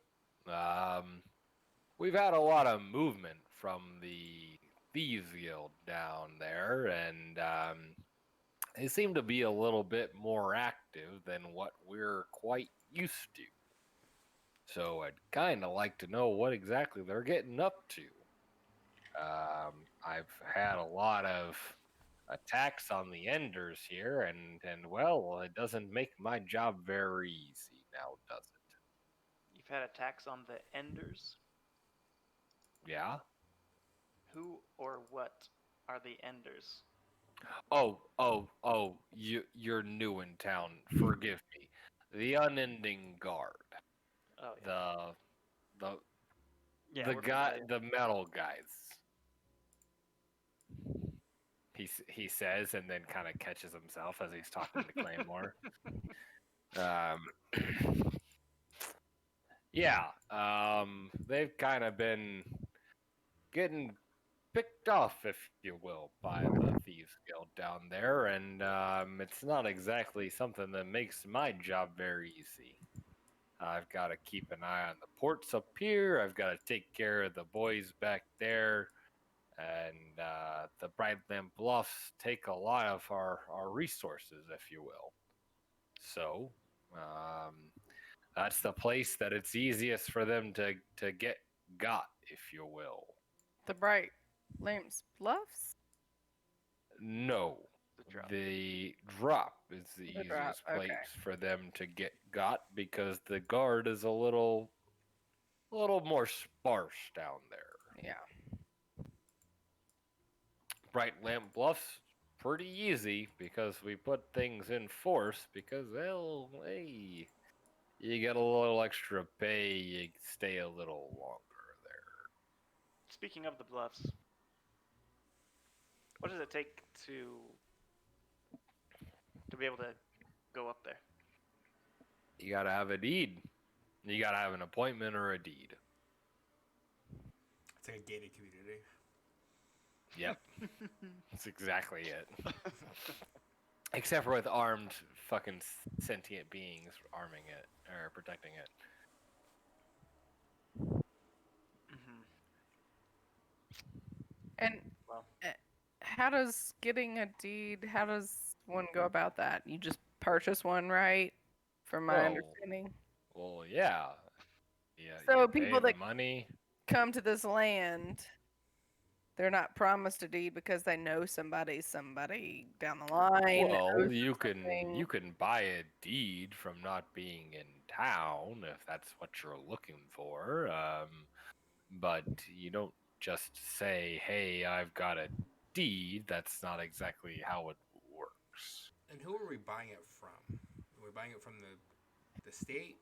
Speaker 1: we've had a lot of movement from the Thieves Guild down there, and they seem to be a little bit more active than what we're quite used to. So I'd kind of like to know what exactly they're getting up to. I've had a lot of attacks on the Enders here, and well, it doesn't make my job very easy now, does it?
Speaker 5: You've had attacks on the Enders.
Speaker 1: Yeah?
Speaker 5: Who or what are the Enders?
Speaker 1: You're new in town. Forgive me. The Unending Guard.
Speaker 5: Oh yeah.
Speaker 1: The
Speaker 5: Yeah,
Speaker 1: the
Speaker 5: we're
Speaker 1: guy,
Speaker 5: familiar.
Speaker 1: the metal guys. He says, and then kind of catches himself as he's talking to Claymore. Yeah. They've kind of been getting picked off, if you will, by the Thieves Guild down there, and it's not exactly something that makes my job very easy. I've got to keep an eye on the ports up here. I've got to take care of the boys back there. And the Brightland Bluffs take a lot of our resources, if you will. So, that's the place that it's easiest for them to get got, if you will.
Speaker 4: The Bright Lamps Bluffs?
Speaker 1: No.
Speaker 5: The drop.
Speaker 1: The drop is the easiest
Speaker 4: drop,
Speaker 1: place
Speaker 4: okay.
Speaker 1: for them to get got because the guard is a little more sparse down there.
Speaker 4: Yeah.
Speaker 1: Bright Lamp Bluffs, pretty easy because we put things in force because, well, hey, you get a little extra pay, you stay a little longer there.
Speaker 5: Speaking of the bluffs, what does it take to be able to go up there?
Speaker 1: You gotta have a deed. You gotta have an appointment or a deed.
Speaker 2: It's like a gated community.
Speaker 1: Yep. That's exactly it. Except for with armed fucking sentient beings arming it or protecting it.
Speaker 5: Mm-hmm.
Speaker 4: And
Speaker 5: Well,
Speaker 4: how does getting a deed, how does one go about that? You just purchase one, right? From my understanding.
Speaker 1: Well, yeah. Yeah.
Speaker 4: So
Speaker 1: you
Speaker 4: people
Speaker 1: pay
Speaker 4: that
Speaker 1: the money.
Speaker 4: come to this land They're not promised a deed because they know somebody down the line.
Speaker 1: Well,
Speaker 4: owes
Speaker 1: you
Speaker 4: something.
Speaker 1: can buy a deed from not being in town if that's what you're looking for. But you don't just say, "Hey, I've got a deed." That's not exactly how it works.
Speaker 2: And who are we buying it from? Are we buying it from the state?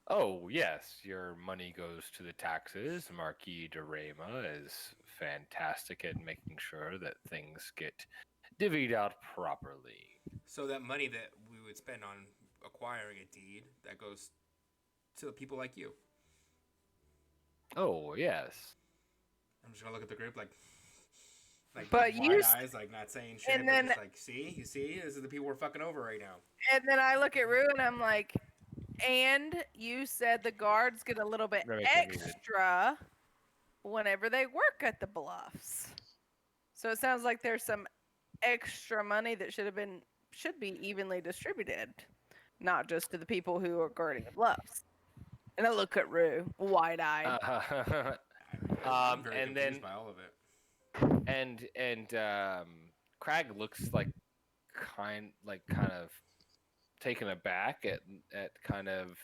Speaker 1: Oh, yes, your money goes to the taxes. Marquis de Rema is fantastic at making sure that things get divvied out properly.
Speaker 2: So that money that we would spend on acquiring a deed that goes to people like you.
Speaker 1: Oh, yes.
Speaker 2: I'm just gonna look at the group like
Speaker 4: But
Speaker 2: wide eyes, like not saying shit,
Speaker 4: and
Speaker 2: but
Speaker 4: then
Speaker 2: just like, see, you see, this is the people we're fucking over right now.
Speaker 4: and then I look at Rue and I'm like, and you said the guards get a little bit
Speaker 1: That makes me muted.
Speaker 4: extra whenever they work at the Bluffs. So it sounds like there's some extra money that should be evenly distributed, not just to the people who are guarding the Bluffs. And I look at Rue, wide-eyed.
Speaker 2: I'm very
Speaker 1: And
Speaker 2: confused
Speaker 1: then
Speaker 2: by all of it.
Speaker 1: and Crag looks like kind of taken aback at kind of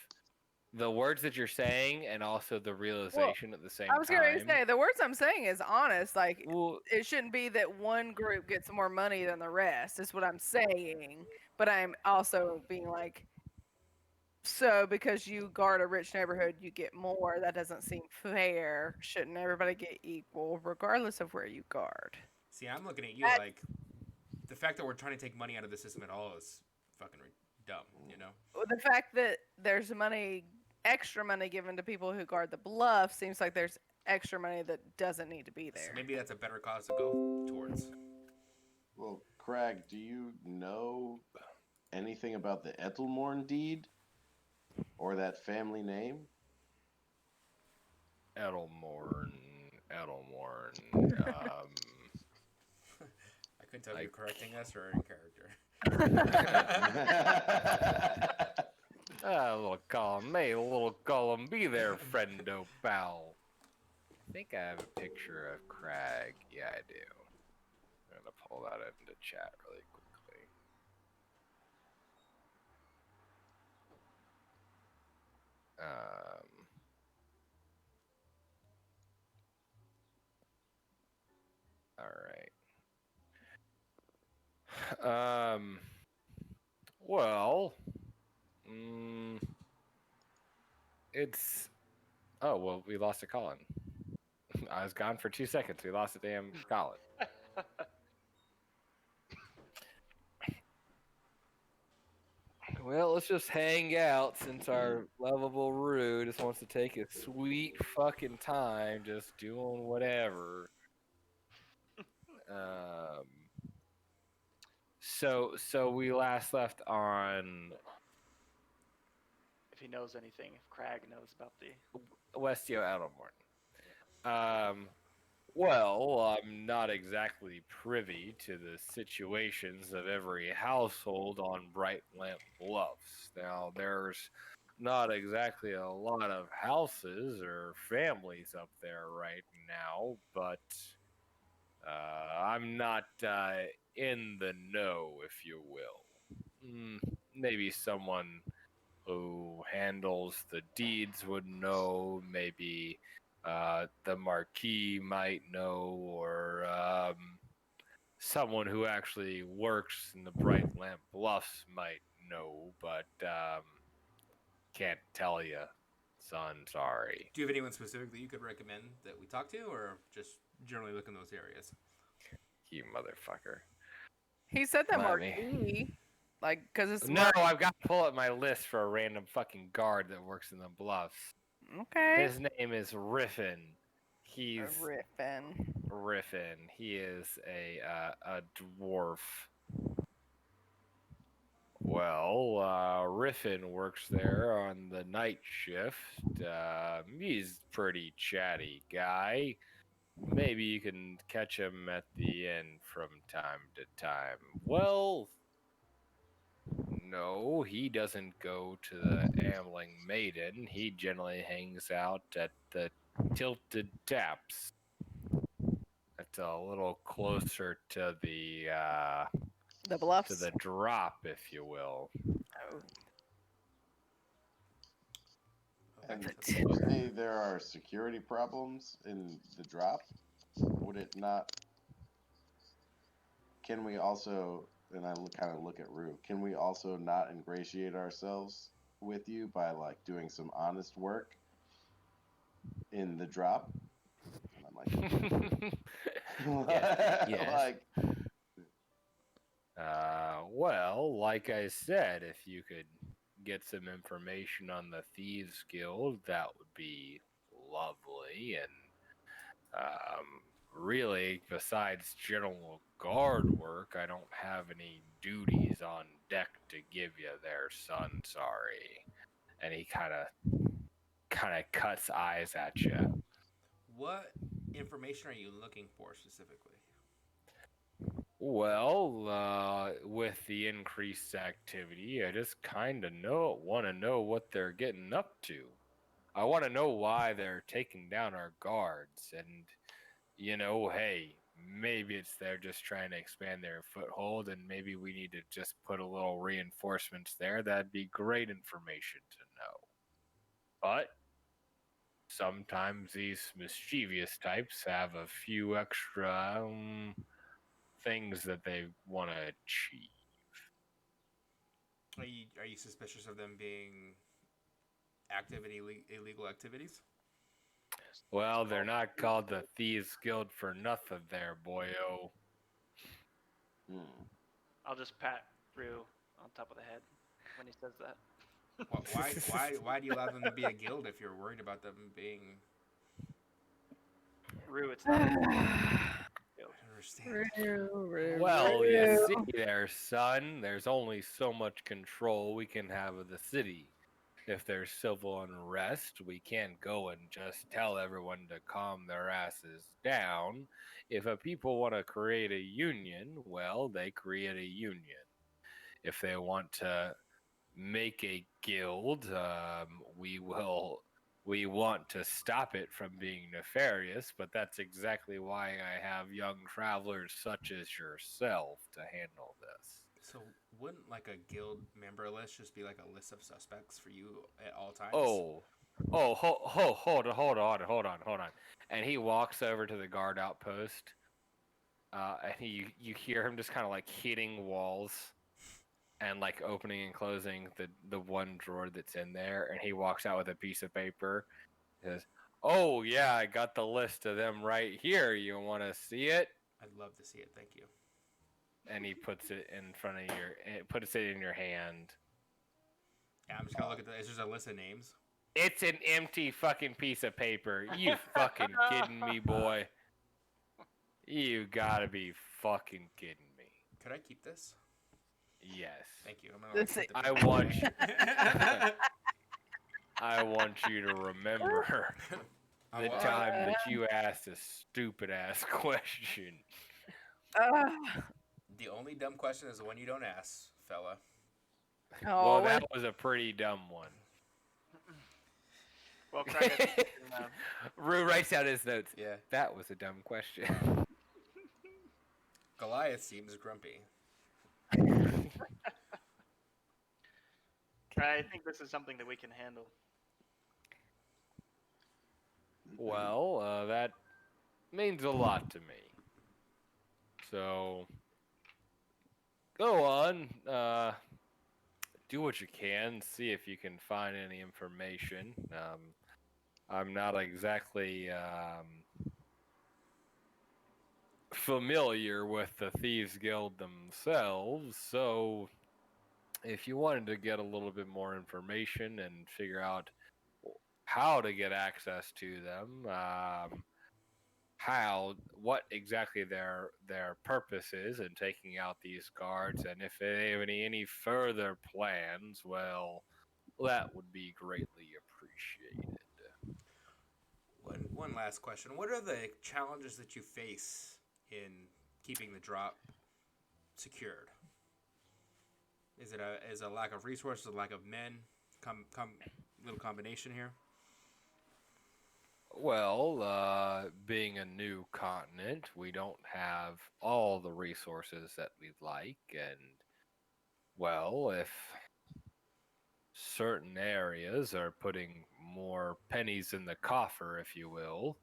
Speaker 1: the words that you're saying and also the realization at the same time.
Speaker 4: I was going to say the words I'm saying is honest. Like
Speaker 1: Well,
Speaker 4: it shouldn't be that one group gets more money than the rest. Is what I'm saying. But I'm also being like, so because you guard a rich neighborhood, you get more. That doesn't seem fair. Shouldn't everybody get equal, regardless of where you guard?
Speaker 2: See, I'm looking at you like the fact that we're trying to take money out of the system at all is fucking dumb, you know?
Speaker 4: The fact that there's extra money given to people who guard the bluff seems like there's extra money that doesn't need to be
Speaker 2: So
Speaker 4: there.
Speaker 2: maybe that's a better cause to go towards.
Speaker 3: Well, Craig, do you know anything about the Ethelmorn deed? Or that family name?
Speaker 1: Edelmorn.
Speaker 2: I couldn't tell if you're
Speaker 1: Like-
Speaker 2: correcting us or in character.
Speaker 1: Little column B there, friendo pal. I think I have a picture of Crag. Yeah, I do. I'm gonna pull that into chat really quickly. All right. Well, it's. Oh well, we lost a Colin. I was gone for 2 seconds. We lost a damn Colin. Well, let's just hang out since our lovable Rue just wants to take his sweet fucking time just doing whatever. So we last left on
Speaker 5: If he knows anything, if Crag knows about the.
Speaker 1: Westio Adelmorn. Well, I'm not exactly privy to the situations of every household on Bright Lamp Bluffs. Now, there's not exactly a lot of houses or families up there right now, but I'm not in the know, if you will. Maybe someone who handles the deeds would know, maybe the Marquis might know, or someone who actually works in the Bright Lamp Bluffs might know, but can't tell you, son. Sorry.
Speaker 2: Do you have anyone specific that you could recommend that we talk to, or just generally look in those areas?
Speaker 1: You motherfucker.
Speaker 4: He said that
Speaker 1: Let me-
Speaker 4: Marquis, like, because it's
Speaker 1: No, I've got to pull up my list for a random fucking guard that works in the Bluffs.
Speaker 4: Okay.
Speaker 1: His name is Riffin. He's
Speaker 4: Riffin.
Speaker 1: He is a dwarf. Well, Riffin works there on the night shift. He's a pretty chatty guy. Maybe you can catch him at the end from time to time. Well, no, he doesn't go to the Ambling Maiden. He generally hangs out at the Tilted Taps. get a little closer to the
Speaker 4: bluffs.
Speaker 1: drop, if you will.
Speaker 4: Oh.
Speaker 3: And
Speaker 2: Okay.
Speaker 3: did you say there are security problems in the drop? Would it not? Can we also, and I kind of look at Rue, can we also not ingratiate ourselves with you by like doing some honest work in the drop? And I'm like,
Speaker 1: Yes.
Speaker 3: like,
Speaker 1: Well, like I said, if you could get some information on the Thieves Guild, that would be lovely. And really, besides general guard work, I don't have any duties on deck to give you there, son. Sorry. And he kind of cuts eyes at you.
Speaker 2: What information are you looking for specifically?
Speaker 1: Well, with the increased activity, I just kind of want to know what they're getting up to. I want to know why they're taking down our guards, and hey, maybe they're just trying to expand their foothold, and maybe we need to just put a little reinforcements there. That'd be great information to know. But sometimes these mischievous types have a few extra things that they want to achieve.
Speaker 2: Are you suspicious of them being active in illegal activities?
Speaker 1: Well, they're not called the Thieves Guild for nothing there, boyo.
Speaker 3: hmm.
Speaker 5: I'll just pat Rue on top of the head when he says that.
Speaker 2: Why do you allow them to be a guild if you're worried about them being?
Speaker 5: Rue, it's not a guild.
Speaker 2: I don't understand.
Speaker 1: Well, you see there, son, there's only so much control we can have of the city. If there's civil unrest, we can't go and just tell everyone to calm their asses down. If a people want to create a union, well, they create a union. If they want to make a guild, we want to stop it from being nefarious, but that's exactly why I have young travelers such as yourself to handle this.
Speaker 2: So wouldn't like a guild member list just be like a list of suspects for you at all times?
Speaker 1: Hold on. And he walks over to the guard outpost, and you hear him just kind of like hitting walls and like opening and closing the one drawer that's in there, and he walks out with a piece of paper. He says, "Oh yeah, I got the list of them right here. You want to see it?"
Speaker 2: I'd love to see it. Thank you.
Speaker 1: And he puts it in front of puts it in your hand.
Speaker 2: Yeah, I'm just gonna look at the. Is there a list of names?
Speaker 1: It's an empty fucking piece of paper. You fucking kidding me, boy? You gotta be fucking kidding me.
Speaker 2: Could I keep this?
Speaker 1: Yes.
Speaker 2: Thank you. I'm gonna keep the
Speaker 1: I
Speaker 2: paper.
Speaker 1: want you. I want you to remember
Speaker 2: I
Speaker 1: the
Speaker 2: wa-
Speaker 1: time that you asked a stupid ass question.
Speaker 2: The only dumb question is the one you don't ask, fella.
Speaker 1: Well, that was a pretty dumb one.
Speaker 5: Well, Craig, I think we can,
Speaker 1: Rue writes out his notes.
Speaker 2: Yeah.
Speaker 1: That was a dumb question.
Speaker 2: Goliath seems grumpy.
Speaker 5: I think this is something that we can handle.
Speaker 1: Well, that means a lot to me. So, go on. Do what you can. See if you can find any information. I'm not exactly familiar with the Thieves Guild themselves, so if you wanted to get a little bit more information and figure out how to get access to them, what exactly their purpose is in taking out these guards, and if they have any further plans, well, that would be greatly appreciated.
Speaker 2: One last question. What are the challenges that you face in keeping the drop secured? Is it a lack of resources, a lack of men? Little combination here.
Speaker 1: Well, being a new continent, we don't have all the resources that we'd like, and well, if certain areas are putting more pennies in the coffer, if you will,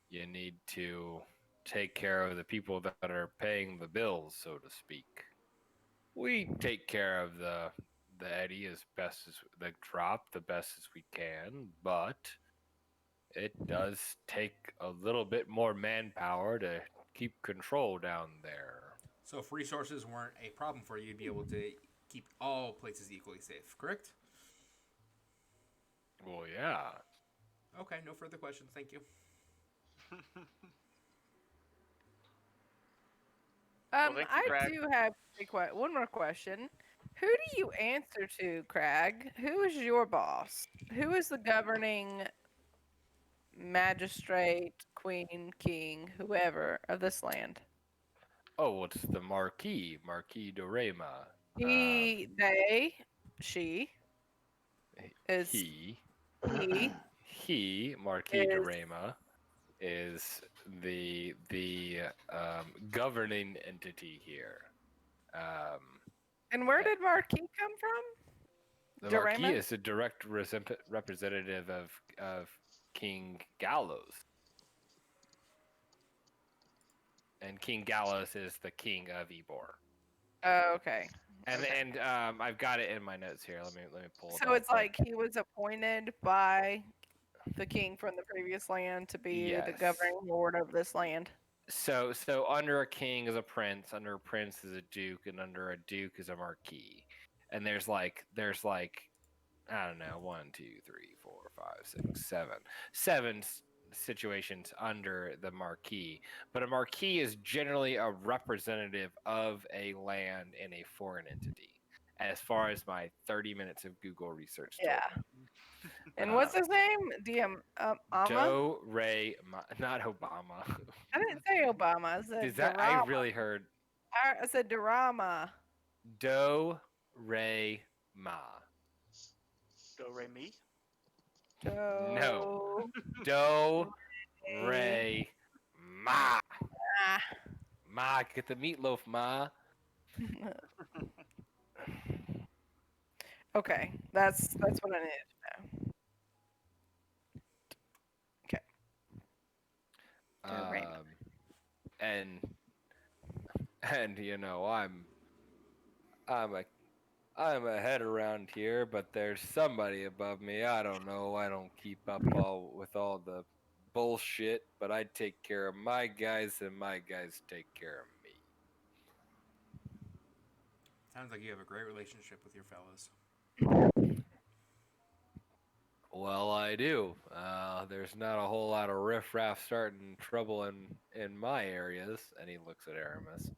Speaker 1: you need to take care of the people that are paying the bills, so to speak. We take care of the eddy as best as the drop, the best as we can, but it does take a little bit more manpower to keep control down there.
Speaker 2: So if resources weren't a problem for you, you'd be able to keep all places equally safe, correct?
Speaker 1: Well, yeah.
Speaker 2: Okay, no further questions. Thank you.
Speaker 5: Well, thank you,
Speaker 4: I
Speaker 5: Crag.
Speaker 4: do have one more question. Who do you answer to, Crag? Who is your boss? Who is the governing magistrate, queen, king, whoever of this land?
Speaker 1: Oh, it's the Marquis Dorema.
Speaker 4: He, they, she is
Speaker 1: He,
Speaker 4: he
Speaker 1: Marquis
Speaker 4: is,
Speaker 1: Dorema, is the governing entity here. Um,
Speaker 4: and where
Speaker 1: uh,
Speaker 4: did Marquis come from?
Speaker 1: the Marquis
Speaker 4: Doraemon?
Speaker 1: is a direct representative of King Gallows, and King Gallows is the king of Ebor.
Speaker 4: Oh, okay.
Speaker 1: And
Speaker 4: Okay.
Speaker 1: I've got it in my notes here. Let me pull it
Speaker 4: So
Speaker 1: up.
Speaker 4: it's
Speaker 1: But
Speaker 4: like he was appointed by the king from the previous land to be the
Speaker 1: yes.
Speaker 4: governing lord of this land.
Speaker 1: So under a king is a prince, under a prince is a duke, and under a duke is a marquis. And there's like I don't know, 1, 2, 3, 4, 5, 6, 7, situations under the marquis. But a marquis is generally a representative of a land in a foreign entity, as far as my 30 minutes of Google research told
Speaker 4: Yeah.
Speaker 1: me.
Speaker 4: And what's
Speaker 1: Um,
Speaker 4: his name? Amma?
Speaker 1: Not Obama.
Speaker 4: I didn't say Obama. I said
Speaker 1: Is that I
Speaker 4: Dorama.
Speaker 1: really heard
Speaker 4: I said Dorama.
Speaker 1: Do Re Ma.
Speaker 5: Do re mi.
Speaker 1: No.
Speaker 4: Do.
Speaker 1: Do Re Ma.
Speaker 4: Ah.
Speaker 1: Ma, get the meatloaf, Ma.
Speaker 4: Okay, that's what I needed to know. Okay, Dorama.
Speaker 1: Um, and and I'm a I'm a head around here, but there's somebody above me. I don't know. I don't keep up all with all the bullshit, but I take care of my guys, and my guys take care of me.
Speaker 2: Sounds like you have a great relationship with your fellows.
Speaker 1: Well, I do. There's not a whole lot of riffraff starting trouble in my areas. And he looks at Aramis.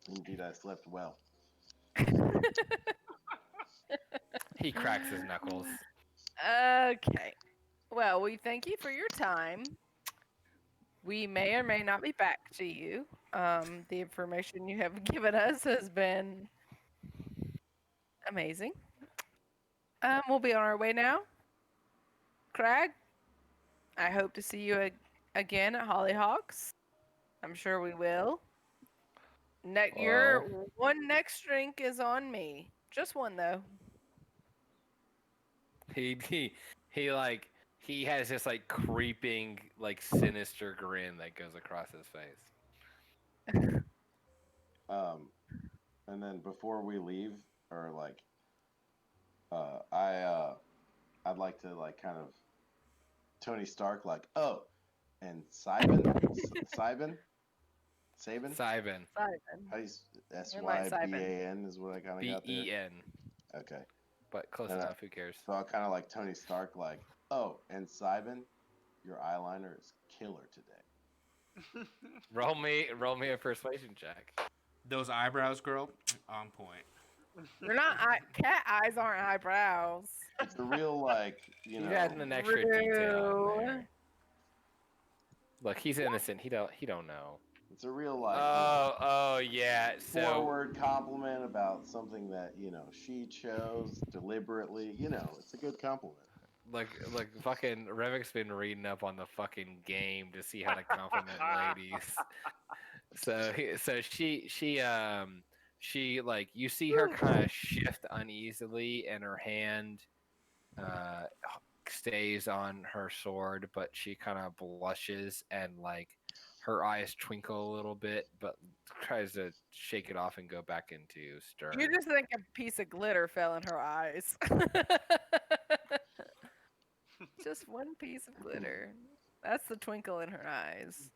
Speaker 3: Indeed, I slept well.
Speaker 1: He cracks his knuckles.
Speaker 4: Okay. Well, we thank you for your time. We may or may not be back to you. The information you have given us has been amazing. We'll be on our way now. Crag, I hope to see you again at Hollyhawks. I'm sure we will. Your
Speaker 1: Well,
Speaker 4: one next drink is on me. Just one though.
Speaker 1: he he he like he has this like creeping like sinister grin that goes across his face.
Speaker 3: And then before we leave, or like, I'd like to like kind of Tony Stark, like, oh, and Sybin, Sabin,
Speaker 1: Simon.
Speaker 4: Simon.
Speaker 3: how do you
Speaker 4: You're my Simon.
Speaker 3: SYBAN is what I kind of got there.
Speaker 1: Ben.
Speaker 3: Okay,
Speaker 1: But close
Speaker 3: And,
Speaker 1: enough. Who cares?
Speaker 3: so I kind of like Tony Stark, like, oh, and Sybin, your eyeliner is killer today.
Speaker 1: Roll me a persuasion check.
Speaker 2: Those eyebrows, girl, on point.
Speaker 4: They're not cat eyes aren't eyebrows.
Speaker 3: It's a real like, you
Speaker 1: He's
Speaker 3: know,
Speaker 1: adding an extra detail in
Speaker 4: True.
Speaker 1: there. Look, he's innocent. He don't know.
Speaker 3: It's a real like
Speaker 1: Oh yeah. So
Speaker 3: forward compliment about something that she chose deliberately. It's a good compliment.
Speaker 1: like fucking Revic's been reading up on the fucking game to see how to compliment ladies. So she like you see her kind of shift uneasily, and her hand uh stays on her sword, but she kind of blushes and like her eyes twinkle a little bit, but tries to shake it off and go back into stern.
Speaker 4: You just think a piece of glitter fell in her eyes. Just one piece of glitter. That's the twinkle in her eyes.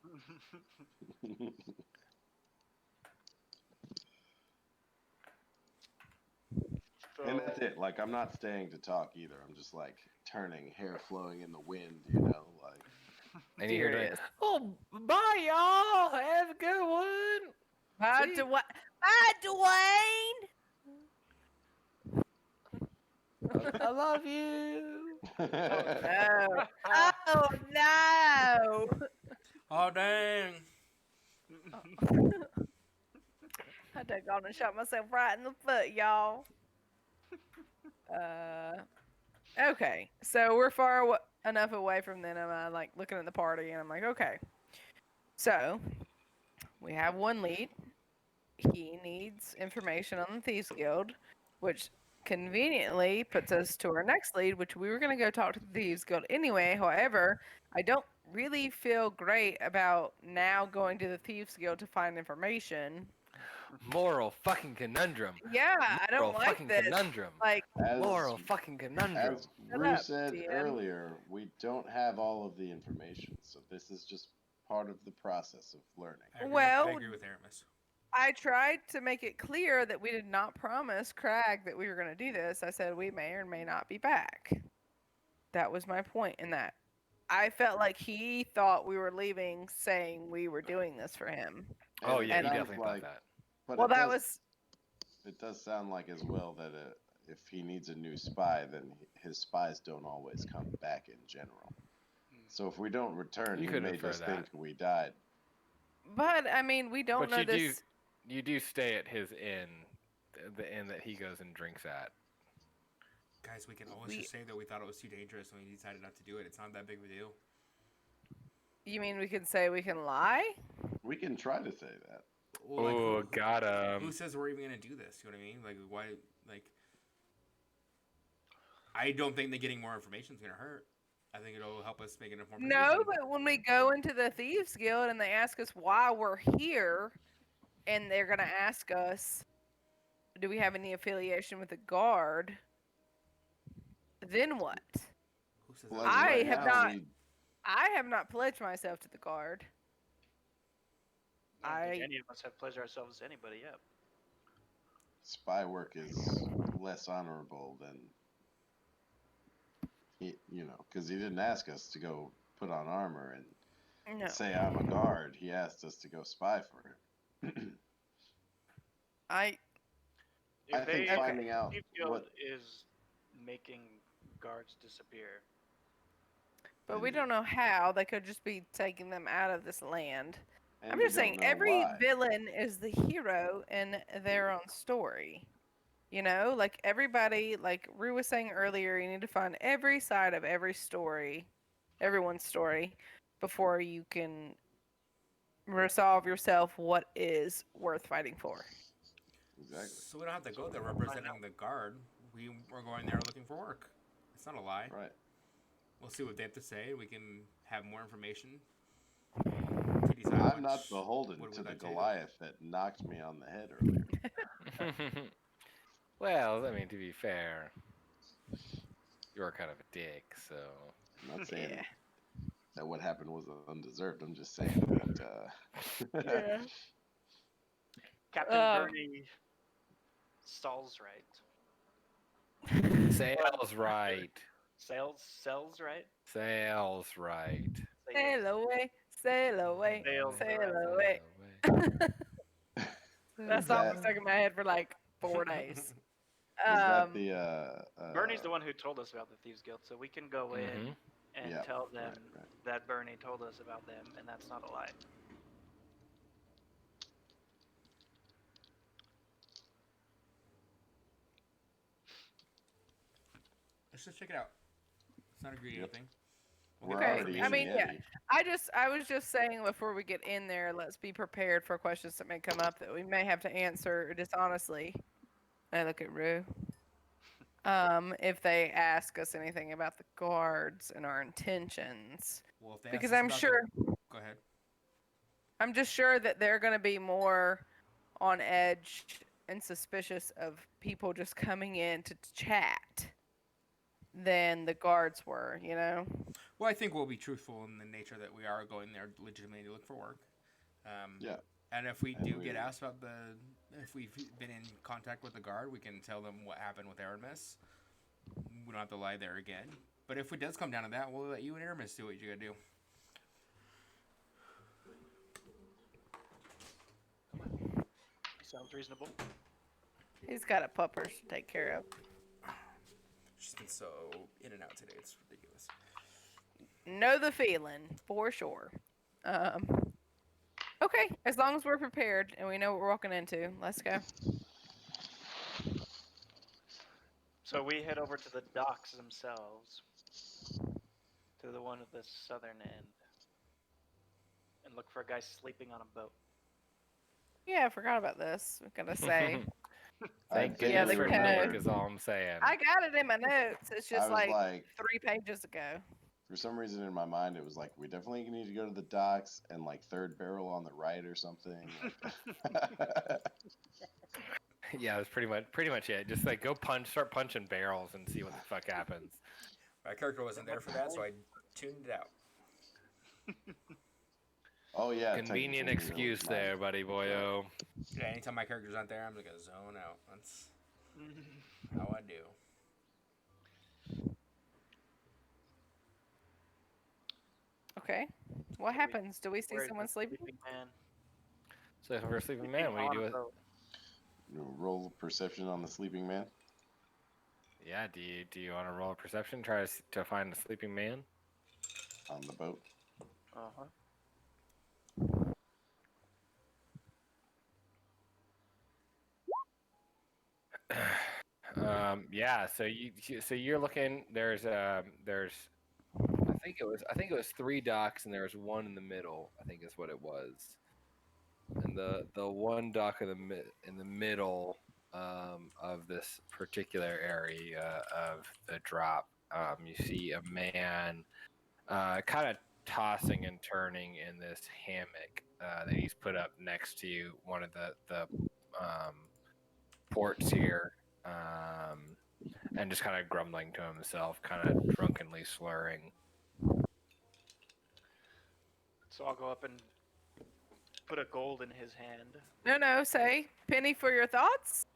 Speaker 3: And that's it. Like, I'm not staying to talk either. I'm just like turning, hair flowing in the wind. Like.
Speaker 1: And you hear like,
Speaker 4: Furious.
Speaker 1: "Oh, bye y'all. Have a good one."
Speaker 4: Bye,
Speaker 1: See?
Speaker 4: Dwayne.
Speaker 1: I love you.
Speaker 4: No. Oh no.
Speaker 2: Oh dang!
Speaker 4: I done gone and shot myself right in the foot, y'all. Okay. So we're enough away from them. I'm like looking at the party, and I'm like, okay. So we have one lead. He needs information on the Thieves Guild, which conveniently puts us to our next lead, which we were going to go talk to the Thieves Guild anyway. However, I don't really feel great about now going to the Thieves Guild to find information.
Speaker 1: Moral fucking conundrum.
Speaker 4: Yeah, I
Speaker 1: Moral
Speaker 4: don't like
Speaker 1: fucking
Speaker 4: this.
Speaker 1: conundrum.
Speaker 4: Like,
Speaker 1: Moral fucking conundrum.
Speaker 3: As
Speaker 4: Shut
Speaker 3: Rue
Speaker 4: up,
Speaker 3: said
Speaker 4: DM.
Speaker 3: earlier, we don't have all of the information, so this is just part of the process of learning.
Speaker 2: I agree
Speaker 4: Well-
Speaker 2: I agree with Aramis.
Speaker 4: I tried to make it clear that we did not promise Crag that we were going to do this. I said we may or may not be back. That was my point in that. I felt like he thought we were leaving saying we were doing this for him.
Speaker 1: Oh
Speaker 3: And
Speaker 1: yeah,
Speaker 3: it
Speaker 1: he
Speaker 3: sounds
Speaker 1: definitely thought that.
Speaker 3: But
Speaker 4: Well,
Speaker 3: it
Speaker 4: that
Speaker 3: does,
Speaker 4: was.
Speaker 3: It does sound like as well that if he needs a new spy, then his spies don't always come back in general. So if we don't return,
Speaker 1: You
Speaker 3: he
Speaker 1: could
Speaker 3: may
Speaker 1: infer
Speaker 3: just
Speaker 1: that.
Speaker 3: think we died.
Speaker 4: But, I mean, we don't
Speaker 1: But
Speaker 4: know
Speaker 1: you
Speaker 4: this.
Speaker 1: you do stay at his inn, the inn that he goes and drinks at.
Speaker 2: Guys, we can always just say that we thought it was too dangerous and we decided not to do it. It's not that big of a deal.
Speaker 4: You mean we can say we can lie?
Speaker 3: We can try to say that.
Speaker 2: Well, like,
Speaker 1: Oh, got
Speaker 2: who
Speaker 1: him.
Speaker 2: says we're even gonna do this? You know what I mean? Like, why? Like, I don't think that getting more information is gonna hurt. I think it'll help us make an informed
Speaker 4: No,
Speaker 2: decision.
Speaker 4: but when we go into the Thieves Guild and they ask us why we're here, and they're going to ask us, do we have any affiliation with the Guard? Then what?
Speaker 2: Who says
Speaker 3: Well,
Speaker 2: that?
Speaker 3: as of
Speaker 4: I
Speaker 3: right
Speaker 4: have
Speaker 3: now,
Speaker 4: not- I have not pledged myself to the Guard.
Speaker 5: I don't think
Speaker 4: I-
Speaker 5: any of us have pledged ourselves to anybody yet.
Speaker 3: spy work is less honorable than because he didn't ask us to go put on armor and
Speaker 4: No.
Speaker 3: say I'm a guard. He asked us to go spy for him.
Speaker 4: I
Speaker 3: I think
Speaker 5: they,
Speaker 3: finding out
Speaker 5: Thief Guild
Speaker 3: what
Speaker 5: is making guards disappear.
Speaker 4: But we don't know how. They could just be taking them out of this land.
Speaker 3: and
Speaker 4: I'm
Speaker 3: we
Speaker 4: just saying,
Speaker 3: don't know
Speaker 4: every
Speaker 3: why.
Speaker 4: villain is the hero in their own story. You know, like everybody, like Rue was saying earlier, you need to find every side of every story, everyone's story, before you can resolve yourself what is worth fighting for.
Speaker 3: Exactly.
Speaker 2: So we don't have to go there representing the guard. We were going there looking for work. It's not a lie.
Speaker 3: Right.
Speaker 2: We'll see what they have to say. We can have more information. To decide
Speaker 3: I'm
Speaker 2: which
Speaker 3: not beholden
Speaker 2: one
Speaker 3: to
Speaker 2: we'd
Speaker 3: the
Speaker 2: like to do.
Speaker 3: Goliath that knocked me on the head earlier.
Speaker 1: Well, I mean, to be fair, you're kind of a dick, so.
Speaker 3: I'm not saying
Speaker 4: Yeah.
Speaker 3: that what happened was undeserved. I'm just saying that.
Speaker 4: Yeah.
Speaker 5: Captain Bernie stalls right.
Speaker 1: Sales right.
Speaker 5: Sells right.
Speaker 1: Sales right.
Speaker 4: Sail away, sail away,
Speaker 5: Sail
Speaker 4: sail
Speaker 5: away.
Speaker 4: away. That song was stuck in my head for like 4 days.
Speaker 3: Is that the
Speaker 5: Bernie's the one who told us about the Thieves Guild, so we can go in and
Speaker 3: Yeah,
Speaker 5: tell them
Speaker 3: right.
Speaker 5: that Bernie told us about them, and that's not a lie.
Speaker 2: Let's just check it out. It's not a greedy
Speaker 3: Yep.
Speaker 2: thing.
Speaker 3: We're
Speaker 2: get more
Speaker 3: already in
Speaker 2: information.
Speaker 3: the
Speaker 4: yeah.
Speaker 3: Yeti.
Speaker 4: I was just saying before we get in there, let's be prepared for questions that may come up that we may have to answer dishonestly. I look at Rue. If they ask us anything about the guards and our intentions,
Speaker 2: Well, if they
Speaker 4: because
Speaker 2: ask us
Speaker 4: I'm
Speaker 2: about
Speaker 4: sure,
Speaker 2: Go ahead.
Speaker 4: I'm just sure that they're going to be more on edge and suspicious of people just coming in to chat than the guards were. You know.
Speaker 2: Well, I think we'll be truthful in the nature that we are going there legitimately to look for work.
Speaker 3: Yeah.
Speaker 2: And if we
Speaker 3: And
Speaker 2: do
Speaker 3: we-
Speaker 2: get asked about if we've been in contact with the guard, we can tell them what happened with Aramis. We don't have to lie there again. But if it does come down to that, we'll let you and Aramis do what you gotta do.
Speaker 5: Sounds reasonable.
Speaker 4: He's got a puppers to take care of.
Speaker 2: She's been so in and out today; it's ridiculous.
Speaker 4: Know the feeling for sure. Okay, as long as we're prepared and we know what we're walking into, let's go.
Speaker 5: So we head over to the docks themselves, to the one at the southern end, and look for a guy sleeping on a boat.
Speaker 4: Yeah, I forgot about this. I gotta say,
Speaker 1: Thank
Speaker 3: I
Speaker 4: Yeah,
Speaker 1: goodness
Speaker 4: the
Speaker 1: for
Speaker 3: vaguely
Speaker 1: Nick
Speaker 4: code.
Speaker 1: is all I'm saying.
Speaker 4: I got it in my notes. It's
Speaker 3: I
Speaker 4: just
Speaker 3: was
Speaker 4: like
Speaker 3: like,
Speaker 4: 3 pages ago.
Speaker 3: for some reason in my mind, it was like, we definitely need to go to the docks and like third barrel on the right or something.
Speaker 1: Yeah, that's pretty much it. Just like start punching barrels and see what the fuck happens.
Speaker 2: My character wasn't there for that, so I tuned it out.
Speaker 3: Oh yeah,
Speaker 1: Convenient
Speaker 3: technically neither
Speaker 1: excuse
Speaker 3: was mine.
Speaker 1: there, buddy boyo.
Speaker 2: Yeah, anytime my character's not there, I'm just gonna zone out. That's how I do.
Speaker 4: Okay. What happens? Do we see
Speaker 5: Where's
Speaker 4: someone
Speaker 5: the
Speaker 4: sleeping?
Speaker 5: man?
Speaker 1: So for a sleeping man, what do you do
Speaker 5: on a
Speaker 1: with?
Speaker 5: boat.
Speaker 3: Roll perception on the sleeping man.
Speaker 1: Yeah, do you want to roll a perception? Try to find the sleeping man.
Speaker 3: On the boat.
Speaker 5: Uh-huh.
Speaker 1: Yeah. So you're looking. There's I think it was 3 docks and there was one in the middle. I think is what it was. And the one dock in the middle of this particular area of the drop, you see a man kind of tossing and turning in this hammock that he's put up next to one of the ports here, and just kind of grumbling to himself, kind of drunkenly slurring.
Speaker 5: So I'll go up and put a gold in his hand.
Speaker 4: No, say penny for your thoughts.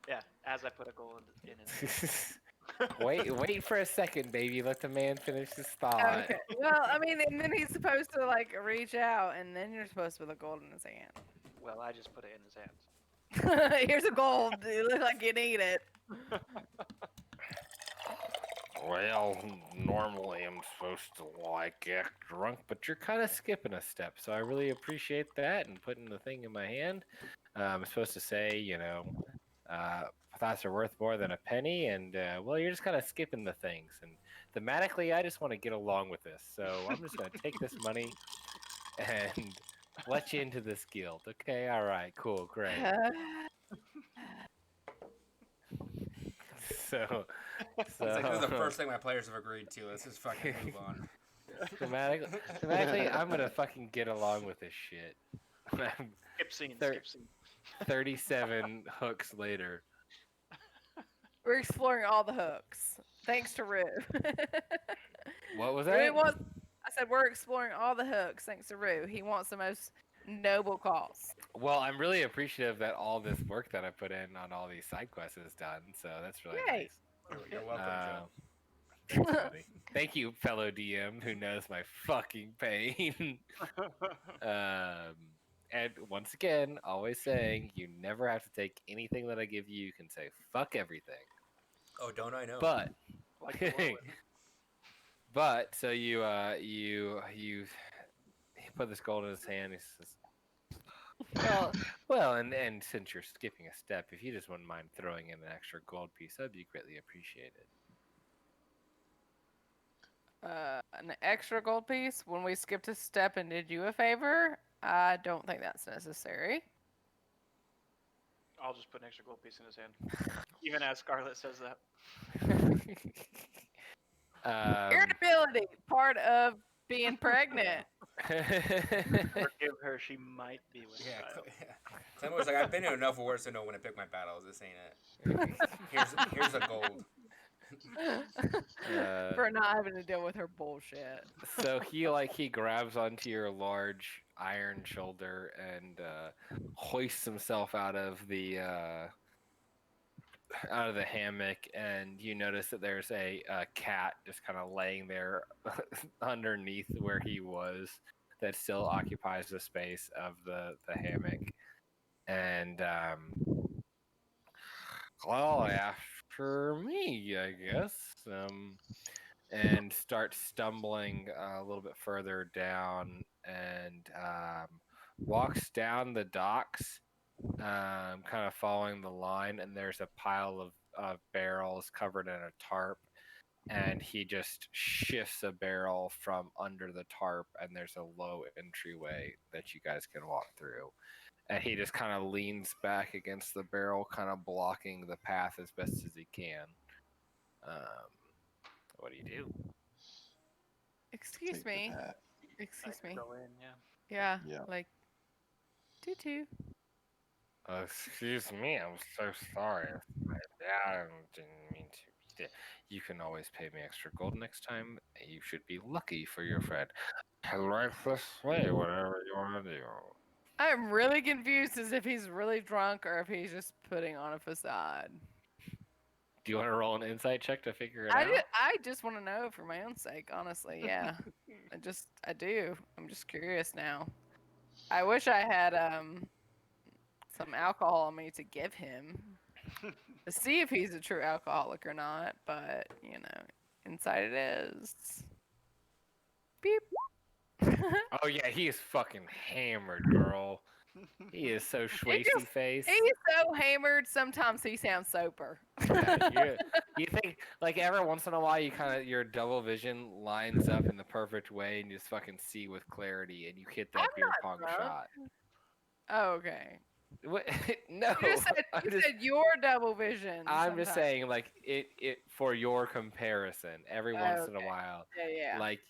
Speaker 5: Yeah, as I put a gold in his hand.
Speaker 1: Wait for a second, baby. Let the man finish his thought.
Speaker 4: Okay. Well, I mean, and then he's supposed to like reach out, and then you're supposed to put a gold in his hand.
Speaker 5: Well, I just put it in his hands.
Speaker 4: Here's a gold. You look like you need it.
Speaker 1: Well, normally I'm supposed to like act drunk, but you're kind of skipping a step, so I really appreciate that and putting the thing in my hand. I'm supposed to say, thoughts are worth more than a penny, and well, you're just kind of skipping the things. And thematically, I just want to get along with this, so I'm just going to take this money and let you into this guild. Okay, all right, cool, great. So
Speaker 2: It's like, this is the first thing my players have agreed to. Let's just fucking move on.
Speaker 1: thematically, I'm gonna fucking get along with this shit.
Speaker 5: Skip scene,
Speaker 1: Thir-
Speaker 5: skip scene.
Speaker 1: 37 hooks later.
Speaker 4: We're exploring all the hooks. Thanks to Rue.
Speaker 1: What was
Speaker 4: Rue
Speaker 1: that?
Speaker 4: wants, I said we're exploring all the hooks thanks to Rue. He wants the most noble cause.
Speaker 1: Well, I'm really appreciative that all this work that I put in on all these side quests is done, so that's really
Speaker 4: Yay.
Speaker 1: nice.
Speaker 2: You're welcome, Joe.
Speaker 1: Thanks, buddy. Thank you, fellow DM who knows my fucking pain. And once again, always saying you never have to take anything that I give you. You can say fuck everything.
Speaker 2: Oh, don't I know?
Speaker 1: But
Speaker 5: Like the whirlwind.
Speaker 1: but so you he put this gold in his hand. He says, well, and since you're skipping a step, if you just wouldn't mind throwing in an extra gold piece, that'd be greatly appreciated.
Speaker 4: An extra gold piece when we skipped a step and did you a favor. I don't think that's necessary.
Speaker 5: I'll just put an extra gold piece in his hand. Even as Scarlet says that.
Speaker 4: Irritability, part of being pregnant.
Speaker 5: Forgive her, she might be with
Speaker 2: Yeah,
Speaker 5: child.
Speaker 2: Clem was like, I've been in enough wars to know when to pick my battles. This ain't it. Here's a gold.
Speaker 4: For not having to deal with her bullshit.
Speaker 1: So he grabs onto your large iron shoulder and hoists himself out of the hammock, and you notice that there's a cat just kind of laying there underneath where he was, that still occupies the space of the hammock. And well, after me, I guess. And start stumbling a little bit further down, and walks down the docks, kind of following the line. And there's a pile of barrels covered in a tarp, and he just shifts a barrel from under the tarp, and there's a low entryway that you guys can walk through. And he just kind of leans back against the barrel, kind of blocking the path as best as he can. What do you do?
Speaker 4: Excuse
Speaker 3: Take the
Speaker 4: me.
Speaker 3: path.
Speaker 4: Excuse
Speaker 5: I
Speaker 4: me.
Speaker 5: go in, yeah.
Speaker 4: Yeah.
Speaker 3: Yeah.
Speaker 4: Like, tutu.
Speaker 1: Excuse me, I'm so sorry. I didn't mean to. You can always pay me extra gold next time. You should be lucky for your friend. Right this way, whatever you want to do.
Speaker 4: I'm really confused as if he's really drunk or if he's just putting on a facade.
Speaker 1: Do you want to roll an insight check to figure it out?
Speaker 4: I just want to know for my own sake, honestly. Yeah. I do. I'm just curious now. I wish I had some alcohol on me to give him to see if he's a true alcoholic or not, but inside it is. Beep.
Speaker 1: Oh yeah, he is fucking hammered, girl. He is so schwacy face.
Speaker 4: He's so hammered. Sometimes he sounds sober.
Speaker 1: Yeah, you think like every once in a while your double vision lines up in the perfect way and you just fucking see with clarity and you hit that
Speaker 4: I'm
Speaker 1: beer
Speaker 4: not
Speaker 1: pong
Speaker 4: drunk.
Speaker 1: shot.
Speaker 4: Oh, okay.
Speaker 1: What? No,
Speaker 4: You said your double vision.
Speaker 1: I'm just
Speaker 4: sometimes.
Speaker 1: saying like it for your comparison. Every once in a
Speaker 4: Okay.
Speaker 1: while,
Speaker 4: Yeah.
Speaker 1: like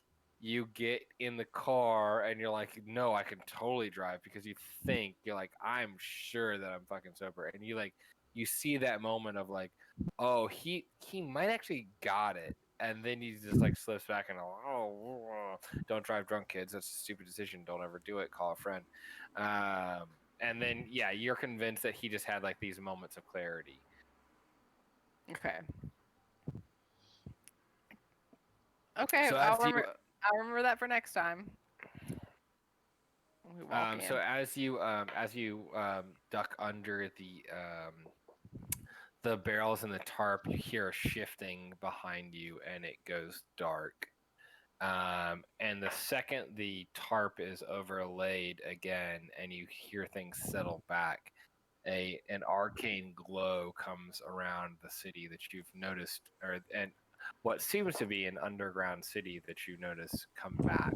Speaker 1: you get in the car and you're like, no, I can totally drive, because you're like, I'm sure that I'm fucking sober, and you see that moment of like, oh, he might actually got it, and then he just like slips back and don't drive drunk, kids. That's a stupid decision. Don't ever do it. Call a friend. And then yeah, you're convinced that he just had like these moments of clarity.
Speaker 4: Okay. Okay.
Speaker 1: So
Speaker 4: I'll remember that for next time. We walk in.
Speaker 1: So as you duck under the barrels in the tarp, you hear a shifting behind you, and it goes dark. And the second the tarp is overlaid again, and you hear things settle back, an arcane glow comes around the city that you've noticed, and what seems to be an underground city that you notice come back.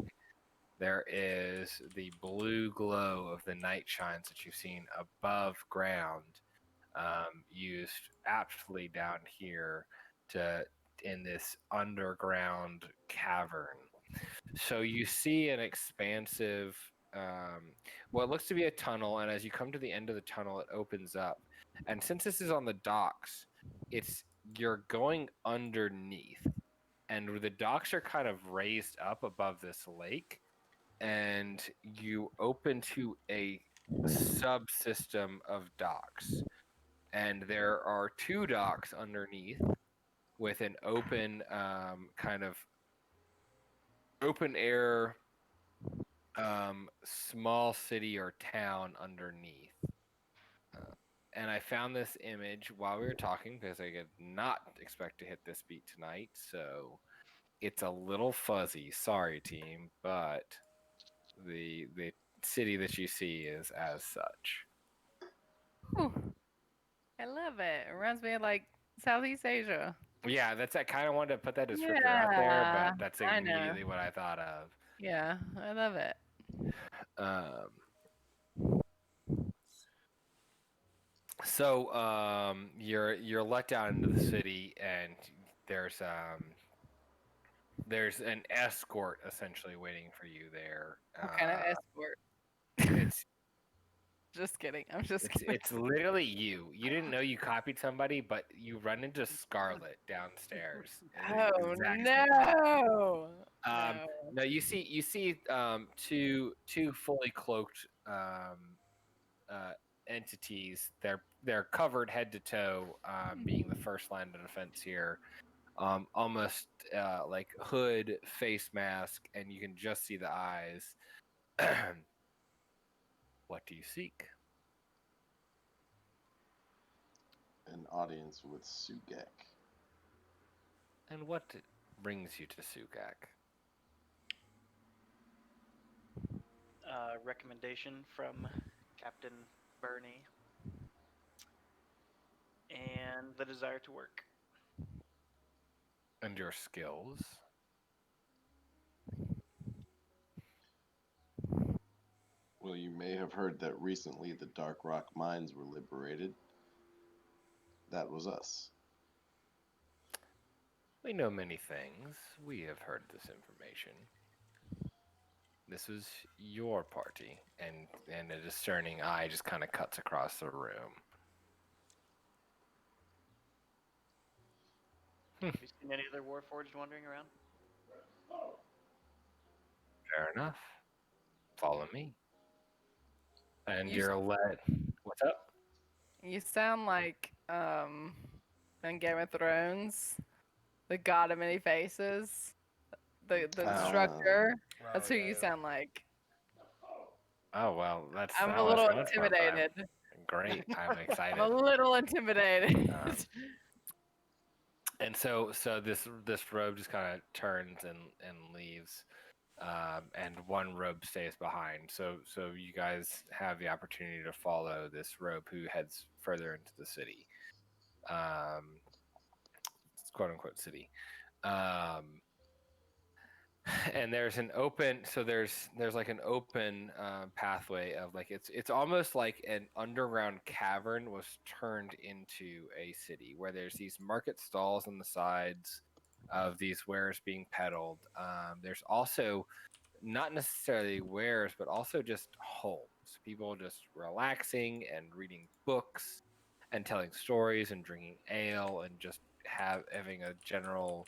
Speaker 1: There is the blue glow of the night shines that you've seen above ground, used aptly down here in this underground cavern. So you see an expansive, what looks to be a tunnel, and as you come to the end of the tunnel, it opens up. And since this is on the docks, you're going underneath, and the docks are kind of raised up above this lake, and you open to a subsystem of docks, and there are two docks underneath with an open kind of open air small city or town underneath. And I found this image while we were talking because I did not expect to hit this beat tonight, so it's a little fuzzy. Sorry, team, but the city that you see is as such.
Speaker 4: Whew. I love it. It reminds me of like Southeast Asia.
Speaker 1: Yeah, that's I kind of wanted to put that descriptor out there,
Speaker 4: Yeah,
Speaker 1: but that's
Speaker 4: I know.
Speaker 1: immediately what I thought of.
Speaker 4: Yeah, I love it.
Speaker 1: Um, so you're let down into the city, and there's an escort essentially waiting for you there.
Speaker 4: What kind of escort?
Speaker 1: It's
Speaker 4: Just kidding. I'm just
Speaker 1: it's
Speaker 4: kidding.
Speaker 1: it's literally you. You didn't know you copied somebody, but you run into Scarlet downstairs. In the
Speaker 4: Oh
Speaker 1: exact same moment.
Speaker 4: no!
Speaker 1: Um,
Speaker 4: No.
Speaker 1: no, you see two fully cloaked uh, entities. They're covered head to toe, being the first line of defense here. Almost like hood, face mask, and you can just see the eyes. What do you seek?
Speaker 3: An audience with Sugek.
Speaker 1: And what brings you to Sugak?
Speaker 5: Recommendation from Captain Bernie and the desire to work.
Speaker 1: And your skills?
Speaker 3: Well, you may have heard that recently the Dark Rock mines were liberated. That was us.
Speaker 1: We know many things. We have heard this information. This is your party, and a discerning eye just kind of cuts across the room.
Speaker 5: Have you seen any other Warforged wandering around?
Speaker 1: Fair enough. Follow me. And
Speaker 4: You
Speaker 1: you're led. What's up?
Speaker 4: You sound like in Game of Thrones, the God of Many Faces, the
Speaker 3: Oh.
Speaker 4: instructor.
Speaker 2: Oh,
Speaker 4: That's who
Speaker 2: yeah,
Speaker 4: you
Speaker 2: yeah.
Speaker 4: sound like.
Speaker 1: Oh well, that's
Speaker 4: I'm a
Speaker 1: how I was
Speaker 4: little
Speaker 1: going for it, but
Speaker 4: intimidated.
Speaker 1: great. I'm excited.
Speaker 4: I'm a little intimidated.
Speaker 1: And so this robe just kind of turns and leaves, and one robe stays behind. So you guys have the opportunity to follow this robe who heads further into the city, um, quote unquote city. Um, and there's an open, so there's like an open pathway of like it's almost like an underground cavern was turned into a city where there's these market stalls on the sides of these wares being peddled. There's also not necessarily wares, but also just homes. People just relaxing and reading books and telling stories and drinking ale and just having a general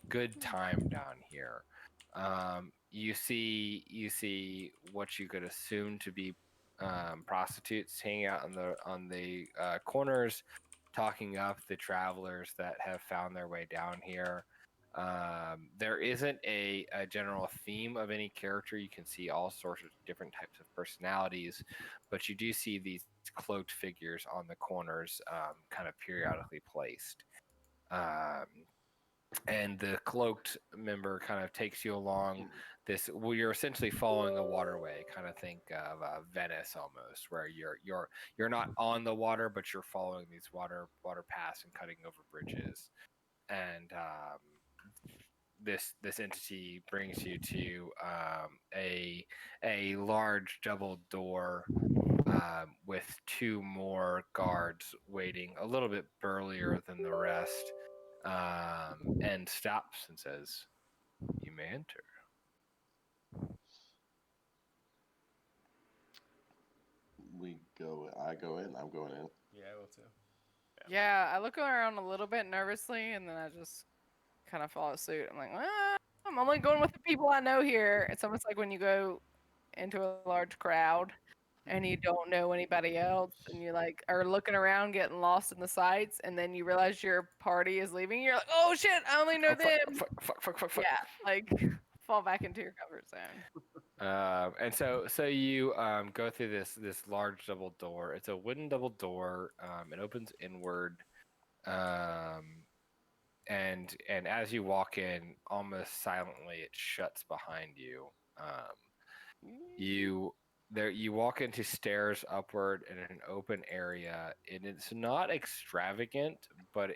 Speaker 1: good time down here. You see what you could assume to be prostitutes hanging out on the corners, talking up the travelers that have found their way down here. There isn't a general theme of any character. You can see all sorts of different types of personalities, but you do see these cloaked figures on the corners, kind of periodically placed. Um, and the cloaked member kind of takes you along this. Well, you're essentially following a waterway. Kind of think of Venice almost, where you're not on the water, but you're following these water paths and cutting over bridges. And this entity brings you to a large double door, with two more guards waiting, a little bit burlier than the rest, and stops and says, "You may enter."
Speaker 3: I go in. I'm going in.
Speaker 2: Yeah, I will too.
Speaker 4: Yeah, I look around a little bit nervously, and then I just kind of follow suit. I'm like, I'm only going with the people I know here. It's almost like when you go into a large crowd and you don't know anybody else, and you like are looking around, getting lost in the sights, and then you realize your party is leaving. You're like, oh shit, I only know
Speaker 1: Oh,
Speaker 4: them.
Speaker 1: fuck.
Speaker 4: Yeah, like fall back into your comfort zone.
Speaker 1: And so you go through this large double door. It's a wooden double door. It opens inward, um, and as you walk in, almost silently, it shuts behind you. You walk into stairs upward in an open area, and it's not extravagant, but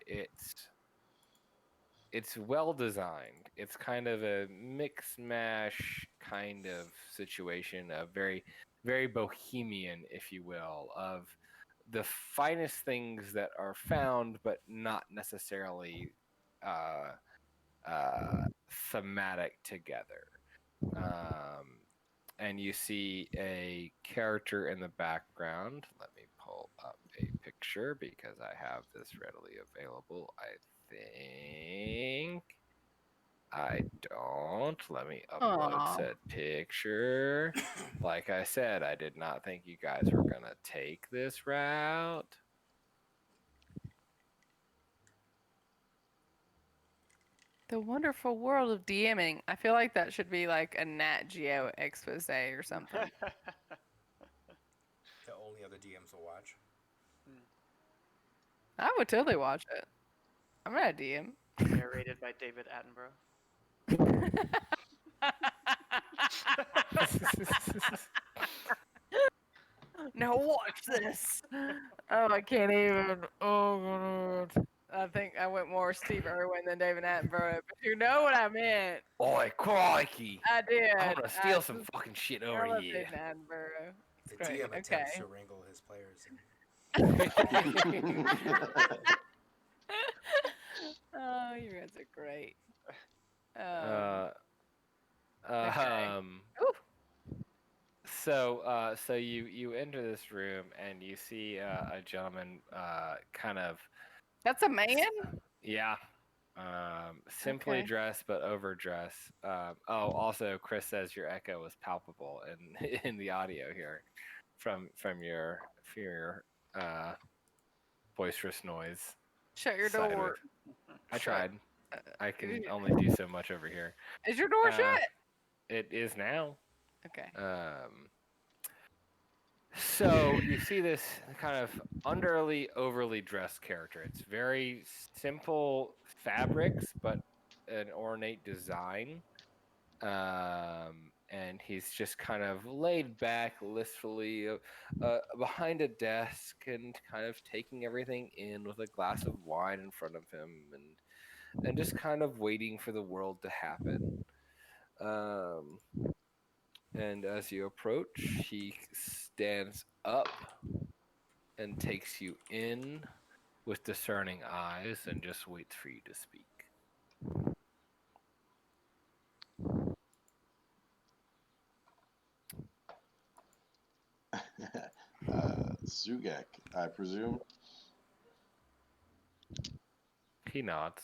Speaker 1: it's well designed. It's kind of a mix mash kind of situation, a very very bohemian, if you will, of the finest things that are found, but not necessarily uh, thematic together. Um, and you see a character in the background. Let me pull up a picture because I have this readily available. I think I don't. Let me upload
Speaker 4: Aw.
Speaker 1: said picture. Like I said, I did not think you guys were gonna take this route.
Speaker 4: The wonderful world of DMing. I feel like that should be like a Nat Geo expose or something.
Speaker 2: The only other DMs will watch.
Speaker 4: I would totally watch it. I'm not a DM.
Speaker 5: Narrated by David Attenborough.
Speaker 4: Now watch this. Oh, I can't even. Oh, God. I think I went more Steve Irwin than David Attenborough, but you know what I meant.
Speaker 1: Oi, crikey!
Speaker 4: I did.
Speaker 1: I'm gonna steal some fucking shit
Speaker 4: I
Speaker 1: over
Speaker 4: love
Speaker 1: here.
Speaker 4: David Attenborough. It's
Speaker 2: The
Speaker 4: great.
Speaker 2: DM attempts
Speaker 4: Okay.
Speaker 2: to wrangle his players.
Speaker 4: Oh, you guys are great.
Speaker 1: Uh,
Speaker 4: Okay.
Speaker 1: um,
Speaker 4: Ooh.
Speaker 1: so you enter this room and you see a gentleman, kind of,
Speaker 4: That's a man?
Speaker 1: yeah, simply
Speaker 4: Okay.
Speaker 1: dressed but overdressed. Also, Chris says your echo is palpable in in the audio here from your boisterous noise.
Speaker 4: Shut your
Speaker 1: side of
Speaker 4: door.
Speaker 1: it. I
Speaker 4: Shut-
Speaker 1: tried.
Speaker 4: uh,
Speaker 1: I can only do so much over here.
Speaker 4: Is your door
Speaker 1: Uh,
Speaker 4: shut?
Speaker 1: It is now.
Speaker 4: Okay.
Speaker 1: So you see this kind of overly dressed character. It's very simple fabrics, but an ornate design. And he's just kind of laid back, listfully, behind a desk, and kind of taking everything in with a glass of wine in front of him, and just kind of waiting for the world to happen. And as you approach, he stands up and takes you in with discerning eyes and just waits for you to speak.
Speaker 3: Sugek, I presume.
Speaker 1: He nods.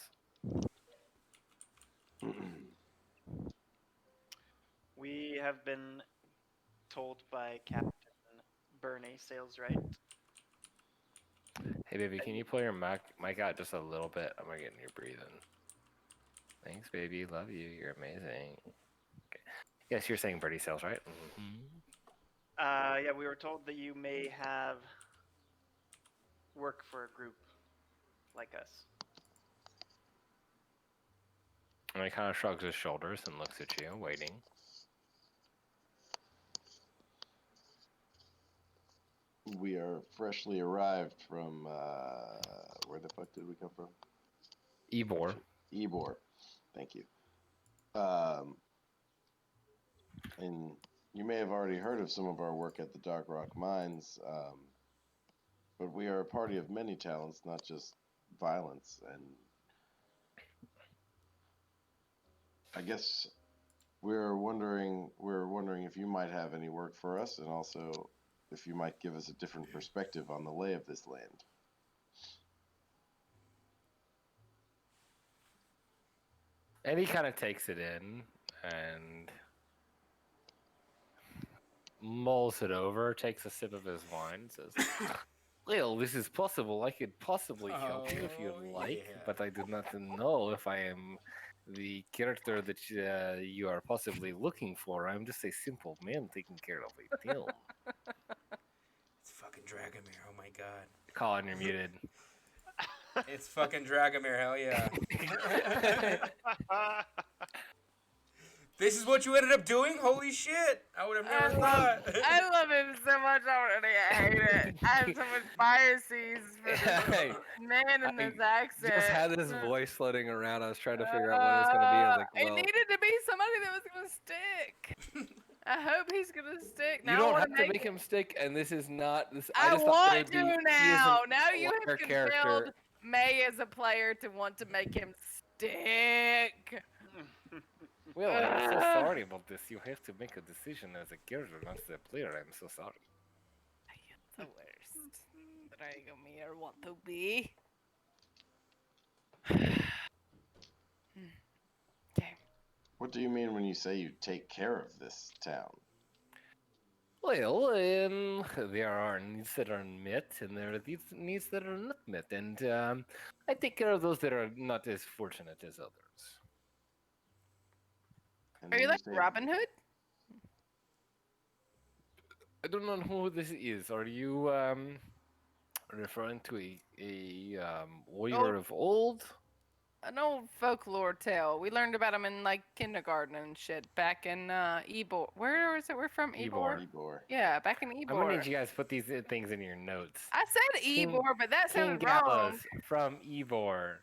Speaker 5: We have been told by Captain Bernie Sales Right.
Speaker 1: Hey, baby, can you pull your mic out just a little bit? I'm gonna get in your breathing. Thanks, baby. Love you. You're amazing. Okay. Yes, you're saying birdie sales, right? Mm-hmm.
Speaker 5: Yeah, we were told that you may have work for a group like us.
Speaker 1: And he kind of shrugs his shoulders and looks at you, waiting.
Speaker 3: We are freshly arrived from where the fuck did we come from?
Speaker 1: Ebor.
Speaker 3: Ebor. Thank you. And you may have already heard of some of our work at the Dark Rock Mines, but we are a party of many talents, not just violence. And I guess we're wondering if you might have any work for us, and also if you might give us a different perspective on the lay of this land.
Speaker 1: And he kind of takes it in and mulls it over, takes a sip of his wine, and says, well, this is possible. I could possibly help you if you'd like,
Speaker 2: yeah.
Speaker 1: but I do not know if I am the character that you are possibly looking for. I'm just a simple man taking care of a film.
Speaker 2: It's fucking Dragomir. Oh my god.
Speaker 1: Colin, you're muted.
Speaker 2: It's fucking Dragomir. Hell yeah. This is what you ended up doing? Holy shit! I would have never thought.
Speaker 4: I love him so much already. I hate it. I have so much biases for this man in this accent.
Speaker 1: Just had this voice floating around. I was trying to figure out what it was going to be. I was like,
Speaker 4: It
Speaker 1: well,
Speaker 4: needed to be somebody that was gonna stick. I hope he's gonna stick.
Speaker 1: you
Speaker 4: Now I
Speaker 1: don't
Speaker 4: wanna
Speaker 1: have to make him stick, and this is not this.
Speaker 4: I
Speaker 1: just thought
Speaker 4: want
Speaker 1: there'd be-
Speaker 4: to
Speaker 1: he is
Speaker 4: now.
Speaker 1: an
Speaker 4: Now you
Speaker 1: aware
Speaker 4: have compelled
Speaker 1: character.
Speaker 4: May as a player to want to make him stick.
Speaker 1: Well, I'm so sorry about this. You have to make a decision as a character, not as a player. I'm so sorry.
Speaker 4: I am the worst. Dragomir want to be. Okay.
Speaker 3: What do you mean when you say you take care of this town?
Speaker 1: Well, there are needs that are met, and there are these needs that are not met, and I take care of those that are not as fortunate as others.
Speaker 3: And
Speaker 4: Are you
Speaker 3: when
Speaker 4: like
Speaker 3: say-
Speaker 4: Robin Hood?
Speaker 1: I don't know who this is. Are you referring to a warrior of old?
Speaker 4: An old folklore tale. We learned about him in like kindergarten and shit back in Ebor. Where is it? We're from Ebor.
Speaker 3: Ybor.
Speaker 4: Yeah, back in
Speaker 1: I'm gonna
Speaker 4: Ebor.
Speaker 1: need you guys to put these things in your notes.
Speaker 4: I said
Speaker 1: King-
Speaker 4: Ebor, but that
Speaker 1: King
Speaker 4: sounded wrong.
Speaker 1: Gallows from Ybor.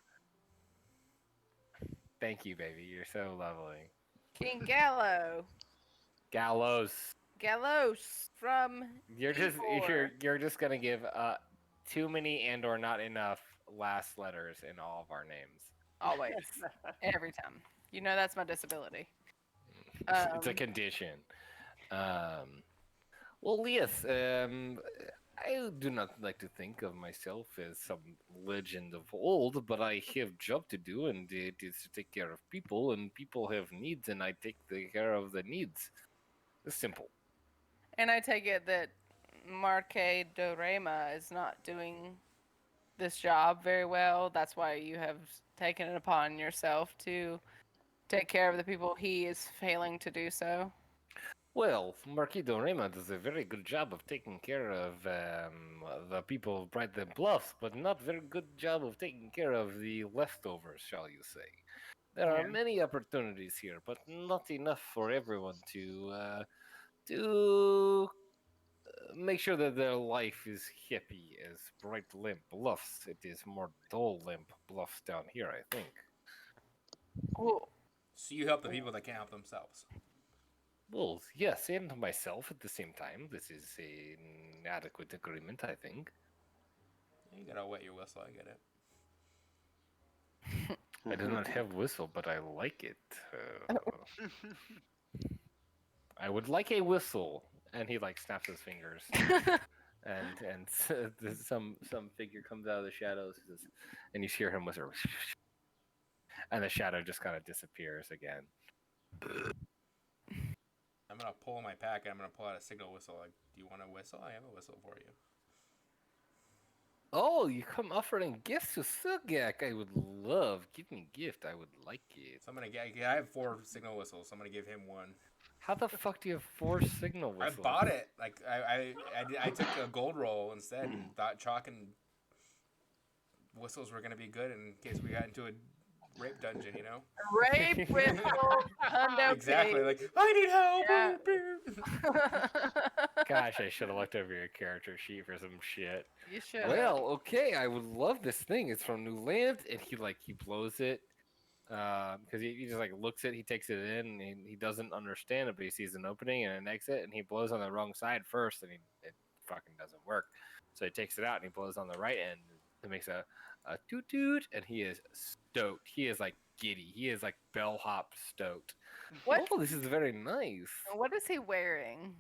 Speaker 1: Thank you, baby. You're so lovely.
Speaker 4: King Gallo.
Speaker 1: Gallows.
Speaker 4: Gallos from
Speaker 1: You're just
Speaker 4: Ybor.
Speaker 1: you're just gonna give too many and or not enough last letters in all of our names.
Speaker 4: Always. Every time. You know that's my disability.
Speaker 1: It's a condition. Well, yes. I do not like to think of myself as some legend of old, but I have job to do, and it is to take care of people, and people have needs, and I take care of the needs. It's simple.
Speaker 4: And I take it that Marque Dorema is not doing this job very well. That's why you have taken it upon yourself to take care of the people he is failing to do so.
Speaker 1: Well, Marquis Dorema does a very good job of taking care of the people of Brighton Bluffs, but not very good job of taking care of the leftovers, shall you say. There are
Speaker 4: Yeah.
Speaker 1: many opportunities here, but not enough for everyone to make sure that their life is happy as Bright Limp Bluffs. It is more dull Limp Bluffs down here, I think.
Speaker 4: Cool.
Speaker 2: So you help the people that can't help themselves.
Speaker 1: Well, yes, and myself at the same time. This is an adequate agreement, I think.
Speaker 2: You gotta wet your whistle. I get it.
Speaker 1: I do not have whistle, but I like it. I would like a whistle, and he like snaps his fingers, and some figure comes out of the shadows, and you hear him whistle, and the shadow just kind of disappears again.
Speaker 2: I'm gonna pull my pack and I'm gonna pull out a signal whistle. Like, do you want a whistle? I have a whistle for you.
Speaker 1: Oh, you come offering gifts to Sugak. I would love. Give me a gift. I would like it.
Speaker 2: So I'm gonna get. I have 4 signal whistles. So I'm gonna give him one.
Speaker 1: How the fuck do you have 4 signal whistles?
Speaker 2: I bought it. Like I took a gold roll instead and thought chalk and whistles were gonna be good in case we got into a rape dungeon. You know.
Speaker 4: Rape whistle, hundo
Speaker 2: Exactly.
Speaker 4: pig.
Speaker 2: Like I need help.
Speaker 4: Yeah.
Speaker 1: Gosh, I should have looked over your character sheet for some shit.
Speaker 4: You should.
Speaker 1: Well, okay, I would love this thing. It's from New Land, and he blows it because he just like looks it, he takes it in, and he doesn't understand it, but he sees an opening and an exit, and he blows on the wrong side first, and it fucking doesn't work. So he takes it out and he blows on the right end. It makes a toot toot, and he is stoked. He is like giddy. He is like bellhop stoked.
Speaker 4: What?
Speaker 1: Oh, this is very nice.
Speaker 4: What is he wearing?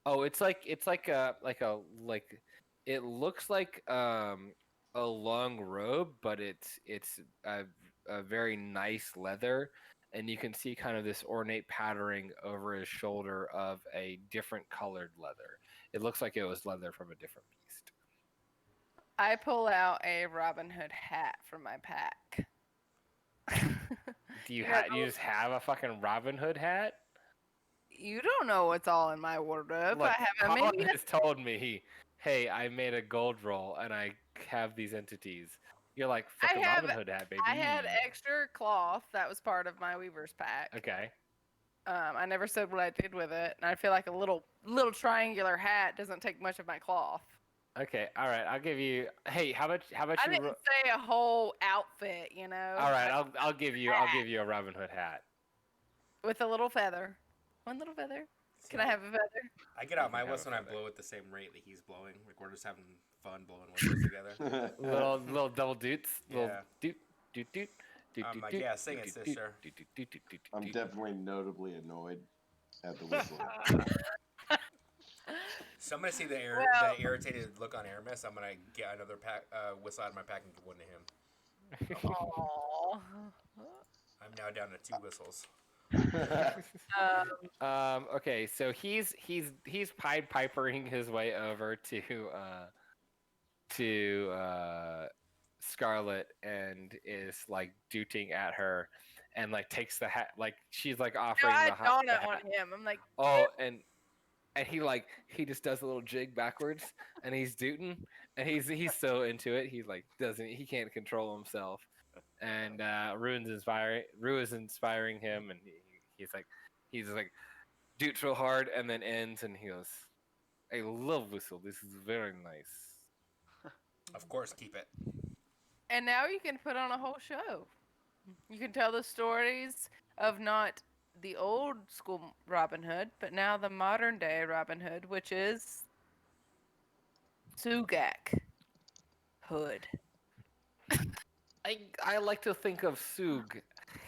Speaker 1: Oh, it's like it looks like a long robe, but it's a very nice leather, and you can see kind of this ornate patterning over his shoulder of a different colored leather. It looks like it was leather from a different beast.
Speaker 4: I pull out a Robin Hood hat from my pack.
Speaker 1: Do you
Speaker 4: Yeah,
Speaker 1: you just have a fucking Robin Hood hat?
Speaker 4: You don't know what's all in my wardrobe.
Speaker 1: Look,
Speaker 4: I have a
Speaker 1: Colin
Speaker 4: minion.
Speaker 1: has told me, hey, I made a gold roll and I have these entities. You're like, fucking
Speaker 4: have-
Speaker 1: Robin Hood hat, baby.
Speaker 4: I had extra cloth that was part of my weaver's pack.
Speaker 1: Okay.
Speaker 4: I never said what I did with it, and I feel like a little triangular hat doesn't take much of my cloth.
Speaker 1: Okay, all right. I'll give you. Hey, how much
Speaker 4: I
Speaker 1: you?
Speaker 4: didn't say a whole outfit, you know.
Speaker 1: All right,
Speaker 4: like
Speaker 1: I'll give you. I'll give you a Robin Hood hat.
Speaker 4: with a little feather, one little feather.
Speaker 2: See,
Speaker 4: Can I have a feather?
Speaker 2: I get out
Speaker 1: You
Speaker 2: my
Speaker 1: can have
Speaker 2: whistle
Speaker 1: a
Speaker 2: and I
Speaker 1: feather.
Speaker 2: blow at the same rate that he's blowing. Like we're just having fun blowing whistles together.
Speaker 1: Little double doots. Little
Speaker 2: Yeah.
Speaker 1: doot doot doot. Doot,
Speaker 2: I'm
Speaker 1: doot,
Speaker 2: like,
Speaker 1: doot,
Speaker 2: yeah, sing
Speaker 1: doot,
Speaker 2: it,
Speaker 1: doot,
Speaker 2: sister.
Speaker 1: doot, doot, doot, doot, doot,
Speaker 3: I'm
Speaker 1: doot.
Speaker 3: definitely notably annoyed at the whistling.
Speaker 2: So I'm gonna see the
Speaker 4: Well-
Speaker 2: the irritated look on Aramis. I'm gonna get another whistle out of my pack and give one to him.
Speaker 4: Aww.
Speaker 2: I'm now down to 2 whistles.
Speaker 1: Okay, so he's Pied Pipering his way over to Scarlet and is like dooting at her, and like takes the hat, like she's like
Speaker 4: No,
Speaker 1: offering
Speaker 4: I
Speaker 1: the
Speaker 4: dawn
Speaker 1: the
Speaker 4: it on
Speaker 1: hat.
Speaker 4: him. I'm like,
Speaker 1: Oh, and he just does a little jig backwards, and he's dooting, and he's so into it, he can't control himself, and Ruin's inspiring him, and he's like doots real hard, and then ends, and he goes, "I love whistle. This is very nice."
Speaker 2: Of course, keep it.
Speaker 4: and now you can put on a whole show. You can tell the stories of not the old school Robin Hood, but now the modern day Robin Hood, which is Sugak Hood.
Speaker 1: I like to think of Sug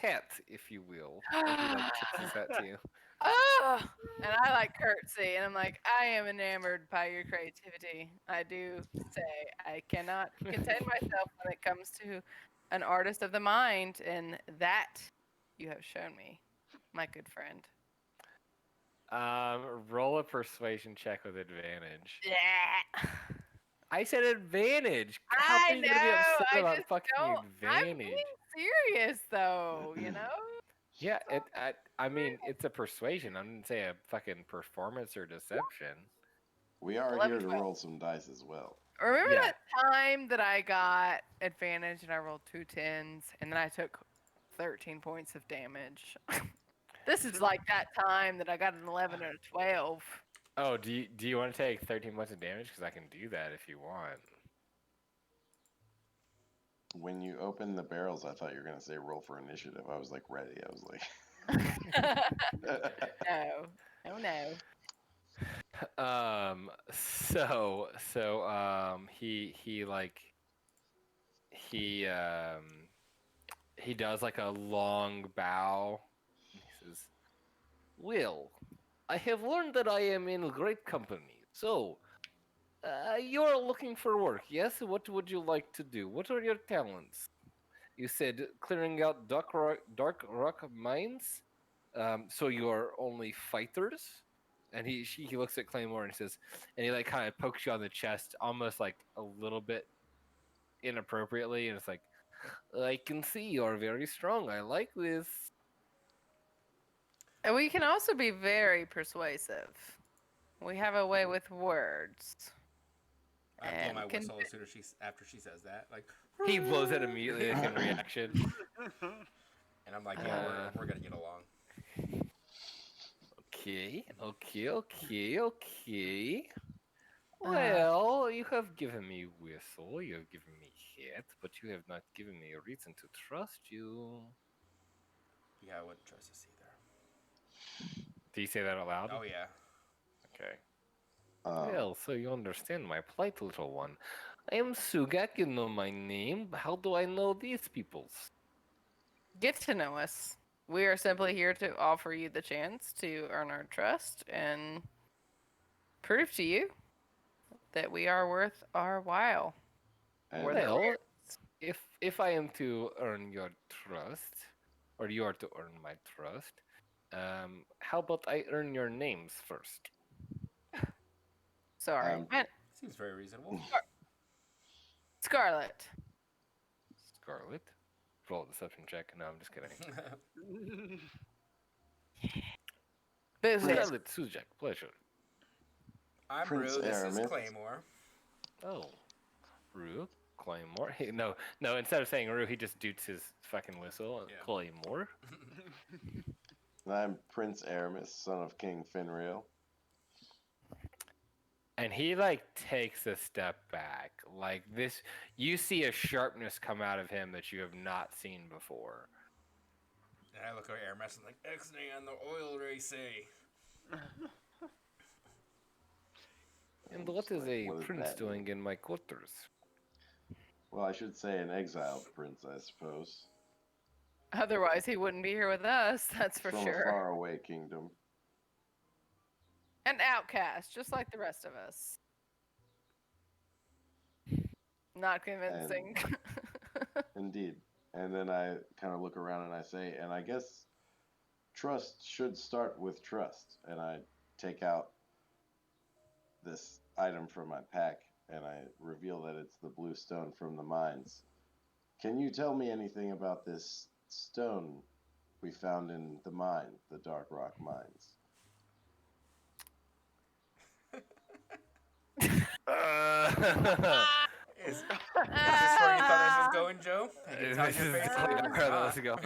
Speaker 1: hat, if you will. And he like tips his hat to you.
Speaker 4: Oh, and I like curtsy, and I'm like, I am enamored by your creativity. I do say I cannot contain myself when it comes to an artist of the mind, and that you have shown me, my good friend.
Speaker 1: Roll a persuasion check with advantage.
Speaker 4: Yeah.
Speaker 1: I said advantage. How
Speaker 4: I
Speaker 1: can you gonna be
Speaker 4: know,
Speaker 1: upset
Speaker 4: I
Speaker 1: about
Speaker 4: just
Speaker 1: fucking
Speaker 4: don't. I'm
Speaker 1: advantage?
Speaker 4: being serious though, you know.
Speaker 1: Yeah, I mean, it's a persuasion. I didn't say a fucking performance or deception.
Speaker 3: We are
Speaker 4: 11,
Speaker 3: here to
Speaker 4: 12.
Speaker 3: roll some dice as well.
Speaker 4: Remember
Speaker 1: Yeah.
Speaker 4: that time that I got advantage and I rolled 2 10s and then I took 13 points of damage? This is like that time that I got an 11 and a 12.
Speaker 1: Oh, do you want to take 13 points of damage? Because I can do that if you want.
Speaker 3: When you open the barrels, I thought you were going to say roll for initiative. I was like ready. I was like,
Speaker 4: No. Oh no.
Speaker 1: He does like a long bow. He says, "Will, I have learned that I am in great company. So, you're looking for work, yes? What would you like to do? What are your talents? You said clearing out dark rock mines. So you're only fighters?" And he looks at Claymore and says, and he like kind of pokes you on the chest, almost like a little bit inappropriately, and it's like, "I can see you're very strong. I like this."
Speaker 4: And we can also be very persuasive. We have a way with words.
Speaker 2: I blow
Speaker 4: And
Speaker 2: my
Speaker 4: can-
Speaker 2: whistle as soon as after she says that. Like,
Speaker 1: He blows it immediately like, in reaction.
Speaker 2: and I'm like, yeah, we're gonna get along.
Speaker 1: Okay. Well, you have given me whistle, you have given me hit, but you have not given me a reason to trust you.
Speaker 2: Yeah, I wouldn't trust us either.
Speaker 1: Do you say that out loud?
Speaker 2: Oh yeah.
Speaker 1: Okay.
Speaker 3: um,
Speaker 1: Well, so you understand my plight, little one. I am Sugak, you know my name. How do I know these peoples?
Speaker 4: Get to know us. We are simply here to offer you the chance to earn our trust and prove to you that we are worth our while.
Speaker 3: and
Speaker 1: Well, if I am to earn your trust, or you are to earn my trust, how about I earn your names first?
Speaker 4: Sorry.
Speaker 3: Um,
Speaker 2: Seems very reasonable.
Speaker 4: Scarlet.
Speaker 1: Scarlet? Roll a deception check. No, I'm just kidding.
Speaker 4: Boo-hoo.
Speaker 1: Scarlet Sujak, pleasure.
Speaker 2: I'm
Speaker 3: Prince
Speaker 2: Rue. This is
Speaker 3: Aramis.
Speaker 2: Claymore.
Speaker 1: Oh, Rue, Claymore. No. Instead of saying Rue, he just doots his fucking whistle.
Speaker 2: Yeah.
Speaker 1: Claymore.
Speaker 3: I'm Prince Aramis, son of King Finreal.
Speaker 1: And he like takes a step back. Like this, you see a sharpness come out of him that you have not seen before.
Speaker 2: And I look over at Aramis and like, X-nay on the oil race.
Speaker 1: And
Speaker 3: I'm
Speaker 1: what
Speaker 3: just
Speaker 1: is
Speaker 3: like,
Speaker 1: a
Speaker 3: what does
Speaker 1: prince
Speaker 3: that mean?
Speaker 1: doing in my quarters?
Speaker 3: Well, I should say an exiled prince, I suppose.
Speaker 4: Otherwise, he wouldn't be here with us. That's for
Speaker 3: From
Speaker 4: sure.
Speaker 3: a faraway kingdom.
Speaker 4: An outcast, just like the rest of us. Not convincing.
Speaker 3: Indeed. And then I kind of look around and I say, and I guess trust should start with trust. And I take out this item from my pack and I reveal that it's the blue stone from the mines. Can you tell me anything about this stone we found in the mine, the Dark Rock mines?
Speaker 2: Is this where you thought this was going, Joe? I can tell
Speaker 1: This
Speaker 2: your
Speaker 1: is
Speaker 2: face
Speaker 1: totally
Speaker 2: that it's
Speaker 1: where
Speaker 2: not.
Speaker 1: this is going.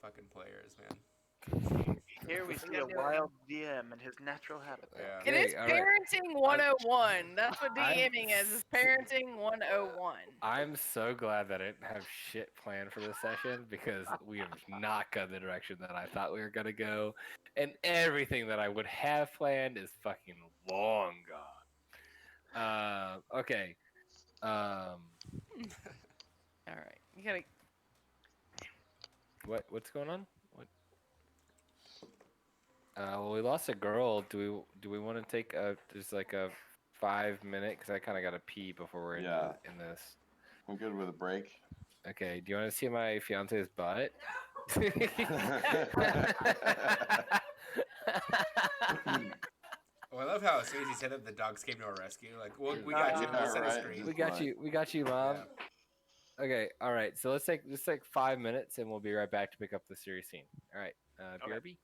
Speaker 2: Fucking players, man.
Speaker 5: Here we see
Speaker 4: gonna
Speaker 5: a
Speaker 4: do it.
Speaker 5: wild DM in his natural habitat.
Speaker 2: Yeah.
Speaker 4: It is
Speaker 1: Okay, all right.
Speaker 4: parenting 101. That's what
Speaker 1: I'm
Speaker 4: DMing is parenting 101.
Speaker 1: I'm so glad that I didn't have shit planned for this session because we have not gone the direction that I thought we were gonna go, and everything that I would have planned is fucking long gone. Okay.
Speaker 4: All right, you gotta.
Speaker 1: What's going on? What? Well, we lost a girl. Do we want to take just like a 5 minute? Because I kind of gotta pee before we're
Speaker 3: Yeah.
Speaker 1: in this.
Speaker 3: I'm good with a break.
Speaker 1: Okay. Do you want to see my fiance's butt?
Speaker 2: Well, I love how as soon as he said that, the dogs came to our rescue. Like, well, we
Speaker 5: Yeah,
Speaker 2: got you.
Speaker 3: yeah,
Speaker 2: We set a
Speaker 3: right.
Speaker 2: screen.
Speaker 1: We got you. We got you, mom.
Speaker 2: Yeah.
Speaker 1: Okay. All right. So let's take 5 minutes, and we'll be right back to pick up the series scene. All right.
Speaker 5: Okay.
Speaker 1: BRB.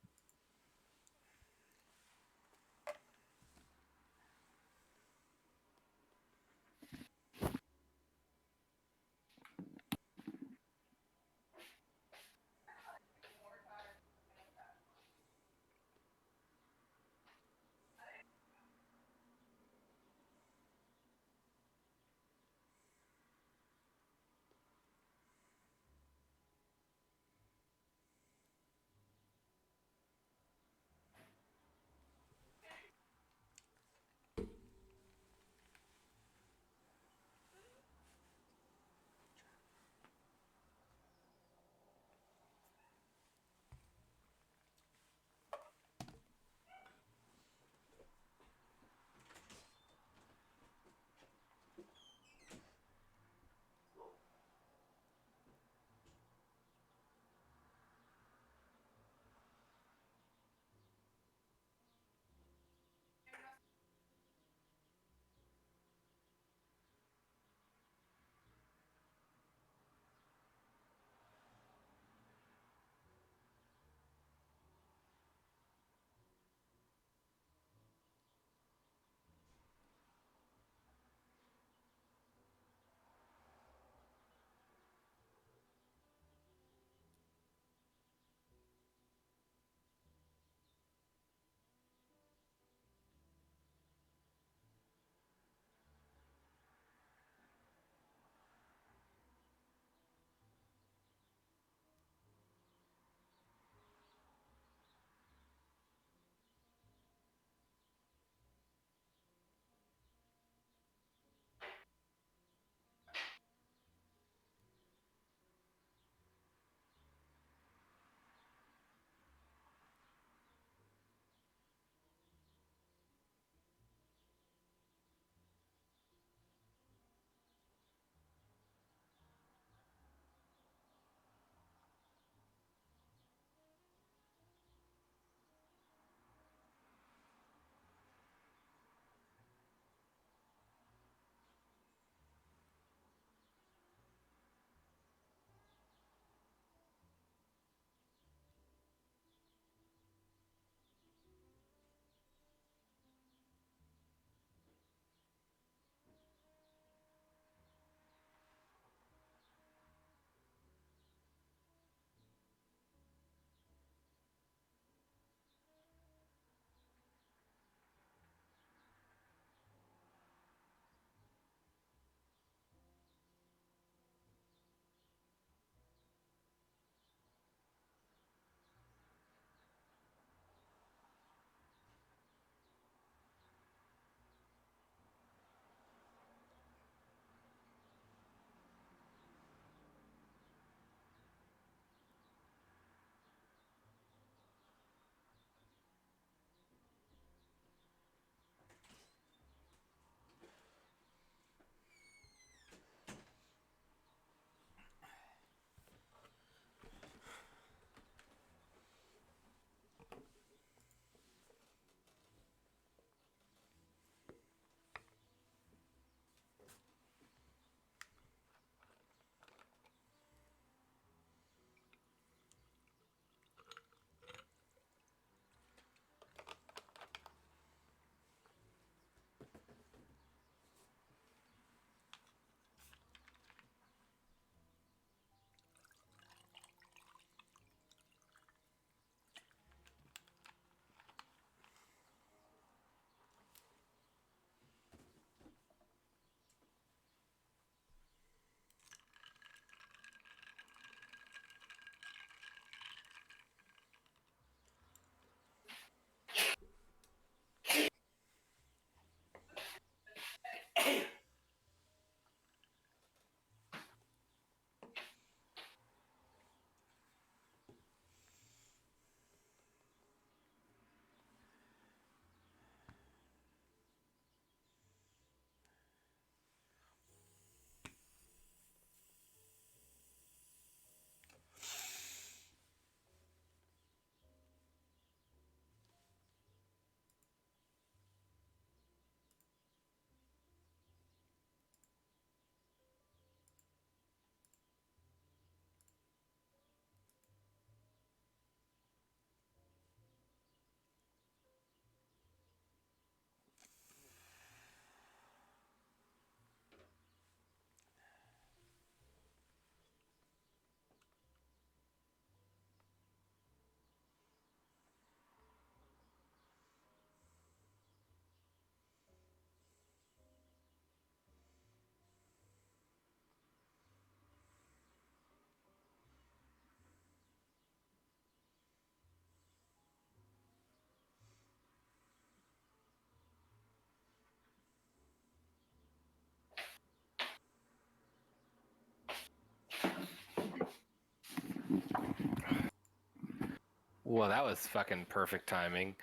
Speaker 1: Well, that was fucking perfect timing.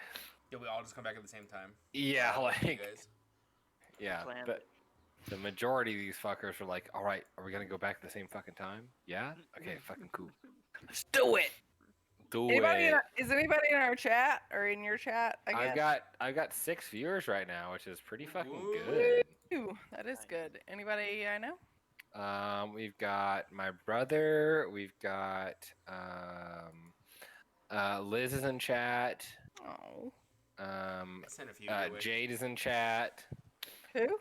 Speaker 2: Did we all just come back at the same time?
Speaker 1: Yeah,
Speaker 2: You
Speaker 1: like,
Speaker 2: guys?
Speaker 1: yeah.
Speaker 5: Planned
Speaker 1: But
Speaker 5: it.
Speaker 1: the majority of these fuckers were like, all right, are we gonna go back at the same fucking time? Yeah? Okay, fucking cool. Let's do it! Do
Speaker 4: Anybody?
Speaker 1: it.
Speaker 4: Is anybody in our chat or in your chat? I guess.
Speaker 1: I've got 6 viewers right now, which is pretty fucking
Speaker 2: Woo.
Speaker 1: good.
Speaker 4: Ooh, that is
Speaker 5: Nice.
Speaker 4: good. Anybody I know?
Speaker 1: We've got my brother. We've got Liz is in chat.
Speaker 4: Oh,
Speaker 2: I sent a few your way.
Speaker 1: Jade is in chat.
Speaker 4: who?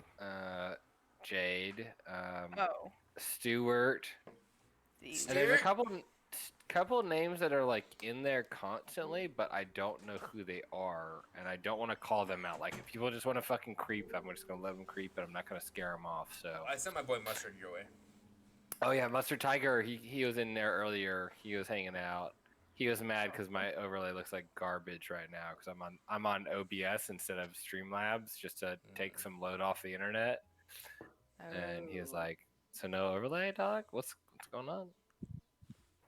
Speaker 1: Jade.
Speaker 4: Oh,
Speaker 1: Stuart.
Speaker 4: Steve.
Speaker 1: And there's a couple names that are like in there constantly, but I don't know who they are, and I don't want to call them out. Like if people just want to fucking creep, I'm just gonna let them creep, but I'm not gonna scare them off. So.
Speaker 2: I sent my boy Mustard your way.
Speaker 1: Oh yeah, Mustard Tiger. He was in there earlier. He was hanging out. He was mad because my overlay looks like garbage right now because I'm on OBS instead of Streamlabs just to take some load off the internet. And he was
Speaker 4: Oh.
Speaker 1: like, "So no overlay, dog? What's going on?"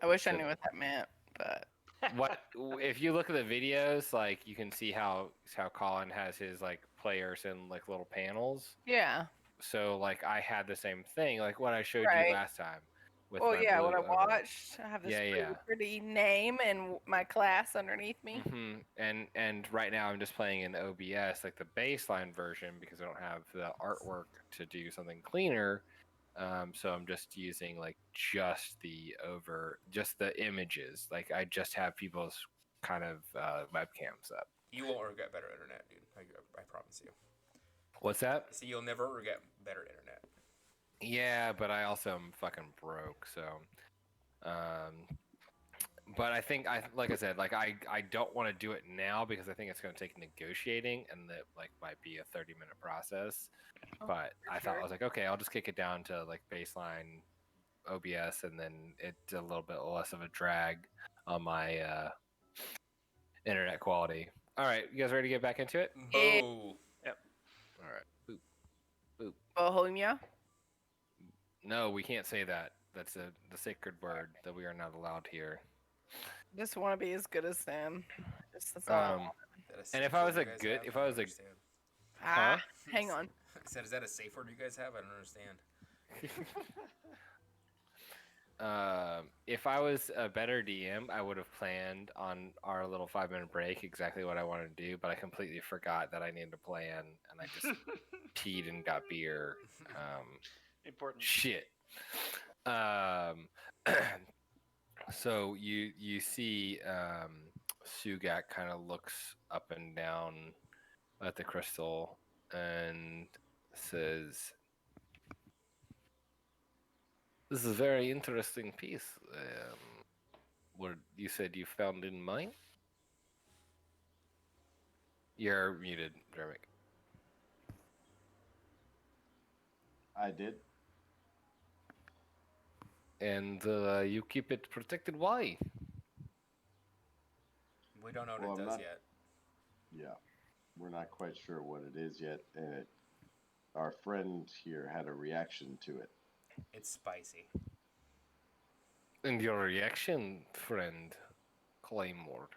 Speaker 4: I wish I
Speaker 1: so-
Speaker 4: knew what that meant, but
Speaker 1: What if you look at the videos? Like you can see how Colin has his like players in like little panels.
Speaker 4: yeah.
Speaker 1: So like I had the same thing, like what I showed
Speaker 4: Right.
Speaker 1: you last time. With
Speaker 4: Oh
Speaker 1: my
Speaker 4: yeah,
Speaker 1: blue
Speaker 4: what I
Speaker 1: overlay.
Speaker 4: watched. I have this
Speaker 1: Yeah,
Speaker 4: pretty name and my class underneath me.
Speaker 1: And right now I'm just playing in OBS, like the baseline version, because I don't have the artwork to do something cleaner. So I'm just using like just the images. Like I just have people's kind of webcams up.
Speaker 2: You won't regret better internet, dude. I promise you.
Speaker 1: What's that?
Speaker 2: So you'll never regret better internet.
Speaker 1: Yeah, but I also am fucking broke, so. But I think like I said, like I don't want to do it now because I think it's going to take negotiating, and that like might be a 30-minute process.
Speaker 4: Oh,
Speaker 1: But I thought I
Speaker 4: sure.
Speaker 1: was like, okay, I'll just kick it down to like baseline OBS, and then it's a little bit less of a drag on my internet quality. All right, you guys ready to get back into it?
Speaker 4: Yeah.
Speaker 2: Boo.
Speaker 1: All right. Boop.
Speaker 4: Bohemia.
Speaker 1: No, we can't say that. That's the sacred word that we are not allowed here.
Speaker 4: Just want to be as good as them. That's all. I want.
Speaker 1: And if I was
Speaker 4: Ah, hang on.
Speaker 2: I said, is that a safe word you guys have? I don't understand.
Speaker 1: If I was a better DM, I would have planned on our little 5-minute break exactly what I wanted to do, but I completely forgot that I needed to plan, and I just peed and got beer.
Speaker 5: Important.
Speaker 1: Shit. So you see Sugak kind of looks up and down at the crystal and says, "This is a very interesting piece. What you said you found in mine?" You're muted, Dermot.
Speaker 3: I did.
Speaker 1: And you keep it protected. Why?
Speaker 2: We don't know what
Speaker 3: Well,
Speaker 2: it
Speaker 3: I'm
Speaker 2: does
Speaker 3: not-
Speaker 2: yet.
Speaker 3: Yeah, we're not quite sure what it is yet, and our friend here had a reaction to it.
Speaker 2: It's spicy.
Speaker 1: And your reaction, friend Claymore?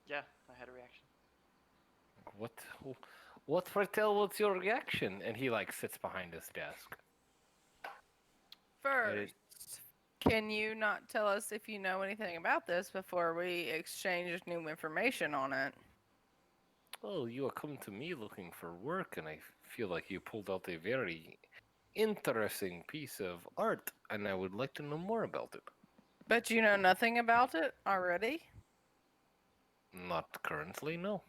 Speaker 5: Yeah, I had a reaction.
Speaker 1: What Fertel, what's your reaction? And he like sits behind his desk.
Speaker 4: First, can you not tell us if you know anything about this before we exchange new information on it?
Speaker 1: Oh, you are coming to me looking for work, and I feel like you pulled out a very interesting piece of art, and I would like to know more about it.
Speaker 4: But you know nothing about it already?
Speaker 1: Not currently, no.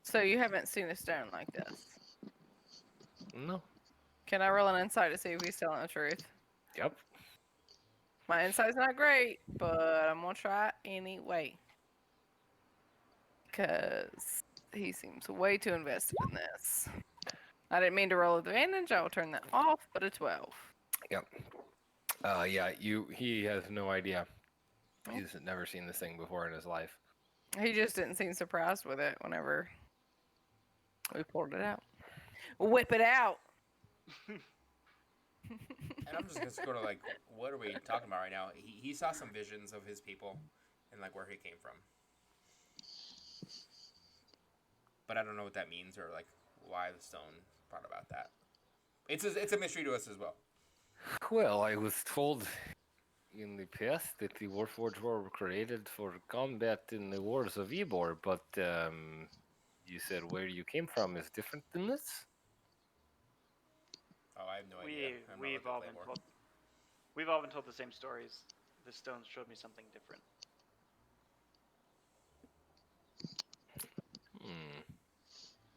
Speaker 4: So you haven't seen a stone like this?
Speaker 1: No.
Speaker 4: Can I roll an insight to see if he's telling the truth?
Speaker 1: Yep.
Speaker 4: My insight's not great, but I'm gonna try anyway. Because he seems way too invested in this. I didn't mean to roll advantage. I will turn that off, but a 12.
Speaker 1: Yep. Yeah, he has no idea. He's never seen this thing before in his life.
Speaker 4: He just didn't seem surprised with it whenever we pulled it out. Whip it out.
Speaker 2: And I'm just gonna go to like, what are we talking about right now? He saw some visions of his people, and like where he came from. But I don't know what that means or like why the stone brought about that. It's a mystery to us as well.
Speaker 1: Well, I was told in the past that the Warforged were created for combat in the wars of Ybor, but you said where you came from is different than this?
Speaker 2: Oh, I have no idea. I'm not
Speaker 5: We've
Speaker 2: looking at
Speaker 5: all been
Speaker 2: Claymore.
Speaker 5: told we've all been told the same stories. The stones showed me something different.
Speaker 1: Hmm.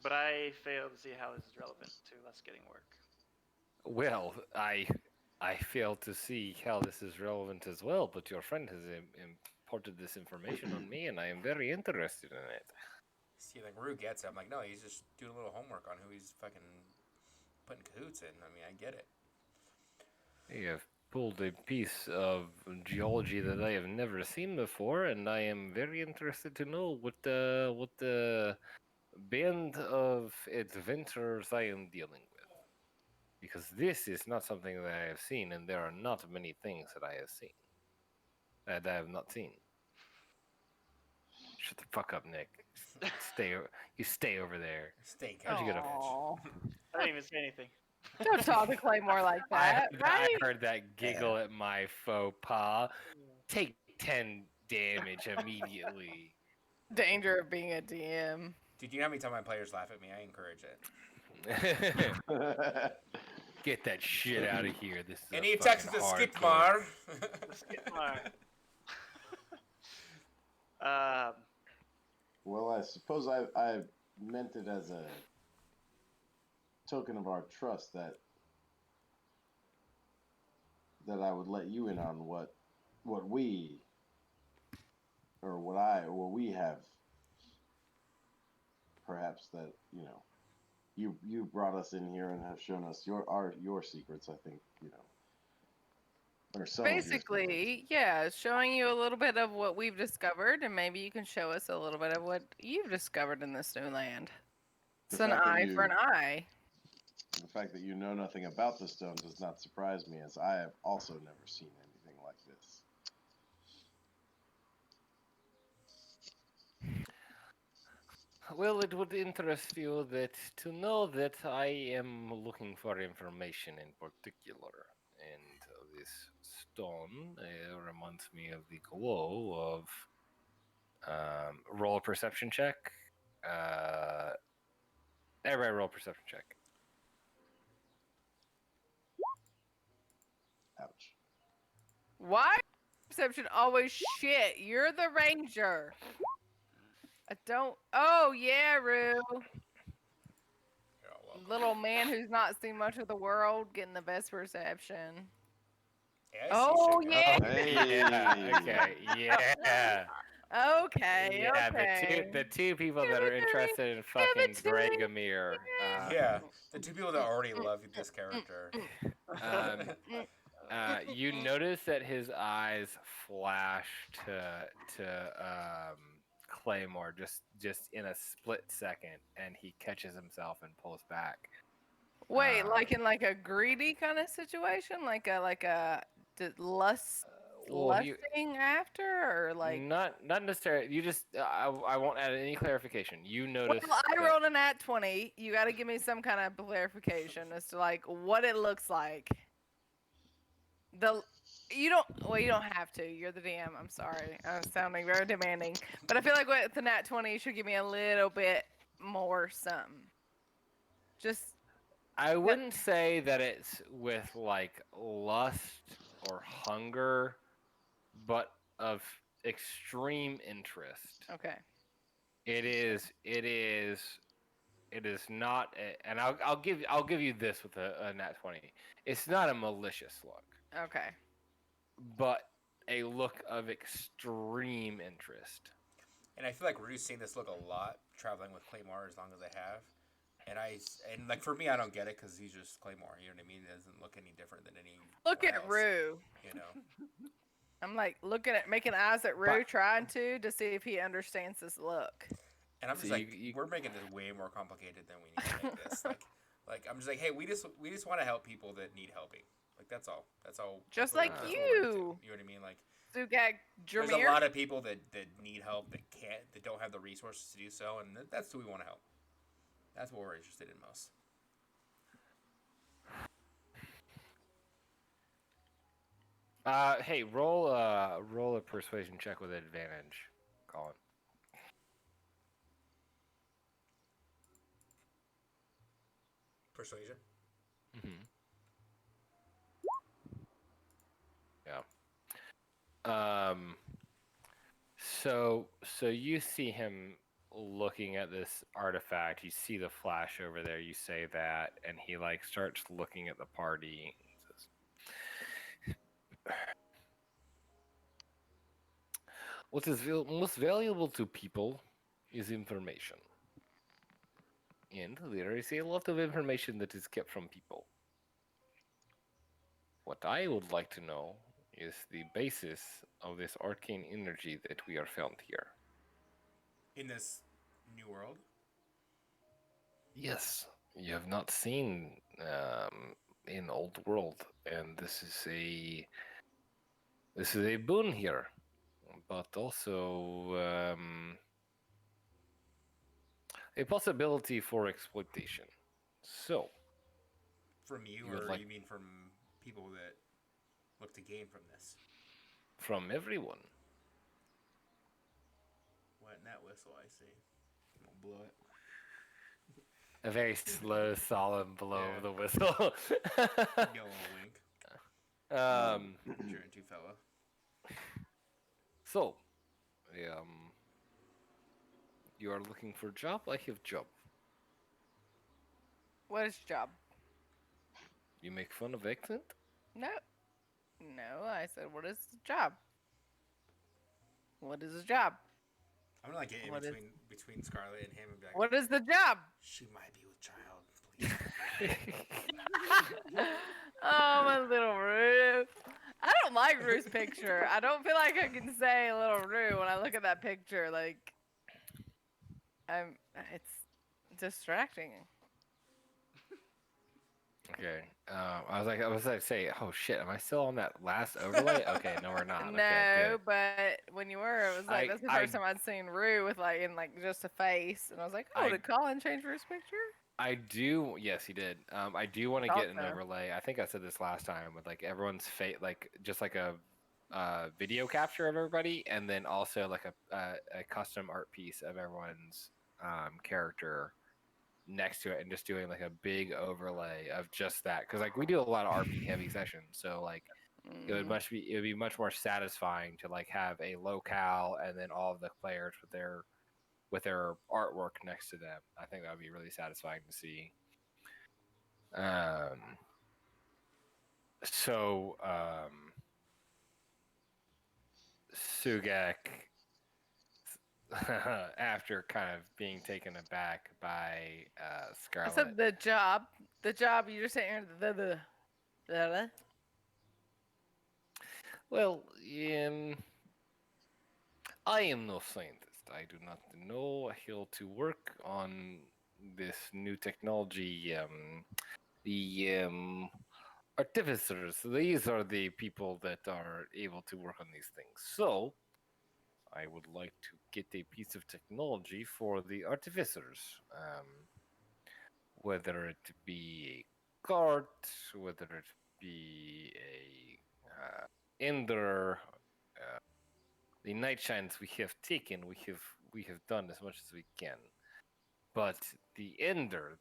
Speaker 5: But I fail to see how this is relevant to us getting work.
Speaker 1: Well, I fail to see how this is relevant as well, but your friend has imparted this information on me, and I am very interested in it.
Speaker 2: See, like Rue gets it. I'm like, no, he's just doing a little homework on who he's fucking putting cahoots in. I mean, I get it.
Speaker 1: You have pulled a piece of geology that I have never seen before, and I am very interested to know what the band of adventurers I am dealing with. Because this is not something that I have seen, and there are not many things that I have seen that I have not seen. Shut the fuck up, Nick. You stay over there.
Speaker 2: Stink.
Speaker 1: How'd you get a?
Speaker 4: Aw.
Speaker 5: I didn't even say anything.
Speaker 4: Don't talk to Claymore like that,
Speaker 1: I
Speaker 4: right?
Speaker 1: heard that giggle at my faux pas. Take 10 damage immediately.
Speaker 4: Danger of being a DM.
Speaker 2: Dude, you know how many times my players laugh at me? I encourage it.
Speaker 1: Get that shit out of here. This is
Speaker 2: Any
Speaker 1: a
Speaker 2: attacks
Speaker 1: fucking
Speaker 2: with the
Speaker 1: hardcore.
Speaker 2: Skidmar?
Speaker 5: Um,
Speaker 3: Well, I suppose I meant it as a token of our trust that I would let you in on what we or what we have. Perhaps that you brought us in here and have shown us your secrets. I think or some of your secrets.
Speaker 4: Basically, yeah, showing you a little bit of what we've discovered, and maybe you can show us a little bit of what you've discovered in this new land. It's
Speaker 3: The
Speaker 4: an
Speaker 3: fact that
Speaker 4: eye for an eye.
Speaker 3: The fact that you know nothing about the stones does not surprise me, as I have also never seen anything like this.
Speaker 1: Well, it would interest you to know that I am looking for information in particular, and this stone reminds me of the glow of roll a perception check. Everybody roll a perception check.
Speaker 3: Ouch.
Speaker 4: Why perception always shit? You're the ranger. I don't. Oh yeah, Rue. Little man who's not seen much of the world getting the best perception.
Speaker 2: Yeah,
Speaker 4: Oh yeah.
Speaker 1: Yeah. Okay. Yeah.
Speaker 4: Okay.
Speaker 1: Yeah.
Speaker 4: Okay.
Speaker 1: The two people
Speaker 4: Give
Speaker 1: that
Speaker 4: it
Speaker 1: are
Speaker 4: to me.
Speaker 1: interested in
Speaker 4: Give
Speaker 1: fucking
Speaker 4: it to me.
Speaker 1: Dragomir.
Speaker 2: Yeah, the two people that already love this character.
Speaker 1: You notice that his eyes flash to Claymore just in a split second, and he catches himself and pulls back.
Speaker 4: Wait, like in like a greedy kind of situation, like a
Speaker 1: Well, you
Speaker 4: lusting after, or like.
Speaker 1: not necessarily. You just I won't add any clarification. You notice.
Speaker 4: Well, I
Speaker 1: that-
Speaker 4: rolled an at 20. You got to give me some kind of clarification as to like what it looks like. You don't have to. You're the DM. I'm sorry. I'm sounding very demanding, but I feel like with the nat 20, you should give me a little bit more something. Just
Speaker 1: I wouldn't say that it's with like lust or hunger, but of extreme interest.
Speaker 4: okay.
Speaker 1: It is not, and I'll give you this with a nat 20. It's not a malicious look,
Speaker 4: Okay.
Speaker 1: but a look of extreme interest.
Speaker 2: And I feel like Rue's seen this look a lot, traveling with Claymore as long as I have. And like for me, I don't get it because he's just Claymore. You know what I mean? It doesn't look any different than any.
Speaker 4: Look at
Speaker 2: else,
Speaker 4: Rue.
Speaker 2: You know.
Speaker 4: I'm like looking at making eyes at Rue, trying to see if he understands this look.
Speaker 2: And I'm just
Speaker 1: So
Speaker 2: like, we're making this way more complicated than we need to make this. Like I'm just like, hey, we just want to help people that need helping. Like that's all. That's all.
Speaker 4: Just
Speaker 2: that's
Speaker 4: like
Speaker 2: what we're into.
Speaker 4: you.
Speaker 2: You know what I mean? Like
Speaker 4: Sugak
Speaker 2: there's a
Speaker 4: Jameer.
Speaker 2: lot of people that need help that don't have the resources to do so, and that's who we want to help. That's what we're interested in most.
Speaker 1: Hey, roll a persuasion check with advantage, Colin.
Speaker 2: Persuasion.
Speaker 1: Mm-hmm. Yeah. So you see him looking at this artifact. You see the flash over there. You say that, and he like starts looking at the party. And says, "What is most valuable to people is information, and there is a lot of information that is kept from people. What I would like to know is the basis of this arcane energy that we are found here."
Speaker 2: In this new world.
Speaker 1: Yes, you have not seen in old world, and this is a boon here, but also a possibility for exploitation. So,
Speaker 2: From you,
Speaker 1: you would
Speaker 2: or
Speaker 1: like
Speaker 2: you mean from people that look to gain from this?
Speaker 1: from everyone.
Speaker 2: Wet net whistle, I see. I'm gonna blow it.
Speaker 1: A very slow, solemn blow
Speaker 2: Yeah.
Speaker 1: of the whistle.
Speaker 2: Give a little wink. You're into fella.
Speaker 1: So, you are looking for job. I have job.
Speaker 4: What is job?
Speaker 1: You make fun of accent.
Speaker 4: No. No, I said, what is the job? What is the job?
Speaker 2: I'm gonna like get in
Speaker 4: What is-
Speaker 2: between Scarlet and him and be like,
Speaker 4: What is the job?
Speaker 2: she might be with child. Please.
Speaker 4: Oh, my little Rue. I don't like Rue's picture. I don't feel like I can say little Rue when I look at that picture. Like, it's distracting.
Speaker 1: Okay. I was like, say, oh shit, am I still on that last overlay? Okay, no, we're not.
Speaker 4: No,
Speaker 1: Okay, good.
Speaker 4: but when you were, it was like that's the first time I'd seen Rue with like in like just a face, and I was like, oh, did Colin change Rue's picture?
Speaker 1: I do. Yes, he did. I do want to
Speaker 4: Thought
Speaker 1: get an
Speaker 4: so.
Speaker 1: overlay. I think I said this last time with like everyone's face, like just like a video capture of everybody, and then also like a custom art piece of everyone's character next to it, and just doing like a big overlay of just that, because like we do a lot of RP heavy sessions, so like it would be much more satisfying to like have a locale and then all of the players with their artwork next to them. I think that would be really satisfying to see. So Sugak, after kind of being taken aback by
Speaker 4: I
Speaker 1: Scarlet.
Speaker 4: said the job. The job. You just sitting here. The.
Speaker 1: Well, I am no scientist. I do not know how to work on this new technology. The artificers, these are the people that are able to work on these things. So, I would like to get a piece of technology for the artificers. Whether it be a cart, whether it be a ender, the night shines we have taken, we have done as much as we can. But the ender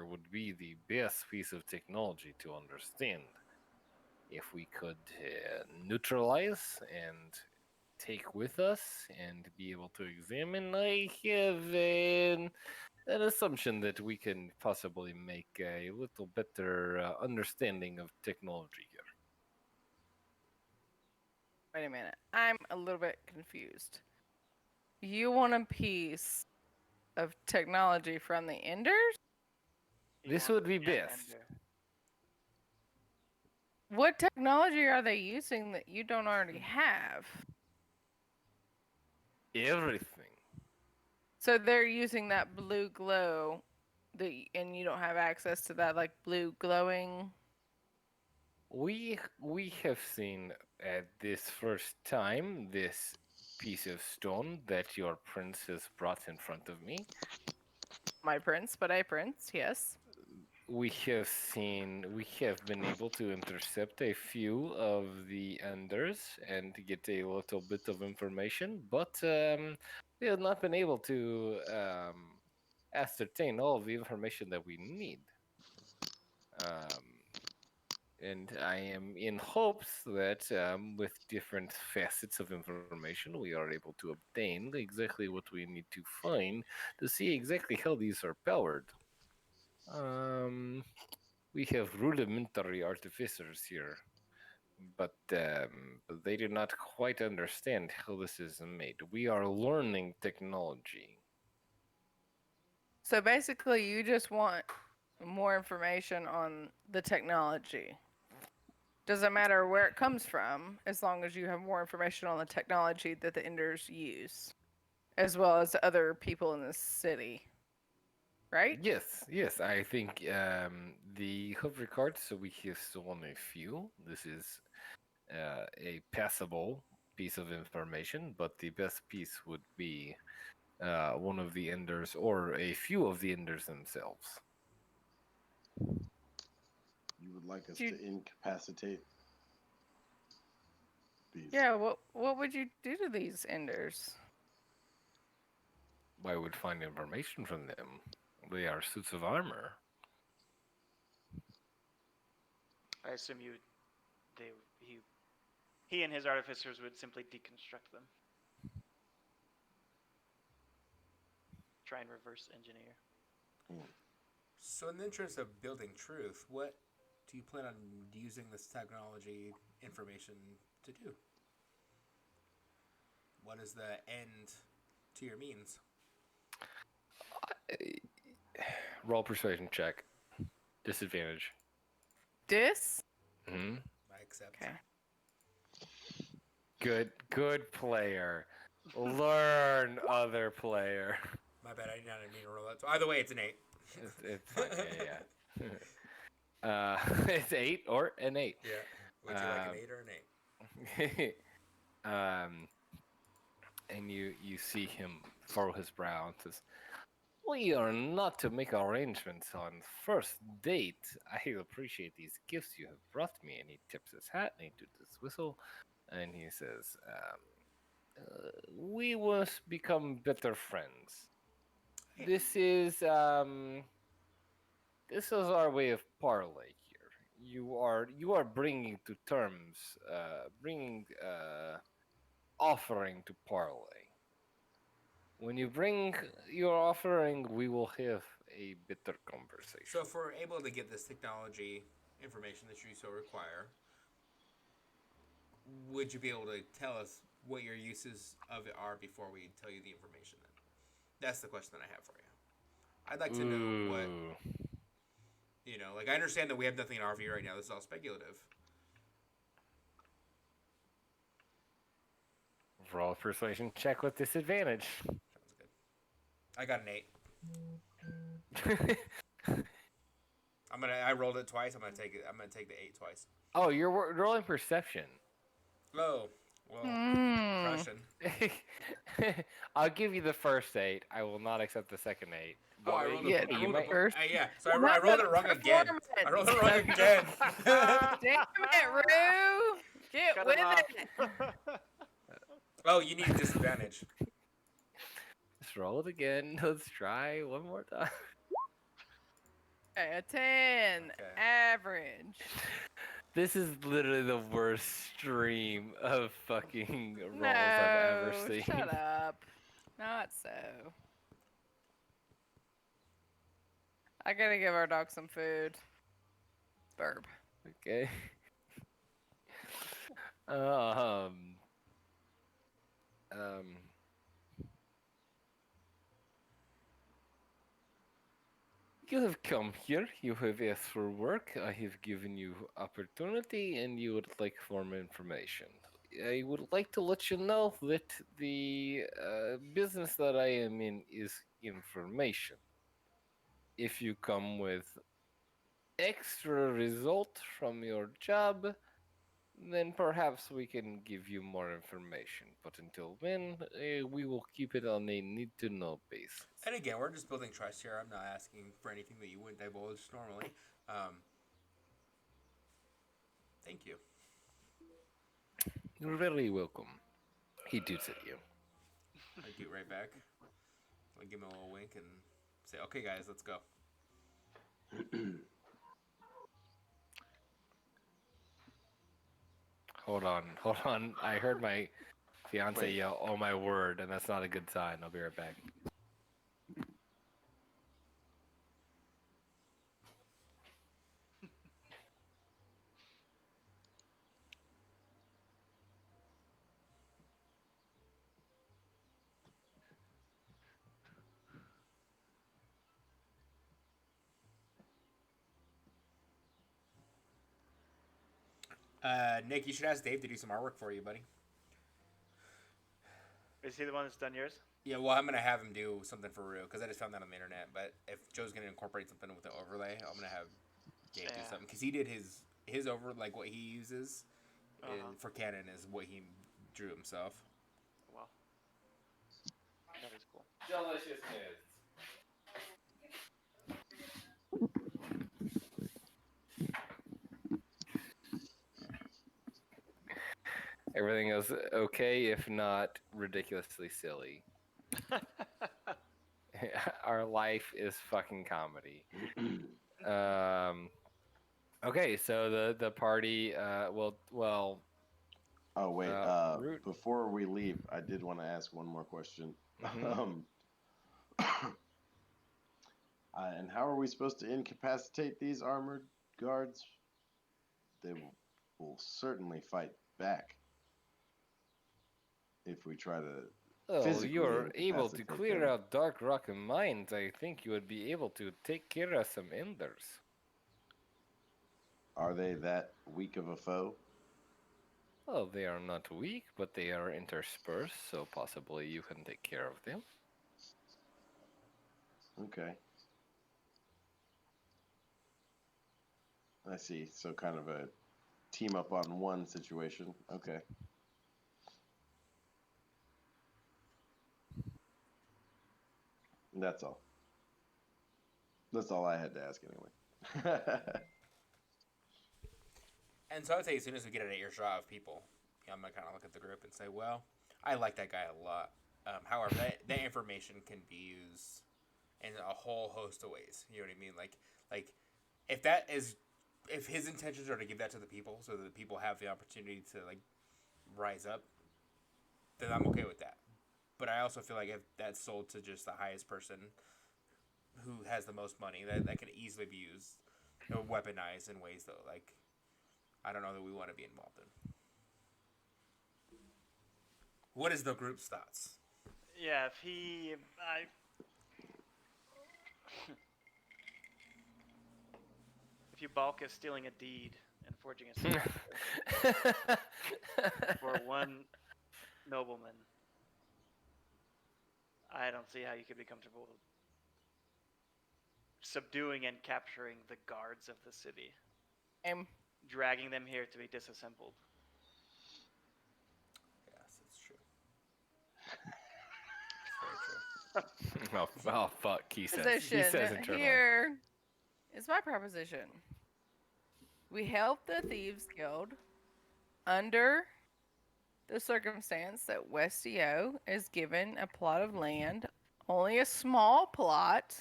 Speaker 1: would be the best piece of technology to understand. If we could neutralize and take with us and be able to examine, I have an assumption that we can possibly make a little better understanding of technology here.
Speaker 4: Wait a minute. I'm a little bit confused. You want a piece of technology from the Enders?
Speaker 1: This would be best.
Speaker 4: What technology are they using that you don't already have?
Speaker 1: Everything.
Speaker 4: So they're using that blue glow, and you don't have access to that like blue glowing.
Speaker 1: We have seen at this first time this piece of stone that your prince has brought in front of me.
Speaker 4: My prince, but a prince, yes.
Speaker 1: We have been able to intercept a few of the enders and to get a little bit of information, but we have not been able to ascertain all of the information that we need. Um, and I am in hopes that with different facets of information, we are able to obtain exactly what we need to find to see exactly how these are powered. Um, we have rudimentary artificers here, but they do not quite understand how this is made. We are learning technology.
Speaker 4: So basically, you just want more information on the technology. Doesn't matter where it comes from, as long as you have more information on the technology that the Enders use, as well as other people in the city. Right?
Speaker 1: Yes, yes, I think the hover cards, so we have stolen a few. This is a passable piece of information, but the best piece would be one of the enders or a few of the enders themselves.
Speaker 3: You would like us
Speaker 4: You,
Speaker 3: to incapacitate these?
Speaker 4: yeah. What would you do to these Enders?
Speaker 1: I would find information from them. They are suits of armor.
Speaker 5: I assume they, he and his artificers would simply deconstruct them, try and reverse engineer.
Speaker 2: So, in the interest of building truth, what do you plan on using this technology information to do? What is the end to your means?
Speaker 1: Roll persuasion check. Disadvantage. Hmm.
Speaker 2: I accept.
Speaker 4: Okay.
Speaker 1: Good player. Learn, other player.
Speaker 2: My bad, I didn't mean to roll that. So either way, it's an 8.
Speaker 1: It's fine. Yeah, yeah. It's 8 or an 8.
Speaker 2: Yeah. Would you like an 8 or an 8?
Speaker 1: And you see him furrow his brow and says, "We are not to make arrangements on first date. I appreciate these gifts you have brought me." And he tips his hat and he does his whistle, and he says, "We must become better friends. This is our way of parlay here. You are bringing to terms, bringing offering to parlay. When you bring your offering, we will have a bitter conversation."
Speaker 2: So, if we're able to get this technology information that you so require, would you be able to tell us what your uses of it are before we tell you the information then? That's the question that I have for you. I'd like to know what, like I understand that we have nothing in our view right now. This is all speculative.
Speaker 1: Roll a persuasion check with disadvantage.
Speaker 2: Sounds good. I got an 8. I rolled it twice. I'm gonna take the 8 twice.
Speaker 1: Oh, you're rolling perception.
Speaker 2: Oh, well, Russian.
Speaker 1: I'll give you the first 8. I will not accept the second 8.
Speaker 2: Oh, I rolled
Speaker 4: Yeah,
Speaker 2: it.
Speaker 4: you
Speaker 2: Might...
Speaker 4: first.
Speaker 2: Yeah, so I rolled it wrong again. I rolled it wrong again.
Speaker 4: Damn it, Rue! Get
Speaker 5: Cut
Speaker 4: with
Speaker 5: him off.
Speaker 4: it.
Speaker 2: Oh, you need disadvantage.
Speaker 1: Let's roll it again. Let's try one more time.
Speaker 4: Okay, a 10,
Speaker 2: Okay.
Speaker 4: average.
Speaker 1: This is literally the worst stream of fucking rolls
Speaker 4: No,
Speaker 1: I've ever seen.
Speaker 4: shut up. Not so. I gotta give our dog some food. Burp.
Speaker 1: Okay. Um. You have come here. You have asked for work. I have given you opportunity, and you would like more information. I would like to let you know that the business that I am in is information. If you come with extra result from your job, then perhaps we can give you more information. But until then, we will keep it on a need-to-know basis.
Speaker 2: And again, we're just building trust here. I'm not asking for anything that you wouldn't divulge normally. Thank you.
Speaker 1: You're very welcome. He toots at you.
Speaker 2: I do right back. I give him a little wink and say, "Okay, guys, let's go."
Speaker 1: Hold on. I heard my fiance
Speaker 3: Wait.
Speaker 1: yell, "Oh my word," and that's not a good sign. I'll be right back.
Speaker 2: Nick, you should ask Dave to do some artwork for you, buddy.
Speaker 5: Is he the one that's done yours?
Speaker 2: Yeah, well, I'm gonna have him do something for real because I just found that on the internet. But if Joe's gonna incorporate something with the overlay, I'm gonna have Dave do
Speaker 5: Yeah.
Speaker 2: something because he did his over like what he uses for Canon is what he drew himself.
Speaker 5: Wow. That is cool.
Speaker 1: Deliciousness. Everything is okay, if not ridiculously silly. Our life is fucking comedy. Okay, so the party well
Speaker 3: Oh wait,
Speaker 1: Root.
Speaker 3: before we leave, I did want to ask one more question.
Speaker 1: Mhm.
Speaker 3: And how are we supposed to incapacitate these armored guards? They will certainly fight back if we try to.
Speaker 1: Oh,
Speaker 3: Physically
Speaker 1: you're able to
Speaker 3: incapacitate
Speaker 1: clear
Speaker 3: them.
Speaker 1: out Dark Rock mines. I think you would be able to take care of some Enders.
Speaker 3: Are they that weak of a foe?
Speaker 1: Well, they are not weak, but they are interspersed, so possibly you can take care of them.
Speaker 3: Okay. I see. So kind of a team up on one situation. Okay. That's all. That's all I had to ask anyway.
Speaker 2: And so I would say as soon as we get an earshot of people, I'm gonna kind of look at the group and say, "Well, I like that guy a lot. However, that information can be used in a whole host of ways. You know what I mean? Like if his intentions are to give that to the people, so that the people have the opportunity to like rise up, then I'm okay with that. But I also feel like if that's sold to just the highest person who has the most money, that can easily be used or weaponized in ways that like I don't know that we want to be involved in. What is the group's thoughts?
Speaker 5: Yeah, if he, if you balk at stealing a deed and forging a signature for one nobleman, I don't see how you could be comfortable subduing and capturing the guards of the city, dragging them here to be disassembled.
Speaker 2: Yes, it's true. It's very true.
Speaker 1: Oh fuck, he says
Speaker 4: Position
Speaker 1: internally.
Speaker 4: here is my proposition. We help the Thieves Guild under the circumstance that Westio is given a plot of land, only a small plot.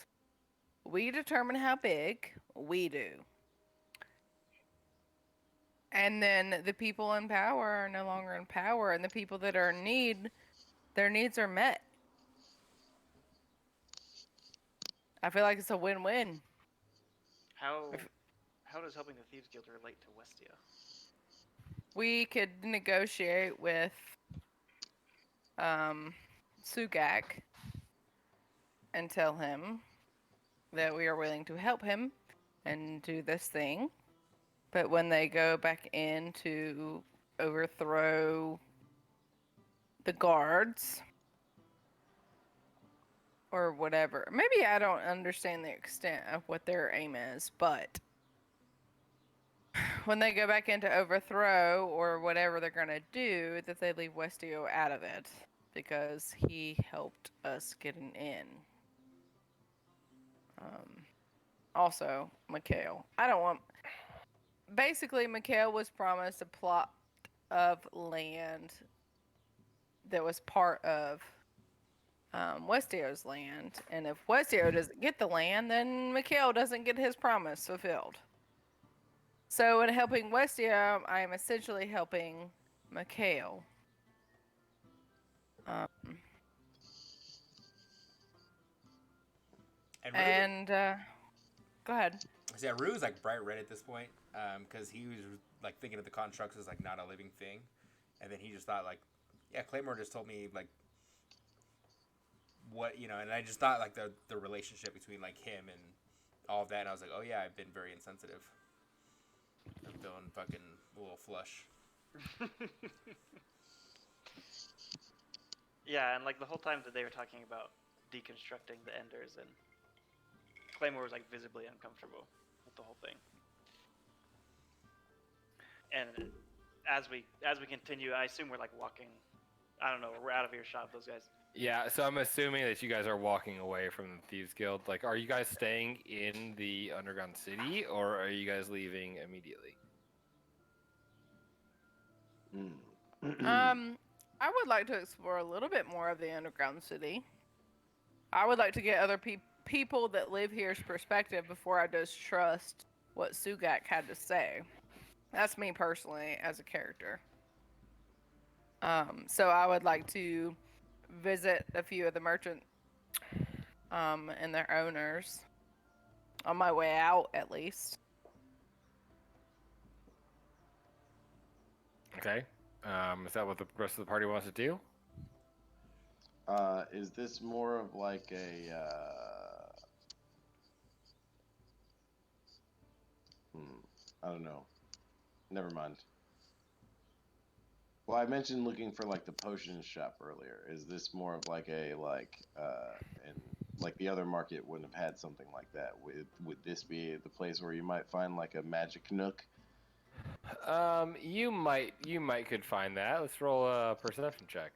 Speaker 4: We determine how big, we do. And then the people in power are no longer in power, and the people that are in need, their needs are met. I feel like it's a win-win.
Speaker 5: How does helping the Thieves Guild relate to Westia?
Speaker 4: We could negotiate with Sugak and tell him that we are willing to help him and do this thing. But when they go back in to overthrow the guards or whatever, maybe I don't understand the extent of what their aim is, but when they go back into overthrow or whatever they're gonna do, that they leave Westio out of it because he helped us get an in. Also, Mikhail. I don't want. Basically, Mikhail was promised a plot of land that was part of Westio's land, and if Westio doesn't get the land, then Mikhail doesn't get his promise fulfilled. So, in helping Westio, I am essentially helping Mikhail.
Speaker 2: And
Speaker 4: Go ahead.
Speaker 2: yeah, Rue's like bright red at this point, because he was like thinking of the constructs as like not a living thing, and then he just thought like, yeah, Claymore just told me like what and I just thought like the relationship between like him and all of that, and I was like, oh yeah, I've been very insensitive. I'm feeling fucking a little flush.
Speaker 5: Yeah, and like the whole time that they were talking about deconstructing the Enders, and Claymore was like visibly uncomfortable with the whole thing. And as we continue, I assume we're like walking. I don't know. We're out of earshot of those guys.
Speaker 1: Yeah, so I'm assuming that you guys are walking away from the Thieves Guild. Like, are you guys staying in the underground city, or are you guys leaving immediately?
Speaker 4: I would like to explore a little bit more of the underground city. I would like to get other people that live here's perspective before I just trust what Sugak had to say. That's me personally as a character. So I would like to visit a few of the merchants and their owners on my way out, at least.
Speaker 1: Okay. Is that what the rest of the party wants to do?
Speaker 3: Is this more of like a I don't know. Never mind. Well, I mentioned looking for like the potion shop earlier. Is this more of like a and like the other market wouldn't have had something like that? Would this be the place where you might find like a magic nook?
Speaker 1: You might could find that. Let's roll a perception check.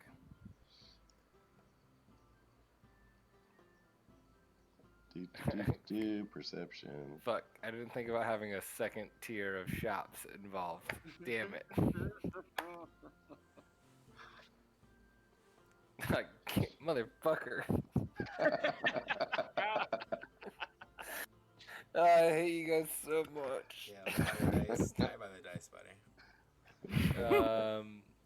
Speaker 3: Perception.
Speaker 1: Fuck, I didn't think about having a second tier of shops involved. Damn it. Motherfucker. I hate you guys so much.
Speaker 2: Yeah, die by the dice, buddy.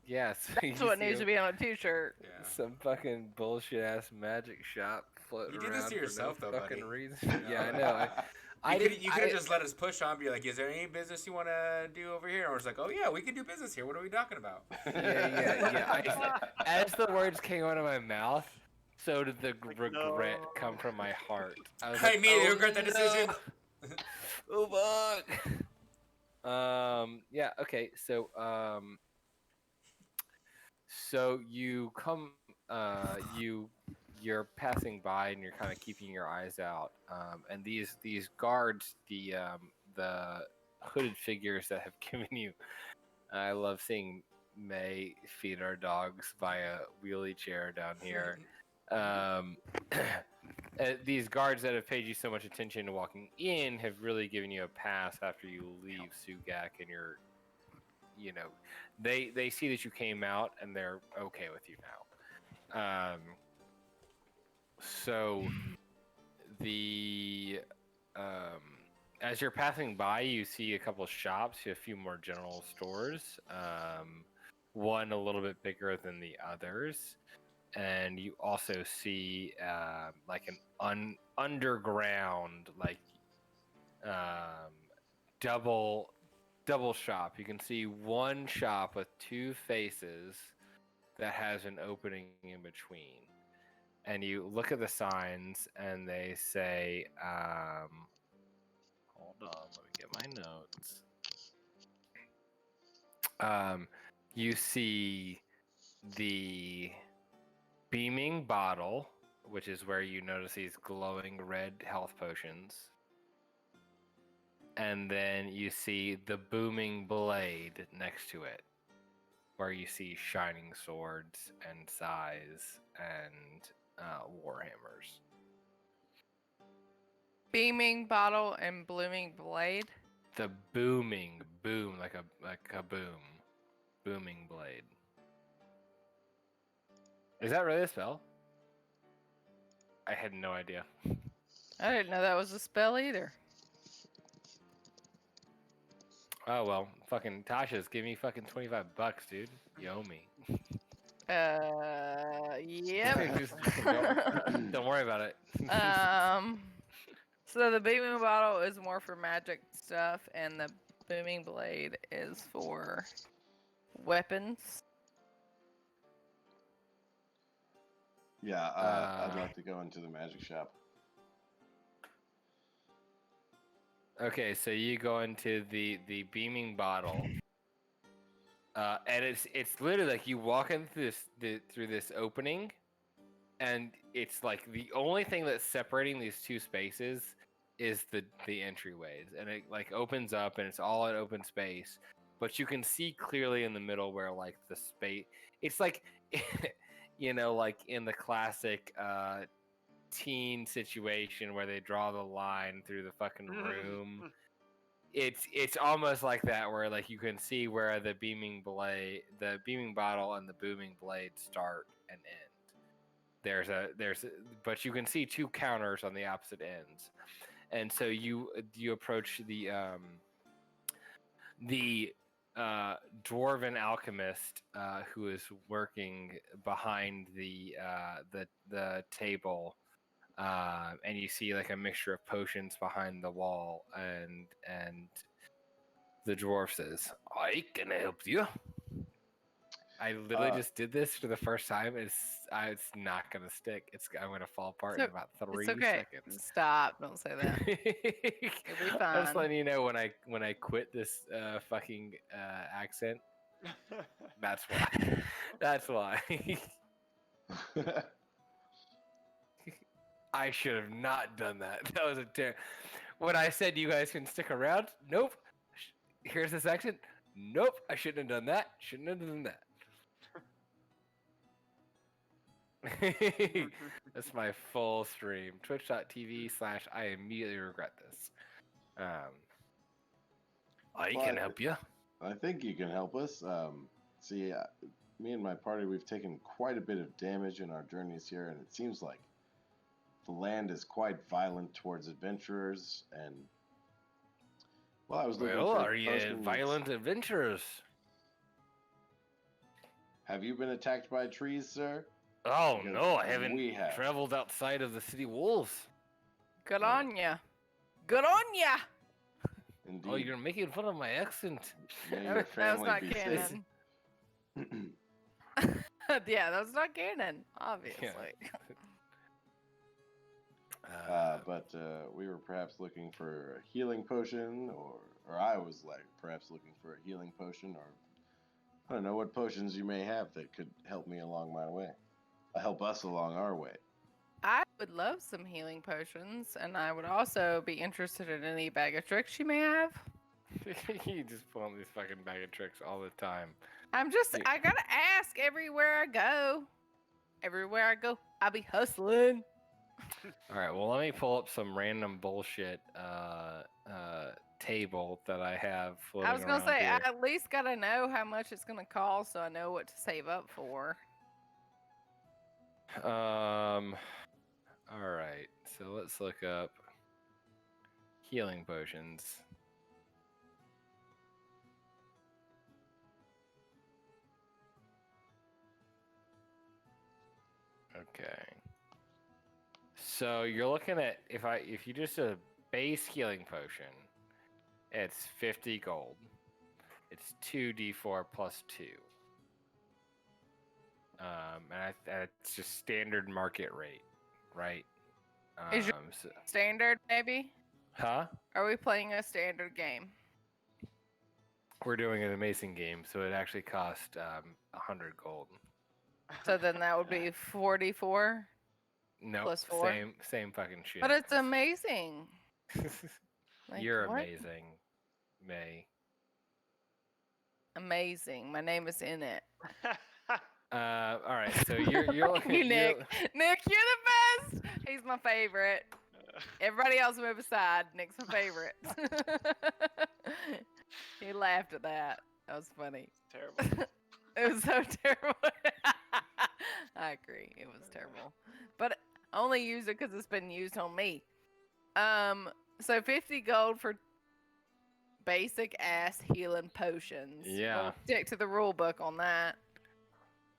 Speaker 1: Yes.
Speaker 4: That's what needs to be on a t-shirt.
Speaker 2: Yeah.
Speaker 1: Some fucking bullshit ass magic shop floating
Speaker 2: You did
Speaker 1: around
Speaker 2: this to yourself,
Speaker 1: for no
Speaker 2: though,
Speaker 1: fucking
Speaker 2: buddy.
Speaker 1: reason. Yeah, I know.
Speaker 2: You could have just let us push on, be like, is there any business you want to do over here? And we're just like, oh yeah, we can do business here. What are we talking about?
Speaker 1: Yeah. As the words came out of my mouth, so did the regret
Speaker 5: no.
Speaker 1: come from my heart. I was
Speaker 2: I
Speaker 1: like,
Speaker 2: immediately regret that decision.
Speaker 1: Oh fuck. Yeah. Okay. So you come. You're passing by and you're kind of keeping your eyes out. And these guards, the hooded figures that have given you. I love seeing May feed our dogs via wheelie chair down here. These guards that have paid you so much attention to walking in have really given you a pass after you leave Sugak, and they see that you came out and they're okay with you now. So as you're passing by, you see a couple of shops, a few more general stores, one a little bit bigger than the others. And you also see like an underground, like double shop. You can see one shop with two faces that has an opening in between. And you look at the signs, and they say, hold on, let me get my notes. You see the Beaming Bottle, which is where you notice these glowing red health potions. and then you see the booming blade next to it, where you see shining swords and sais and warhammers.
Speaker 4: Beaming bottle and blooming blade.
Speaker 1: The booming boom, like a boom, booming blade. Is that really a spell? I had no idea.
Speaker 4: I didn't know that was a spell either.
Speaker 1: Oh well, fucking Tasha's give me fucking $25, dude. You owe me.
Speaker 4: Yep.
Speaker 1: Just don't worry about it.
Speaker 4: So the beaming bottle is more for magic stuff, and the booming blade is for weapons.
Speaker 3: Yeah, I'd like to go into the magic shop.
Speaker 1: Okay, so you go into the beaming bottle, and it's literally like you walk in through this opening, and it's like the only thing that's separating these two spaces is the entryways, and it like opens up and it's all an open space, but you can see clearly in the middle where like the space, it's like you know, like in the classic teen situation where they draw the line through the fucking room. It's almost like that, where like you can see where the beaming bottle and the booming blade start and end. But you can see two counters on the opposite ends, and so you approach the dwarven alchemist who is working behind the table, and you see like a mixture of potions behind the wall, and the dwarf says, "I can help you." I literally just did this for the first time. It's not gonna stick. I'm gonna fall apart in about 3
Speaker 4: It's okay.
Speaker 1: seconds.
Speaker 4: Stop! Don't say that. You'll be
Speaker 1: I'm just
Speaker 4: fine.
Speaker 1: letting you know when I quit this fucking accent. That's why. That's why. I should have not done that. That was a when I said you guys can stick around, nope. Here's this accent. Nope. I shouldn't have done that. Shouldn't have done that. That's my full stream. Twitch.tv/I immediately regret this. I can help you.
Speaker 3: I think you can help us. See, me and my party, we've taken quite a bit of damage in our journeys here, and it seems like the land is quite violent towards adventurers. And well, I was looking for
Speaker 1: are you
Speaker 3: potions.
Speaker 1: violent adventurers?
Speaker 3: Have you been attacked by trees, sir?
Speaker 1: Oh
Speaker 3: Because
Speaker 1: no, I haven't
Speaker 3: we have.
Speaker 1: traveled outside of the city walls.
Speaker 4: Good on ya. Good on ya.
Speaker 3: Indeed.
Speaker 1: Oh, you're making fun of my accent.
Speaker 3: May your
Speaker 4: That was
Speaker 3: family
Speaker 4: not
Speaker 3: be safe.
Speaker 4: canon. Yeah, that was not canon, obviously.
Speaker 3: But we were perhaps looking for a healing potion, or I was like perhaps looking for a healing potion, or I don't know what potions you may have that could help me along my way, help us along our way.
Speaker 4: I would love some healing potions, and I would also be interested in any bag of tricks you may have.
Speaker 1: You just pull on these fucking bag of tricks all the time.
Speaker 4: I gotta ask everywhere I go. Everywhere I go, I be hustling.
Speaker 1: All right, well, let me pull up some random bullshit table that I have floating
Speaker 4: I was gonna
Speaker 1: around
Speaker 4: say,
Speaker 1: here.
Speaker 4: I at least gotta know how much it's gonna cost so I know what to save up for.
Speaker 1: All right, so let's look up healing potions. Okay. So you're looking at if you just a base healing potion, it's 50 gold. It's 2d4 plus 2. And it's just standard market rate, right?
Speaker 4: Is your standard, maybe?
Speaker 1: Huh?
Speaker 4: Are we playing a standard game?
Speaker 1: We're doing an amazing game, so it actually cost 100 gold.
Speaker 4: So then that would be 44.
Speaker 1: No,
Speaker 4: Plus 4?
Speaker 1: same fucking shit.
Speaker 4: But it's amazing. Like,
Speaker 1: You're
Speaker 4: what?
Speaker 1: amazing, May.
Speaker 4: Amazing. My name is in it.
Speaker 1: All right, so you're
Speaker 4: Thank you,
Speaker 1: you're
Speaker 4: Nick. Nick, you're the best. He's my favorite. Everybody else move aside. Nick's my favorite. He laughed at that. That was funny.
Speaker 5: Terrible.
Speaker 4: It was so terrible. I agree. It was terrible. But I only use it because it's been used on me. So 50 gold for basic ass healing potions.
Speaker 1: Yeah.
Speaker 4: We'll stick to the rule book on that.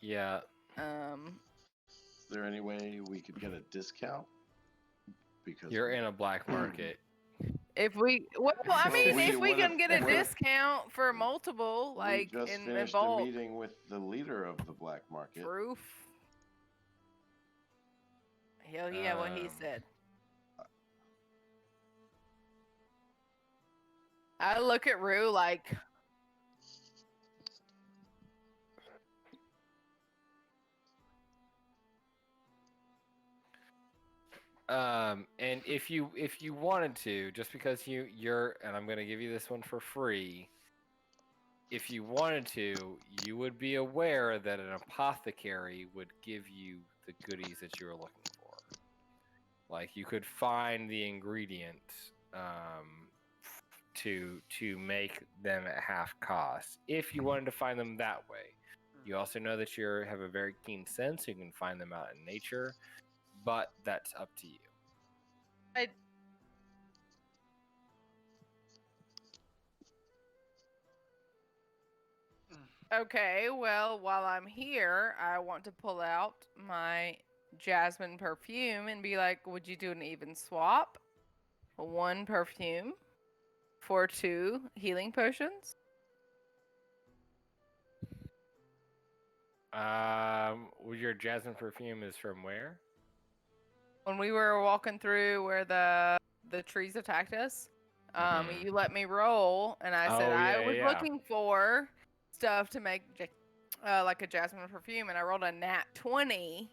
Speaker 1: yeah.
Speaker 3: Is there any way we could get a discount? Because
Speaker 1: You're in a black market.
Speaker 4: If we, well, I mean,
Speaker 3: We
Speaker 4: if we
Speaker 3: would've-
Speaker 4: can get a
Speaker 3: would've-
Speaker 4: discount for multiple, like
Speaker 3: we just
Speaker 4: in
Speaker 3: finished
Speaker 4: bulk,
Speaker 3: a meeting with the leader of the black market.
Speaker 4: proof. Hell yeah, what he
Speaker 1: Um,
Speaker 4: said. I look at Rue like,
Speaker 1: And if you wanted to, just because you're, and I'm gonna give you this one for free. If you wanted to, you would be aware that an apothecary would give you the goodies that you were looking for. Like you could find the ingredients to make them at half cost if you wanted to find them that way. You also know that you have a very keen sense, so you can find them out in nature, but that's up to you.
Speaker 4: okay, well, while I'm here, I want to pull out my jasmine perfume and be like, would you do an even swap? 1 perfume for 2 healing potions?
Speaker 1: Well, your jasmine perfume is from where?
Speaker 4: When we were walking through where the trees attacked us,
Speaker 1: Mhm.
Speaker 4: you let me roll, and I said
Speaker 1: Oh,
Speaker 4: I
Speaker 1: yeah,
Speaker 4: was
Speaker 1: yeah.
Speaker 4: looking for stuff to make like a jasmine perfume, and I rolled a nat 20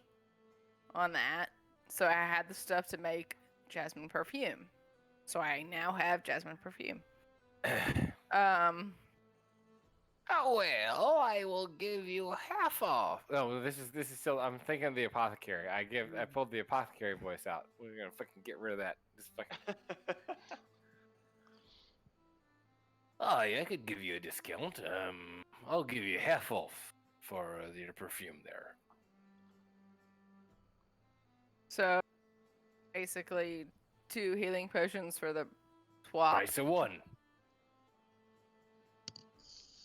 Speaker 4: on that, so I had the stuff to make jasmine perfume. So I now have jasmine perfume.
Speaker 1: Oh well, I will give you half off. No, this is still. I'm thinking of the apothecary. I pulled the apothecary voice out. We're gonna fucking get rid of that. Just fucking. Oh, yeah, I could give you a discount. I'll give you half off for your perfume there.
Speaker 4: So basically 2 healing potions for the swap.
Speaker 1: Price of 1.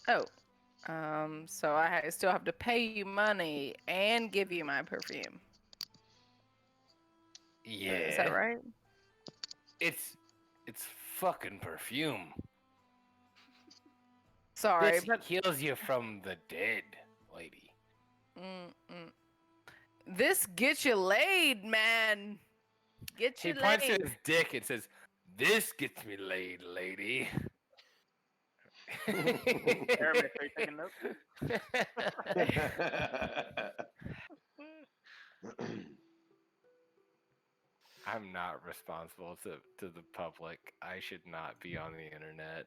Speaker 4: Oh. So I still have to pay you money and give you my perfume.
Speaker 1: Yeah.
Speaker 4: Is that right?
Speaker 1: It's fucking perfume.
Speaker 4: Sorry,
Speaker 1: This
Speaker 4: but
Speaker 1: heals you from the dead, lady.
Speaker 4: this gets you laid, man. Get
Speaker 1: He
Speaker 4: you
Speaker 1: points to
Speaker 4: laid.
Speaker 1: his dick and says, "This gets me laid, lady."
Speaker 5: Aramis, are you taking notes?
Speaker 1: I'm not responsible to the public. I should not be on the internet.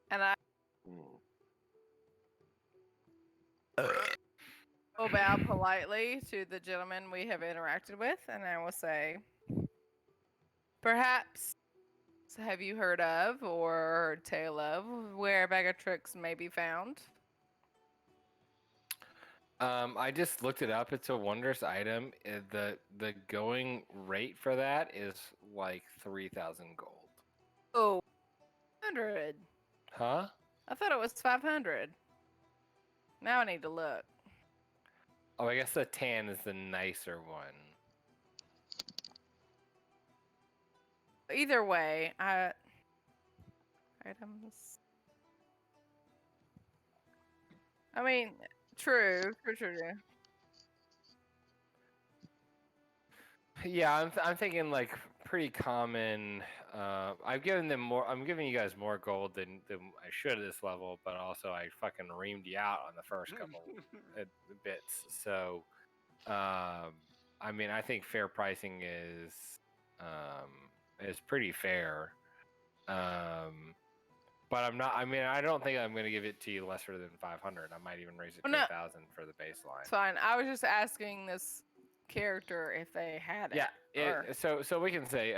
Speaker 4: And I
Speaker 3: Hmm.
Speaker 4: will bow politely to the gentleman we have interacted with, and I will say, perhaps have you heard of or heard tale of where a bag of tricks may be found?
Speaker 1: I just looked it up. It's a wondrous item. The going rate for that is like 3,000 gold.
Speaker 4: Oh, 100.
Speaker 1: Huh?
Speaker 4: I thought it was 500. Now I need to look.
Speaker 1: Oh, I guess the tan is the nicer one.
Speaker 4: Either way, items. I mean, true.
Speaker 1: Yeah, I'm thinking like pretty common. I've given them more. I'm giving you guys more gold than I should at this level, but also I fucking reamed you out on the first couple bits. So, I mean, I think fair pricing is pretty fair. But I'm not. I mean, I don't think I'm going to give it to you lesser than 500. I might even raise it to
Speaker 4: Well, no.
Speaker 1: 1,000 for the baseline.
Speaker 4: It's fine. I was just asking this character if they had it.
Speaker 1: Yeah. So we can say,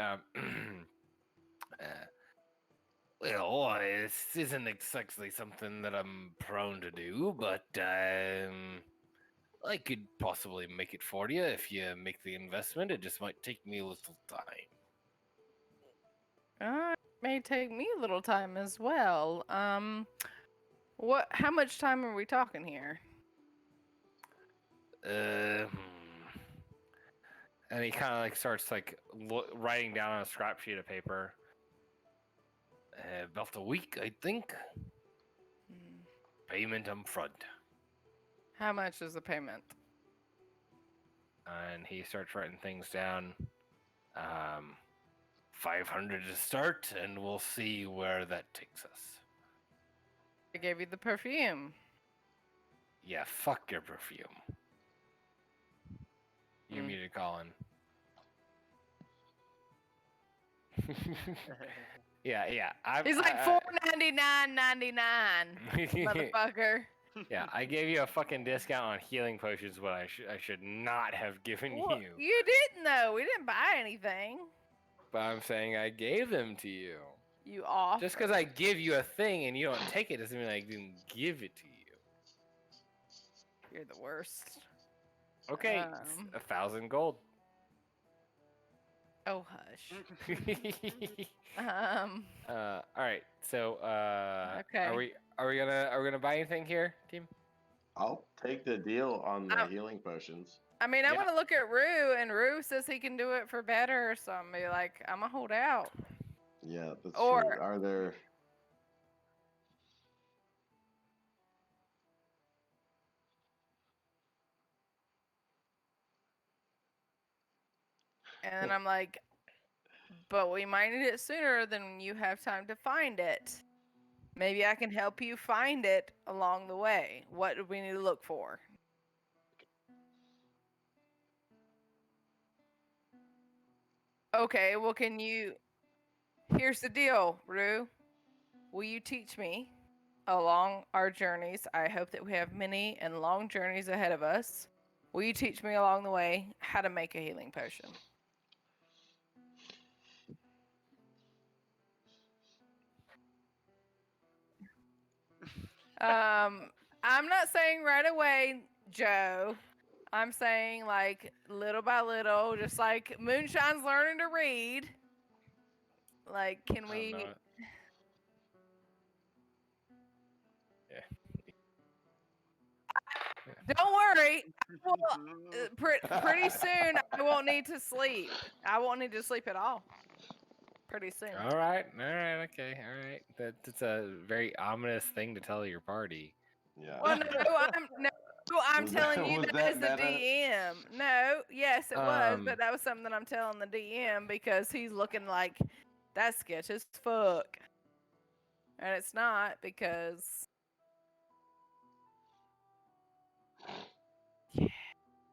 Speaker 1: well, this isn't exactly something that I'm prone to do, but I could possibly make it for you if you make the investment. It just might take me a little time.
Speaker 4: It may take me a little time as well. What? How much time are we talking here?
Speaker 1: And he kind of like starts like writing down on a scrap sheet of paper. About a week, I think. Payment up front.
Speaker 4: How much is the payment?
Speaker 1: And he starts writing things down. 500 to start, and we'll see where that takes us.
Speaker 4: I gave you the perfume.
Speaker 1: Yeah, fuck your perfume. You muted Colin. Yeah.
Speaker 4: He's like $4.99.99, motherfucker.
Speaker 1: Yeah, I gave you a fucking discount on healing potions. What I should not have given
Speaker 4: Well,
Speaker 1: you.
Speaker 4: you didn't though. We didn't buy anything.
Speaker 1: But I'm saying I gave them to you.
Speaker 4: You off.
Speaker 1: Just because I give you a thing and you don't take it doesn't mean I didn't give it to you.
Speaker 4: You're the worst.
Speaker 1: Okay, 1,000 gold.
Speaker 4: Oh hush.
Speaker 1: All right. So
Speaker 4: Okay.
Speaker 1: are we gonna buy anything here, team?
Speaker 3: I'll take the deal on the healing potions.
Speaker 4: I mean, I want to look at Rue, and Rue says he can do it for better, so I'm gonna be like, I'm gonna hold out.
Speaker 3: Yeah, that's
Speaker 4: Or-
Speaker 3: true. Are there?
Speaker 4: And then I'm like, but we might need it sooner than you have time to find it. Maybe I can help you find it along the way. What do we need to look for? Okay, well, here's the deal, Rue. Will you teach me along our journeys? I hope that we have many and long journeys ahead of us. Will you teach me along the way how to make a healing potion? I'm not saying right away, Joe. I'm saying like little by little, just like Moonshine's learning to read. Like, can we? Don't worry. Pretty soon, I won't need to sleep. I won't need to sleep at all. Pretty soon.
Speaker 1: All right, okay, all right. That's a very ominous thing to tell your party.
Speaker 3: Yeah.
Speaker 4: Well, I'm telling you that as the DM. No, yes, it was, but that was something that I'm telling the DM because he's looking like that's sketch as fuck, and it's not because. Yeah.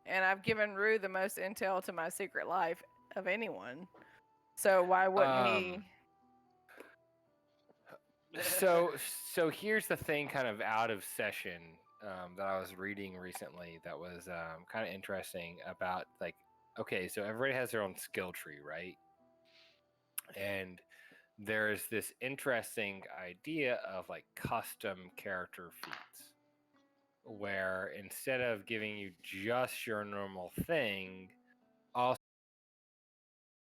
Speaker 4: And I've given Rue the most intel to my secret life of anyone. So why wouldn't he?
Speaker 1: So here's the thing, kind of out of session, that I was reading recently that was kind of interesting about, like, okay, so everybody has their own skill tree, right? And there's this interesting idea of like custom character feats, where instead of giving you just your normal thing, also